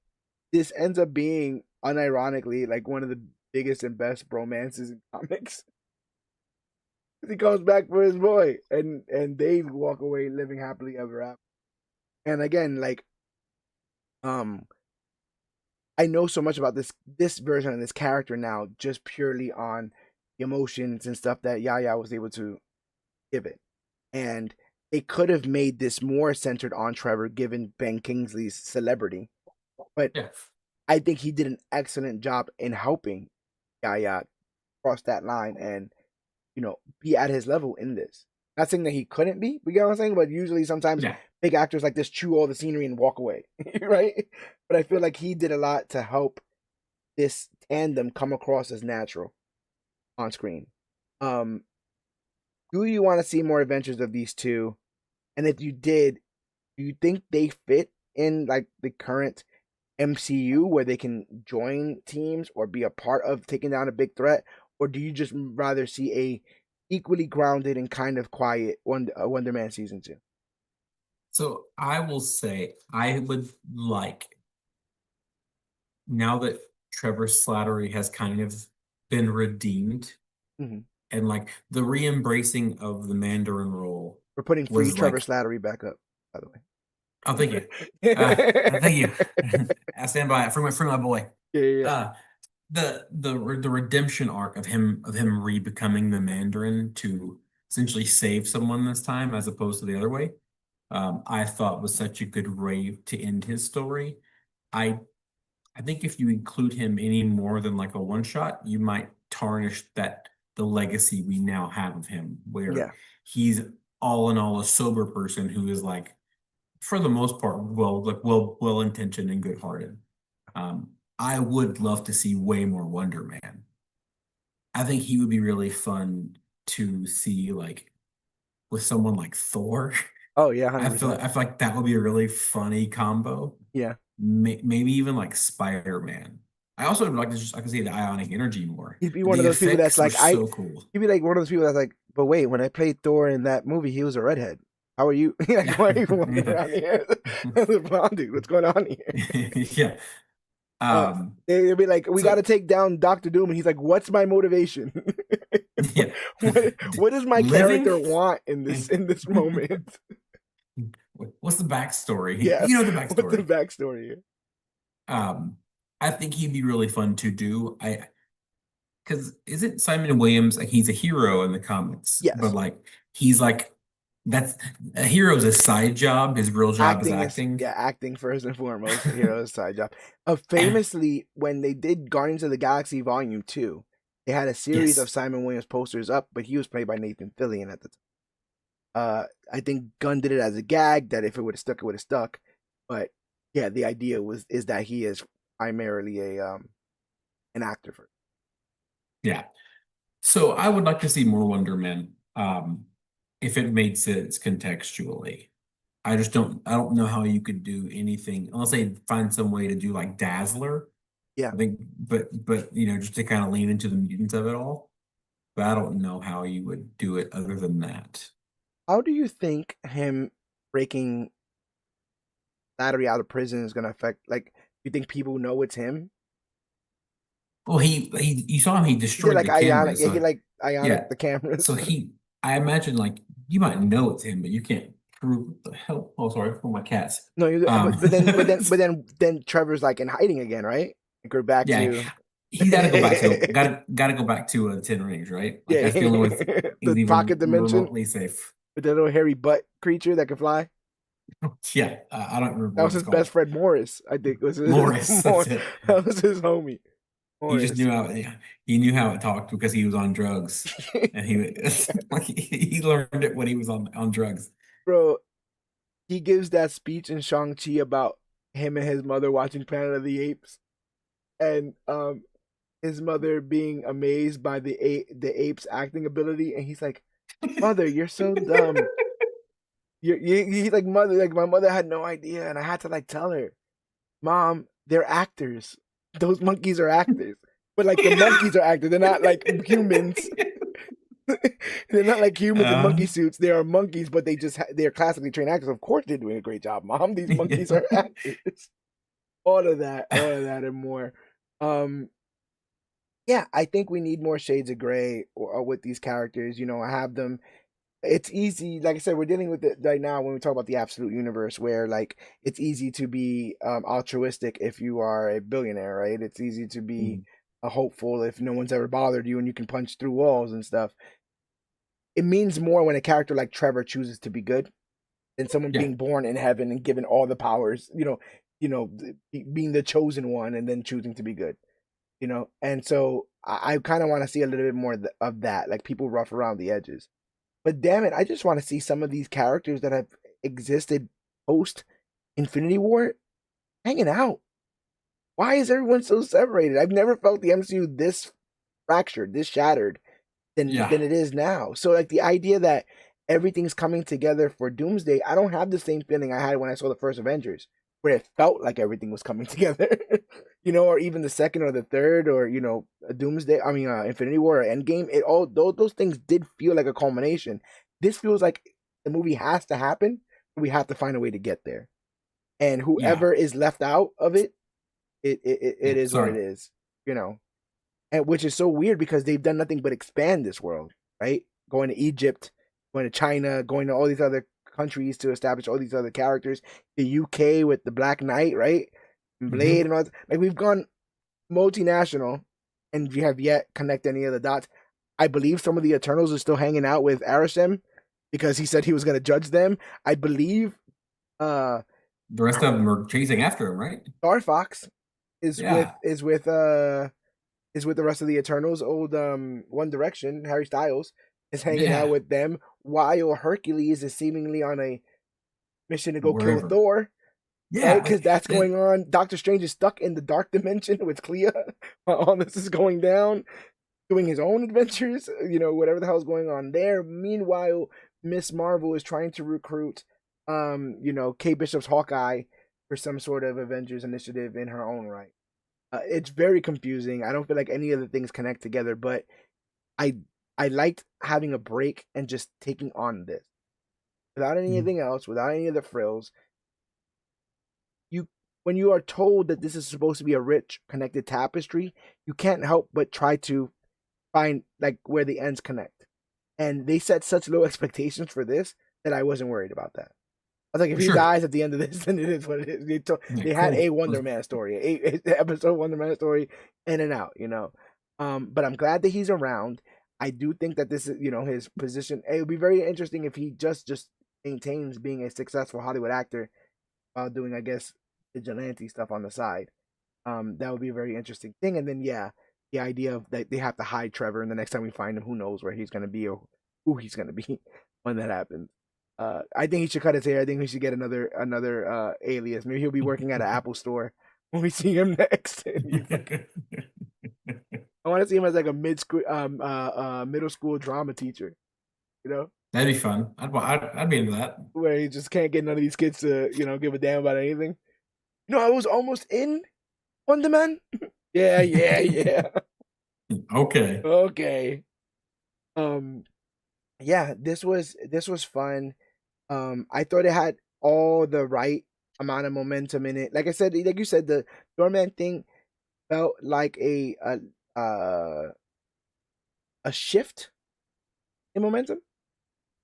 this ends up being unironically like one of the biggest and best bromances in comics. He comes back for his boy, and they walk away living happily ever after. And again, like um I know so much about this version of this character now, just purely on emotions and stuff that Yaya was able to give it. And it could have made this more centered on Trevor given Ben Kingsley's celebrity. But Yeah. I think he did an excellent job in helping Yaya cross that line and, be at his level in this. Not saying that he couldn't be, you get what I'm saying? But usually sometimes Yeah. big actors like this chew all the scenery and walk away, right? But I feel like he did a lot to help this tandem come across as natural on screen. Um, do you want to see more adventures of these two? And if you did, do you think they fit in like the current MCU where they can join teams or be a part of taking down a big threat, or do you just rather see a equally grounded and kind of quiet Wonder Man season 2? So I will say I would like, now that Trevor Slattery has kind of been redeemed Mm-hmm. and like the re-embracing of the Mandarin role We're putting free was Trevor like, Slattery back up, by the oh, thank you. Thank way. you. I stand by it for my boy. Yeah, yeah, Uh, the redemption arc of him re-becoming the Mandarin to essentially save someone this time as opposed to the other way, I thought was such a good way to end his story. I I think if you include him any more than like a one shot, you might tarnish the legacy we now have of him, where yeah. he's all in all a sober person who is like, for the most part, well intentioned and good hearted. I would love to see way more Wonder Man. I think he would be really fun to see like with someone like Thor. Oh yeah, I 100%. feel I feel like that would be a really funny combo. Yeah. Maybe even like Spider-Man. I also would like to just I could see the ionic energy more. He'd be one of The those people that's effects were like, so cool. he'd be like one of those people that's like, but wait, when I played Thor in that movie, he was a redhead. How are you? Like, Yeah. why are you walking around here as a blonde dude? What's going on here? Yeah. Uh, Um, they'd be like, we got so to take down Doctor Doom, and he's like, what's my motivation? what, yeah. what does my character Living? want in this moment? What's the backstory? Yeah, You know the what's the backstory. backstory here? Um, I think he'd be really fun to do. because isn't Simon Williams like he's a hero in the comics, but Yes. like he's like that's a hero's a side job. His real job is Acting is, acting. yeah, acting first and foremost, hero's side job. And Famously, when they did Guardians of the Galaxy Volume 2, they had a series of yes, Simon Williams posters up, but he was played by Nathan Fillion at the time. I think Gunn did it as a gag that if it would have stuck, it would have stuck. But yeah, the idea is that he is primarily a an actor for. yeah. So I would like to see more Wonder Man, if it made sense contextually. I don't know how you could do anything unless they find some way to do like Dazzler. Yeah. I think, but just to kind of lean into the mutants of it all. But I don't know how you would do it other than that. How do you think him breaking Slattery out of prison is going to affect? Like, you think people know it's him? Well, he you saw him, he He did destroyed like the Ionic. camera. Yeah, he So like Ionic yeah. the cameras. So I imagine like you might know it's him, but you can't prove what the hell. Oh, sorry for my cats. No, Um, then Trevor's like in hiding again, right? Like we're back yeah, to he's got to go back to gotta go back to the Ten Rings, right? Like yeah, that's the only way he's the even pocket dimension remotely safe. with that little hairy butt creature that can fly. Yeah, I don't remember That what was it's his best called. friend Morris, I think was his Morris, that's it. that was his homie He just Morris. knew how he knew how it talked because he was on drugs, and he like he learned it when he was on drugs. Bro, he gives that speech in Shang-Chi about him and his mother watching Planet of the Apes, and his mother being amazed by the ape's acting ability, and he's like, "Mother, you're so dumb." He's like, "Mother, like my mother had no idea, and I had to like tell her, Mom, they're actors. Those monkeys are actors, but like the monkeys are actors. They're not like humans." They're not like humans in Uh, monkey suits. They are monkeys, but they're classically trained actors. Of course, they're doing a great job, Mom. These monkeys yeah. are actors. All of that, and more. Um, yeah, I think we need more shades of gray or with these characters. You know, have them. It's easy, like I said, we're dealing with it right now when we talk about the absolute universe, where like it's easy to be altruistic if you are a billionaire, right? It's easy to be Mhm. a hopeful if no one's ever bothered you and you can punch through walls and stuff. It means more when a character like Trevor chooses to be good than someone Yeah. being born in heaven and given all the powers, being the chosen one and then choosing to be good, And so I kind of want to see a little bit more of that, like people rough around the edges. But damn it, I just want to see some of these characters that have existed post Infinity War hanging out. Why is everyone so separated? I've never felt the MCU this fractured, this shattered Yeah. than it is now. So like the idea that everything's coming together for Doomsday, I don't have the same feeling I had when I saw the first Avengers, where it felt like everything was coming together. Or even the second or the third, or a Doomsday. I mean, Infinity War or Endgame. It all those things did feel like a culmination. This feels like the movie has to happen. We have to find a way to get there, and Yeah. whoever is left out of it, it Yeah. is what it Sorry. is. And which is so weird because they've done nothing but expand this world, right? Going to Egypt, going to China, going to all these other countries to establish all these other characters. The UK with the Black Knight, right? Blade Hmm. and all that. Like we've gone multinational, and we have yet connect any of the dots. I believe some of the Eternals are still hanging out with Arishem because he said he was going to judge them. I believe uh The rest of them are chasing after him, right? Star Fox is with Yeah. the rest of the Eternals. Old One Direction, Harry Styles is hanging out Yeah. with them, while Hercules is seemingly on a mission to go kill Wherever. Thor, right? Yeah. Because that's going on. Doctor Strange is stuck in the dark dimension with Clea while all this is going down, doing his own adventures, whatever the hell's going on there. Meanwhile, Miss Marvel is trying to recruit, Kate Bishop's Hawkeye for some sort of Avengers initiative in her own right. It's very confusing. I don't feel like any of the things connect together, but I I liked having a break and just taking on this without anything else, without any of the frills. You When you are told that this is supposed to be a rich, connected tapestry, you can't help but try to find like where the ends connect. And they set such low expectations for this that I wasn't worried about that. I was like, if For he sure. dies at the end of this, then it is what it is. Yeah, They had a cool. Wonder Man story, a episode Wonder Man story, in and out. But I'm glad that he's around. I do think that this is, his position. It would be very interesting if he just maintains being a successful Hollywood actor while doing, I guess, vigilante stuff on the side. That would be a very interesting thing. And then, yeah, the idea of that they have to hide Trevor, and the next time we find him, who knows where he's going to be or who he's going to be when that happens. I think he should cut his hair. I think we should get another alias. Maybe he'll be working at an Apple store when we see him next. I want to see him as like a middle school drama teacher. You know, That'd be fun. I'd be into that. where he just can't get none of these kids to give a damn about anything. I was almost in Wonder Man. Yeah, yeah, yeah. Okay. Okay. Um, yeah, this was fun. I thought it had all the right amount of momentum in it. Like I said, like you said, the doorman thing felt like uh, a shift in momentum.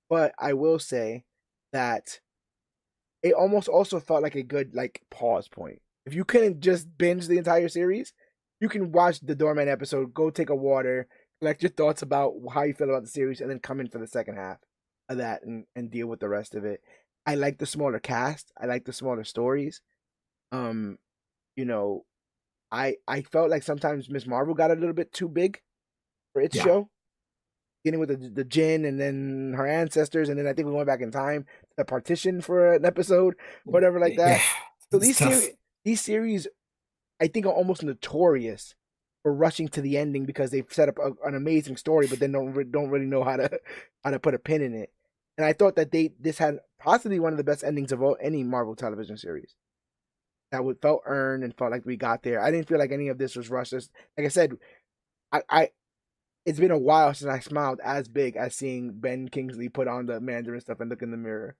But I will say that it almost also felt like a good like pause point. If you couldn't just binge the entire series, you can watch the doorman episode, go take a water, collect your thoughts about how you feel about the series, and then come in for the second half of that and deal with the rest of it. I like the smaller cast. I like the smaller stories. Um, you know, I felt like sometimes Miss Marvel got a little bit too big for its Yeah. show, getting with the Jinn and then her ancestors, and then I think we went back in time to the partition for an episode, whatever like Yeah. that. So It's tough. these series, I think, are almost notorious for rushing to the ending because they've set up an amazing story, but then don't really know how to put a pin in it. And I thought that this had possibly one of the best endings of any Marvel television series. That would felt earned and felt like we got there. I didn't feel like any of this was rushed. Like I said, I it's been a while since I smiled as big as seeing Ben Kingsley put on the Mandarin stuff and look in the mirror.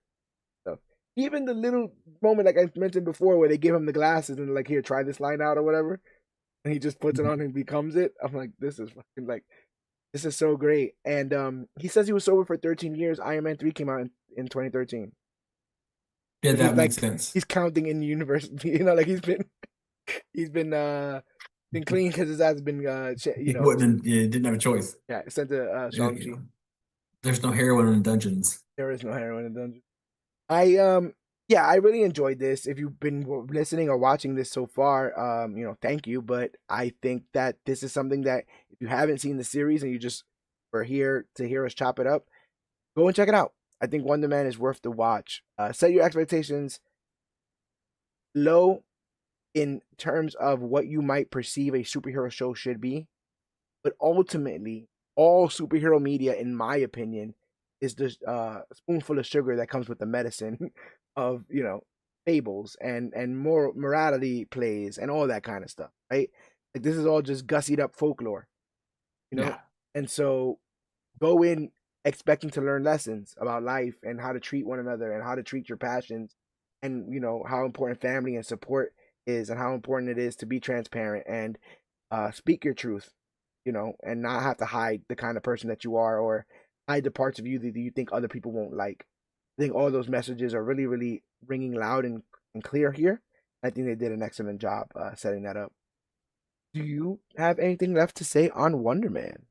So even the little moment, like I mentioned before, where they give him the glasses and like, here, try this line out or whatever, and he just puts it on and becomes it. I'm like, this is so great. And he says he was sober for 13 years. Iron Man 3 came out in 2013. Yeah, So he's that makes like sense. he's counting in university, like he's been clean because his ass has been He wouldn't. He didn't have a choice. yeah, sent to You Shang-Chi. know, there's no heroin in dungeons. There is no heroin in dungeon. I yeah, I really enjoyed this. If you've been listening or watching this so far, thank you. But I think that this is something that if you haven't seen the series and you just were here to hear us chop it up, go and check it out. I think Wonder Man is worth the watch. Set your expectations low in terms of what you might perceive a superhero show should be, but ultimately, all superhero media, in my opinion, is just a spoonful of sugar that comes with the medicine of fables and more morality plays and all that kind of stuff, right? Like this is all just gussied up folklore, you know. Yeah. And so go in expecting to learn lessons about life and how to treat one another and how to treat your passions and how important family and support is and how important it is to be transparent and speak your truth, and not have to hide the kind of person that you are or hide the parts of you that you think other people won't like. I think all those messages are really, really ringing loud and clear here. I think they did an excellent job setting that up. Do you have anything left to say on Wonder Man?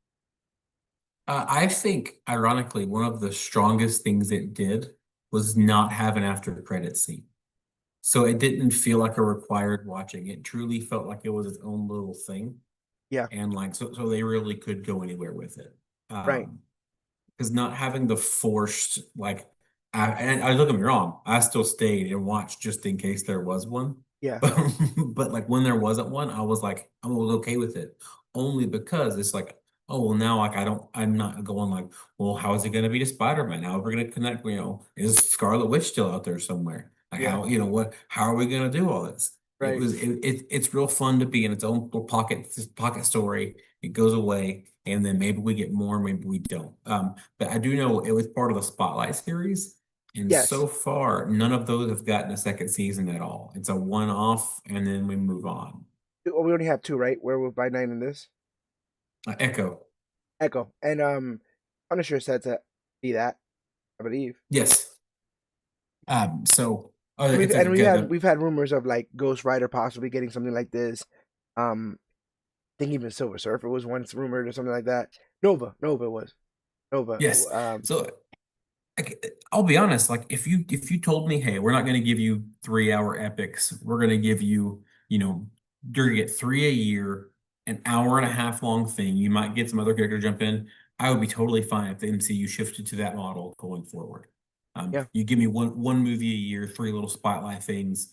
I think, ironically, one of the strongest things it did was not have an after credit scene. So it didn't feel like a required watching. It truly felt like it was its own little thing. Yeah, And like so they really could go anywhere with it. right. Because not having the forced like and I don't get me wrong, I still stayed and watched just in case there was one. Yeah, But like when there wasn't one, I was like, I was okay with it. Only because it's like, oh well now like I'm not going like, well, how is it gonna be to Spider-Man? How are we gonna connect, is Scarlet Witch still out there somewhere? Like yeah, how are we gonna do all this? right. It's real fun to be in its own little pocket story. It goes away, and then maybe we get more, maybe we don't. But I do know it was part of the Spotlight series, and Yes. so far none of those have gotten a second season at all. It's a one-off, and then we move on. Oh, we only have two, right? Werewolf by Night and this Echo, Echo, and Punisher said to be that, I believe. yes. So We've it's and good. we've had rumors of like Ghost Rider possibly getting something like this. Um, think even Silver Surfer was once rumored or something like that. Nova was Nova. Yes. So I'll be honest, like if you told me, hey, we're not going to give you 3 hour epics, we're going to give you, you're going to get three a year, an hour and a half long thing. You might get some other character jump in. I would be totally fine if the MCU shifted to that model going forward. Yeah, You give me one movie a year, three little spotlight things,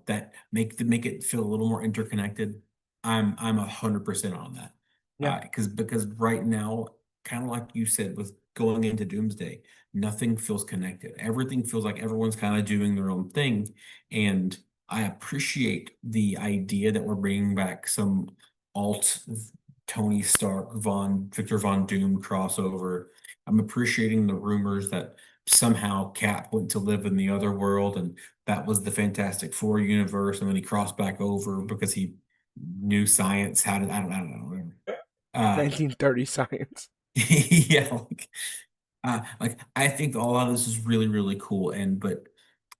that make it feel a little more interconnected. I'm 100% on that. yeah, Because right now, kind of like you said, with going into Doomsday, nothing feels connected. Everything feels like everyone's kind of doing their own thing. And I appreciate the idea that we're bringing back some alt Tony Stark, Victor Von Doom crossover. I'm appreciating the rumors that somehow Cap went to live in the other world and that was the Fantastic Four universe. And then he crossed back over because he knew science. I don't know, whatever. Uh, 1930 science. yeah, like I think a lot of this is really, really cool, but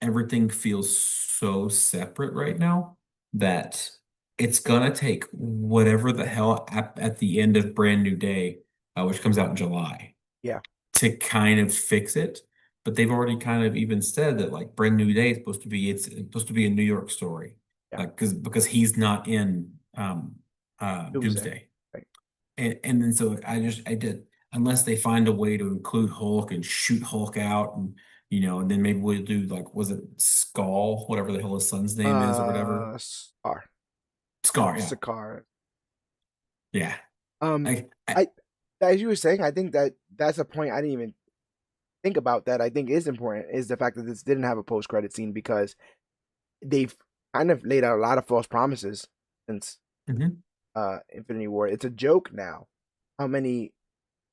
everything feels so separate right now that it's gonna take whatever the hell at the end of Brand New Day, which comes out in July, Yeah, to kind of fix it. But they've already kind of even said that like Brand New Day is it's supposed to be a New York story, yeah. like because he's not in Doomsday. Doomsday. Right. And then so I did unless they find a way to include Hulk and shoot Hulk out and then maybe we'll do like was it Skull, whatever the hell his son's name is or whatever. Scar, Scar, yeah. Scar. Yeah. Um, I I as you were saying, I think that's a point I didn't even think about that I think is important is the fact that this didn't have a post credit scene because they've kind of laid out a lot of false promises since mhm. Infinity War. It's a joke now how many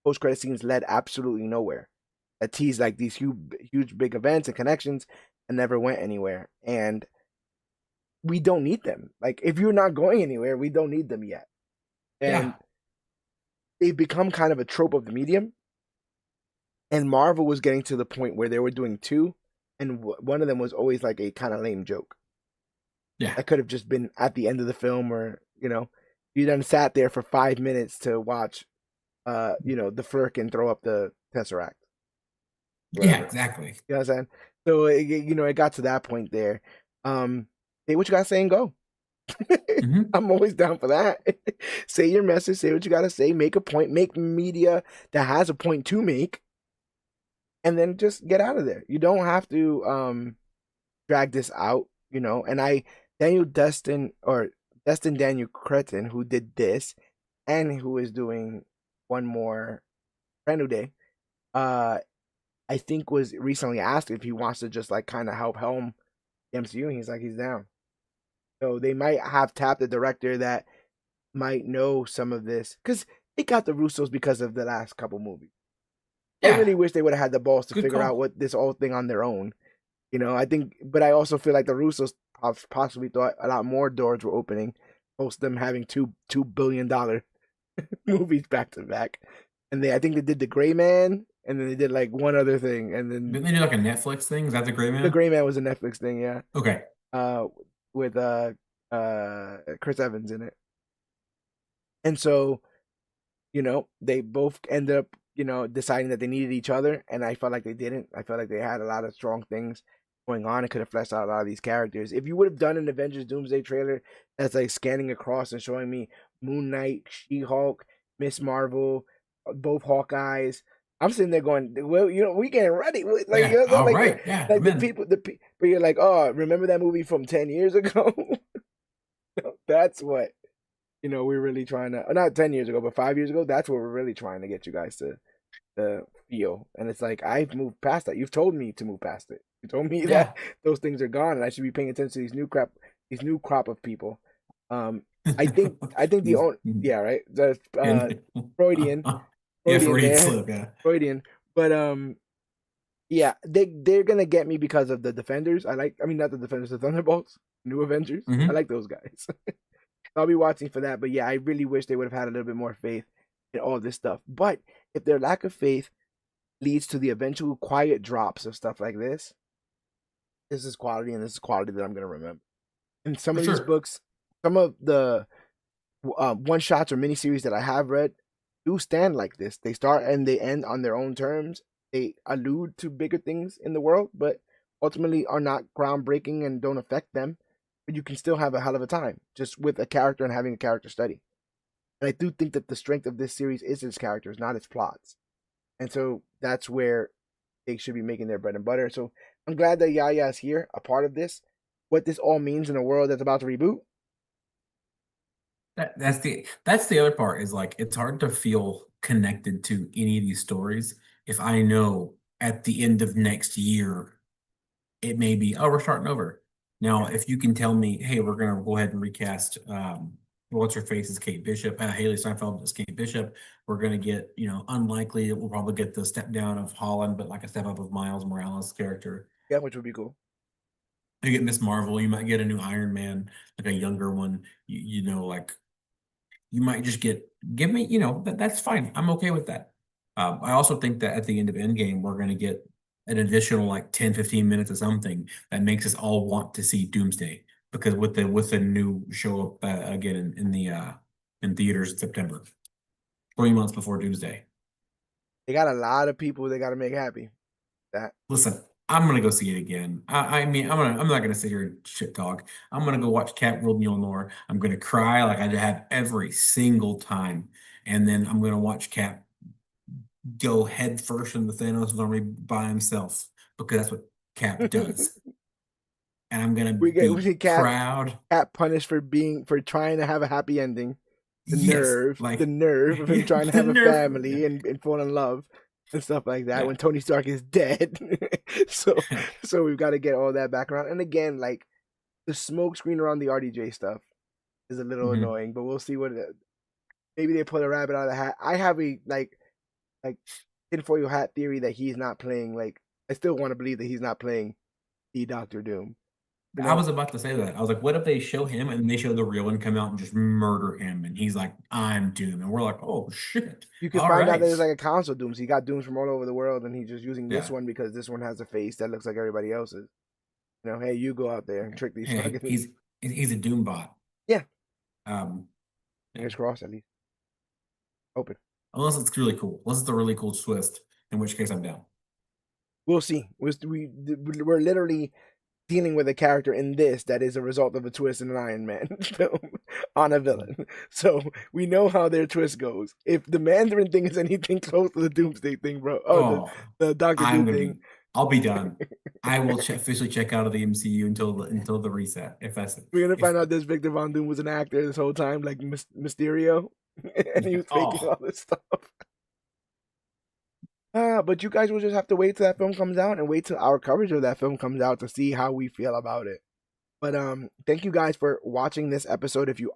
post credit scenes led absolutely nowhere. That teased like these huge big events and connections and never went anywhere. And we don't need them. Like if you're not going anywhere, we don't need them yet. And Yeah. they've become kind of a trope of the medium. And Marvel was getting to the point where they were doing two, and one of them was always like a kind of lame joke. Yeah. That could have just been at the end of the film, or you then sat there for 5 minutes to watch, the Flurkin throw up the Tesseract, Yeah, whatever. exactly. You know what I'm saying? So it got to that point there. Say what you gotta say and go. Hmm. I'm always down for that. Say your message. Say what you gotta say. Make a point. Make media that has a point to make, and then just get out of there. You don't have to drag this out. And Daniel Destin Daniel Cretton, who did this, and who is doing one more Brand New Day. I think was recently asked if he wants to just like kind of help helm the MCU, and he's like he's down. So they might have tapped a director that might know some of this because it got the Russos because of the last couple movies. I Yeah. really wish they would have had the balls to Good figure out call. what this whole thing on their own. I think, but I also feel like the Russos possibly thought a lot more doors were opening, post them having $2 billion movies back to back, and I think they did the Gray Man, and then they did like one other thing, and then Didn't they do like a Netflix thing? Is that the Gray the Man? Gray Man was a Netflix thing, yeah, Okay. uh, with Chris Evans in it, and so they both ended up deciding that they needed each other, and I felt like they didn't. I felt like they had a lot of strong things going on and could have fleshed out a lot of these characters. If you would have done an Avengers Doomsday trailer that's like scanning across and showing me Moon Knight, She-Hulk, Miss Marvel, both Hawkeyes, I'm sitting there going, well, we getting ready. Like, Yeah. All like, right. Yeah. like I'm the in. people, but you're like, oh, remember that movie from 10 years ago? That's what, we're really trying to, not 10 years ago, but 5 years ago. That's what we're really trying to get you guys to feel. And it's like, I've moved past that. You've told me to move past it. You told me that Yeah. those things are gone and I should be paying attention to these new crop of people. I think the only, yeah, right. The And Freudian, yeah, Freudian Freudian there, slip. Yeah. Freudian. But yeah, they're gonna get me because of the Defenders. I mean, not the Defenders, the Thunderbolts, New Avengers. I Hmm. like those guys. I'll be watching for that. But yeah, I really wish they would have had a little bit more faith in all this stuff. But if their lack of faith leads to the eventual quiet drops of stuff like this is quality, and this is quality that I'm gonna remember. And some For of these sure. books, some of the one shots or miniseries that I have read do stand like this. They start and they end on their own terms. They allude to bigger things in the world, but ultimately are not groundbreaking and don't affect them. But you can still have a hell of a time just with a character and having a character study. And I do think that the strength of this series is its characters, not its plots. And so that's where they should be making their bread and butter. So I'm glad that Yaya is here, a part of this. What this all means in a world that's about to reboot. That's the other part is like it's hard to feel connected to any of these stories if I know at the end of next year it may be, oh, we're starting over. Now, if you can tell me, hey, we're gonna go ahead and recast what's her face is Kate Bishop, Haley Steinfeld is Kate Bishop. We're gonna get, unlikely we'll probably get the step down of Holland, but like a step up of Miles Morales' character. Yeah, which would be cool. You get Miss Marvel, you might get a new Iron Man, like a younger one. Like you might just give me, that's fine. I'm okay with that. I also think that at the end of Endgame, we're going to get an additional like 10, 15 minutes of something that makes us all want to see Doomsday because with the new show up again in theaters in September, 3 months before Doomsday. They got a lot of people they got to make happy. That Listen, I'm gonna go see it again. I mean, I'm not gonna sit here and shit talk. I'm gonna go watch Cat World Mjolnir. I'm gonna cry like I have every single time, and then I'm gonna watch Cap go head first in the Thanos army by himself because that's what Cap does. And I'm gonna we be see proud. Cat punished for trying to have a happy ending. Yes, The like nerve of him trying to the have a nerve. family and fall in love and stuff like that Yeah. when Tony Stark is dead. so we've got to get all that background. And again, like the smoke screen around the RDJ stuff is a little Mhm. annoying, but we'll see what maybe they pull a rabbit out of the hat. I have a like tinfoil hat theory that he's not playing. Like I still want to believe that he's not playing the Doctor Doom. You I know, was about to say that. I was like, what if they show him and they show the real one come out and just murder him? And he's like, I'm Doom. And we're like, oh, shit. you can All find out that right. there's like a console Dooms. He got Dooms from all over the world, and he's just using this Yeah. one because this one has a face that looks like everybody else's. Hey, you go out there and trick these Hey, fucking. he's a Doom bot. Yeah, Um, yeah. fingers crossed at least. Open. Unless it's really cool. Unless it's a really cool twist, in which case I'm down. We'll see. We're literally dealing with a character in this that is a result of a twist in an Iron Man film on a villain. So we know how their twist goes. If the Mandarin thing is anything close to the Doomsday thing, bro, Oh, the Doctor I'm Doom gonna thing, be. I'll be done. I will officially check out of the MCU until the reset. If that's we're gonna if find out this Victor Von Doom was an actor this whole time, like Mysterio, and he was faking oh all this stuff. But you guys will just have to wait till that film comes out and wait till our coverage of that film comes out to see how we feel about it. But thank you guys for watching this episode. If you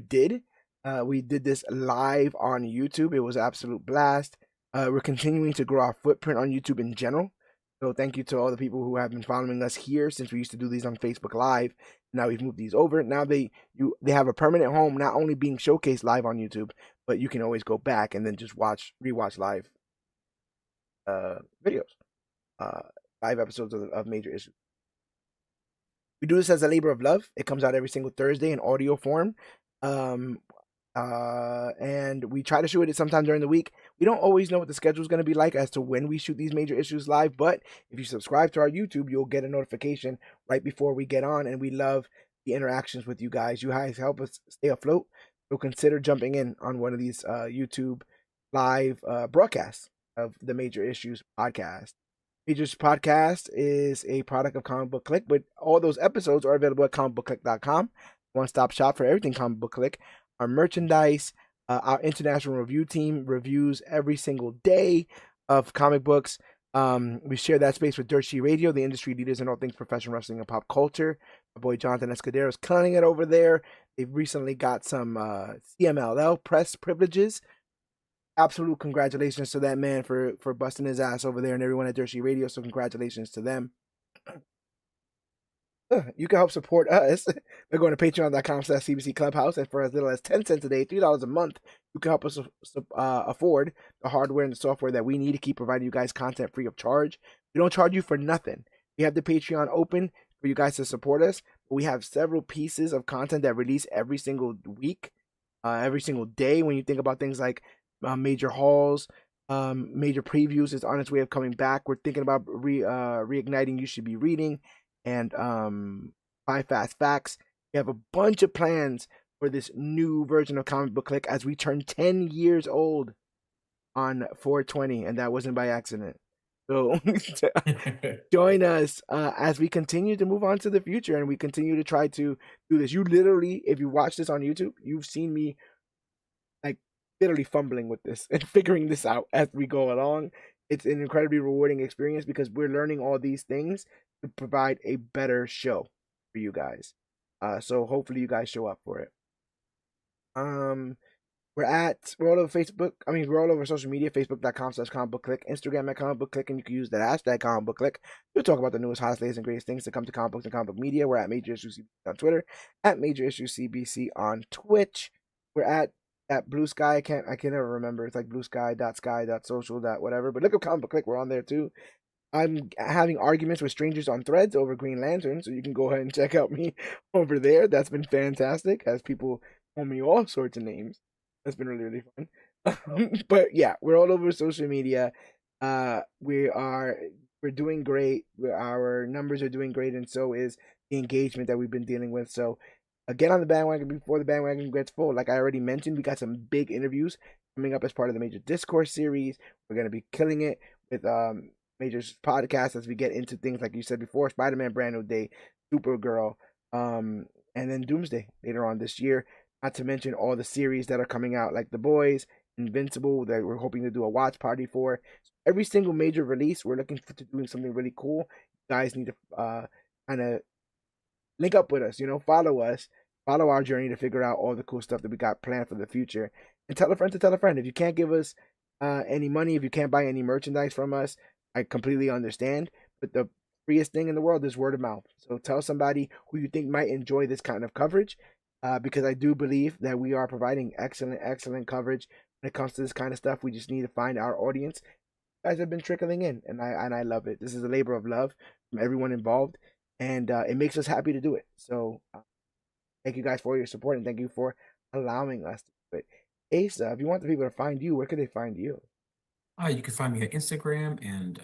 did, we did this live on YouTube. It was an absolute blast. We're continuing to grow our footprint on YouTube in general. So thank you to all the people who have been following us here since we used to do these on Facebook Live. Now we've moved these over. Now they have a permanent home, not only being showcased live on YouTube, but you can always go back and then just rewatch live videos, live episodes of Major Issues. We do this as a labor of love. It comes out every single Thursday in audio form. And we try to shoot it sometime during the week. We don't always know what the schedule is going to be like as to when we shoot these Major Issues live, but if you subscribe to our YouTube, you'll get a notification right before we get on, and we love the interactions with you guys. You guys help us stay afloat, so consider jumping in on one of these YouTube live broadcasts of the Major Issues podcast. Majors Podcast is a product of Comic Book Click, but all those episodes are available at comicbookclick.com. One-stop shop for everything Comic Book Click. Our merchandise, our international review team reviews every single day of comic books. We share that space with Dirt Sheet Radio, the industry leaders in all things professional wrestling and pop culture. My boy Jonathan Escudero is killing it over there. They've recently got some CMLL press privileges. Absolute congratulations to that man for busting his ass over there and everyone at Dirt Sheet Radio. So congratulations to them. You can help support us by going to patreon.com/CBC Clubhouse. And for as little as 10 cents a day, $3 a month, you can help us afford the hardware and the software that we need to keep providing you guys content free of charge. We don't charge you for nothing. We have the Patreon open for you guys to support us. We have several pieces of content that release every single week, every single day. When you think about things like major hauls, major previews is on its way of coming back. We're thinking about reigniting You Should Be Reading and Five Fast Facts. We have a bunch of plans for this new version of Comic Book Click as we turn 10 years old on 420, and that wasn't by accident. So join us as we continue to move on to the future and we continue to try to do this. You literally, if you watch this on YouTube, you've seen me like literally fumbling with this and figuring this out as we go along. It's an incredibly rewarding experience because we're learning all these things to provide a better show for you guys. So hopefully you guys show up for it. We're all over Facebook. I mean, we're all over social media, facebook.com/comicbookclick, Instagram at comicbookclick, and you can use that hashtag comicbookclick. We'll talk about the newest, hottest, latest, and greatest things to come to comic books and comic book media. We're at Major Issues CBC on Twitter, at Major Issues CBC on Twitch. We're at Blue Sky. I can never remember. It's like bluesky.sky.social. Whatever. But look up Comic Book Click. We're on there too. I'm having arguments with strangers on Threads over Green Lantern, so you can go ahead and check out me over there. That's been fantastic, as people call me all sorts of names. That's been really, really fun. But yeah, we're all over social media. We're doing great. Our numbers are doing great, and so is the engagement that we've been dealing with. So get on the bandwagon before the bandwagon gets full. Like I already mentioned, we got some big interviews coming up as part of the Major Discourse series. We're gonna be killing it with Major podcast as we get into things like you said before, Spider-Man Brand New Day, Supergirl, and then Doomsday later on this year. Not to mention all the series that are coming out, like The Boys, Invincible, that we're hoping to do a watch party for. Every single major release, we're looking to doing something really cool. You guys need to kind of link up with us, follow us, follow our journey to figure out all the cool stuff that we got planned for the future. And tell a friend to tell a friend. If you can't give us any money, if you can't buy any merchandise from us, I completely understand. But the freest thing in the world is word of mouth. So tell somebody who you think might enjoy this kind of coverage. Because I do believe that we are providing excellent coverage when it comes to this kind of stuff. We just need to find our audience. You guys have been trickling in, and I love it. This is a labor of love from everyone involved, and it makes us happy to do it. So thank you guys for your support, and thank you for allowing us to do it. Asa, if you want the people to find you, where could they find you? You can find me on Instagram and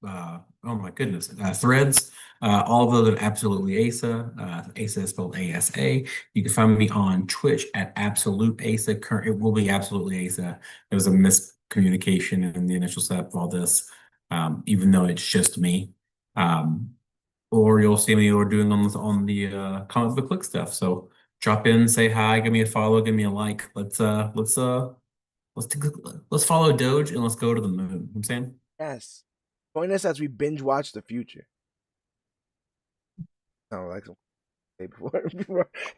oh my goodness, Threads. All of those are absolutely Asa. Asa is spelled ASA. You can find me on Twitch at Absolute Asa. It will be Absolutely Asa. There was a miscommunication in the initial setup of all this, even though it's just me. Or you'll see me doing on the Comic Book Click stuff. So drop in, say hi, give me a follow, give me a like. Let's follow Doge and let's go to the moon. You know what I'm saying? Yes. Join us as we binge watch the future. Sound like some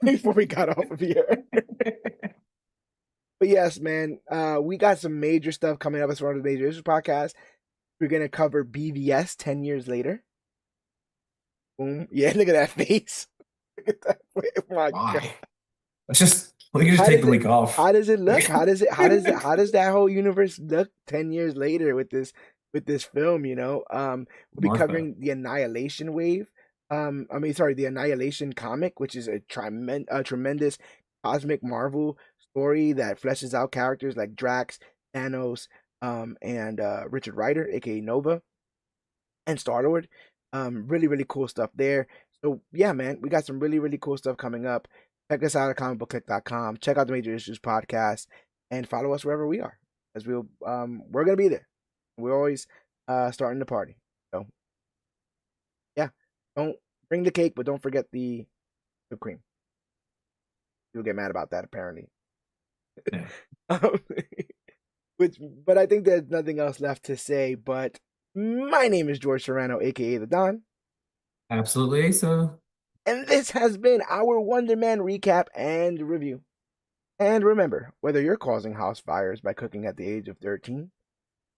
before we got off of here. But yes, man, we got some major stuff coming up as far as the Major Issues podcast. We're gonna cover BVS 10 years later. Boom. Yeah, look at that face. Look at that face. Oh my God. We can just take the week off. How does it look? How does that whole universe look 10 years later with this film, we'll be covering the Annihilation Wave. The Annihilation comic, which is a tremendous cosmic Marvel story that fleshes out characters like Drax, Thanos, and Richard Rider, aka Nova, and Star-Lord. Really, really cool stuff there. So yeah, man, we got some really, really cool stuff coming up. Check us out at comicbookclick.com. Check out the Major Issues podcast and follow us wherever we are, as we're gonna be there. We're always starting the party. So yeah, don't bring the cake, but don't forget the cream. You'll get mad about that apparently. Yeah. But I think there's nothing else left to say. But my name is George Serrano, aka the Don. Absolutely, Asa. And this has been our Wonder Man recap and review. And remember, whether you're causing house fires by cooking at the age of 13,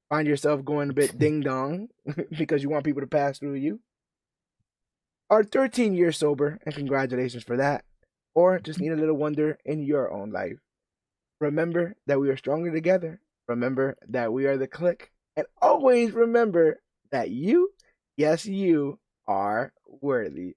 find yourself going a bit ding dong because you want people to pass through you, are 13 years sober, and congratulations for that, or just need a little wonder in your own life, remember that we are stronger together. Remember that we are the Click. And always remember that you, yes, you, are worthy.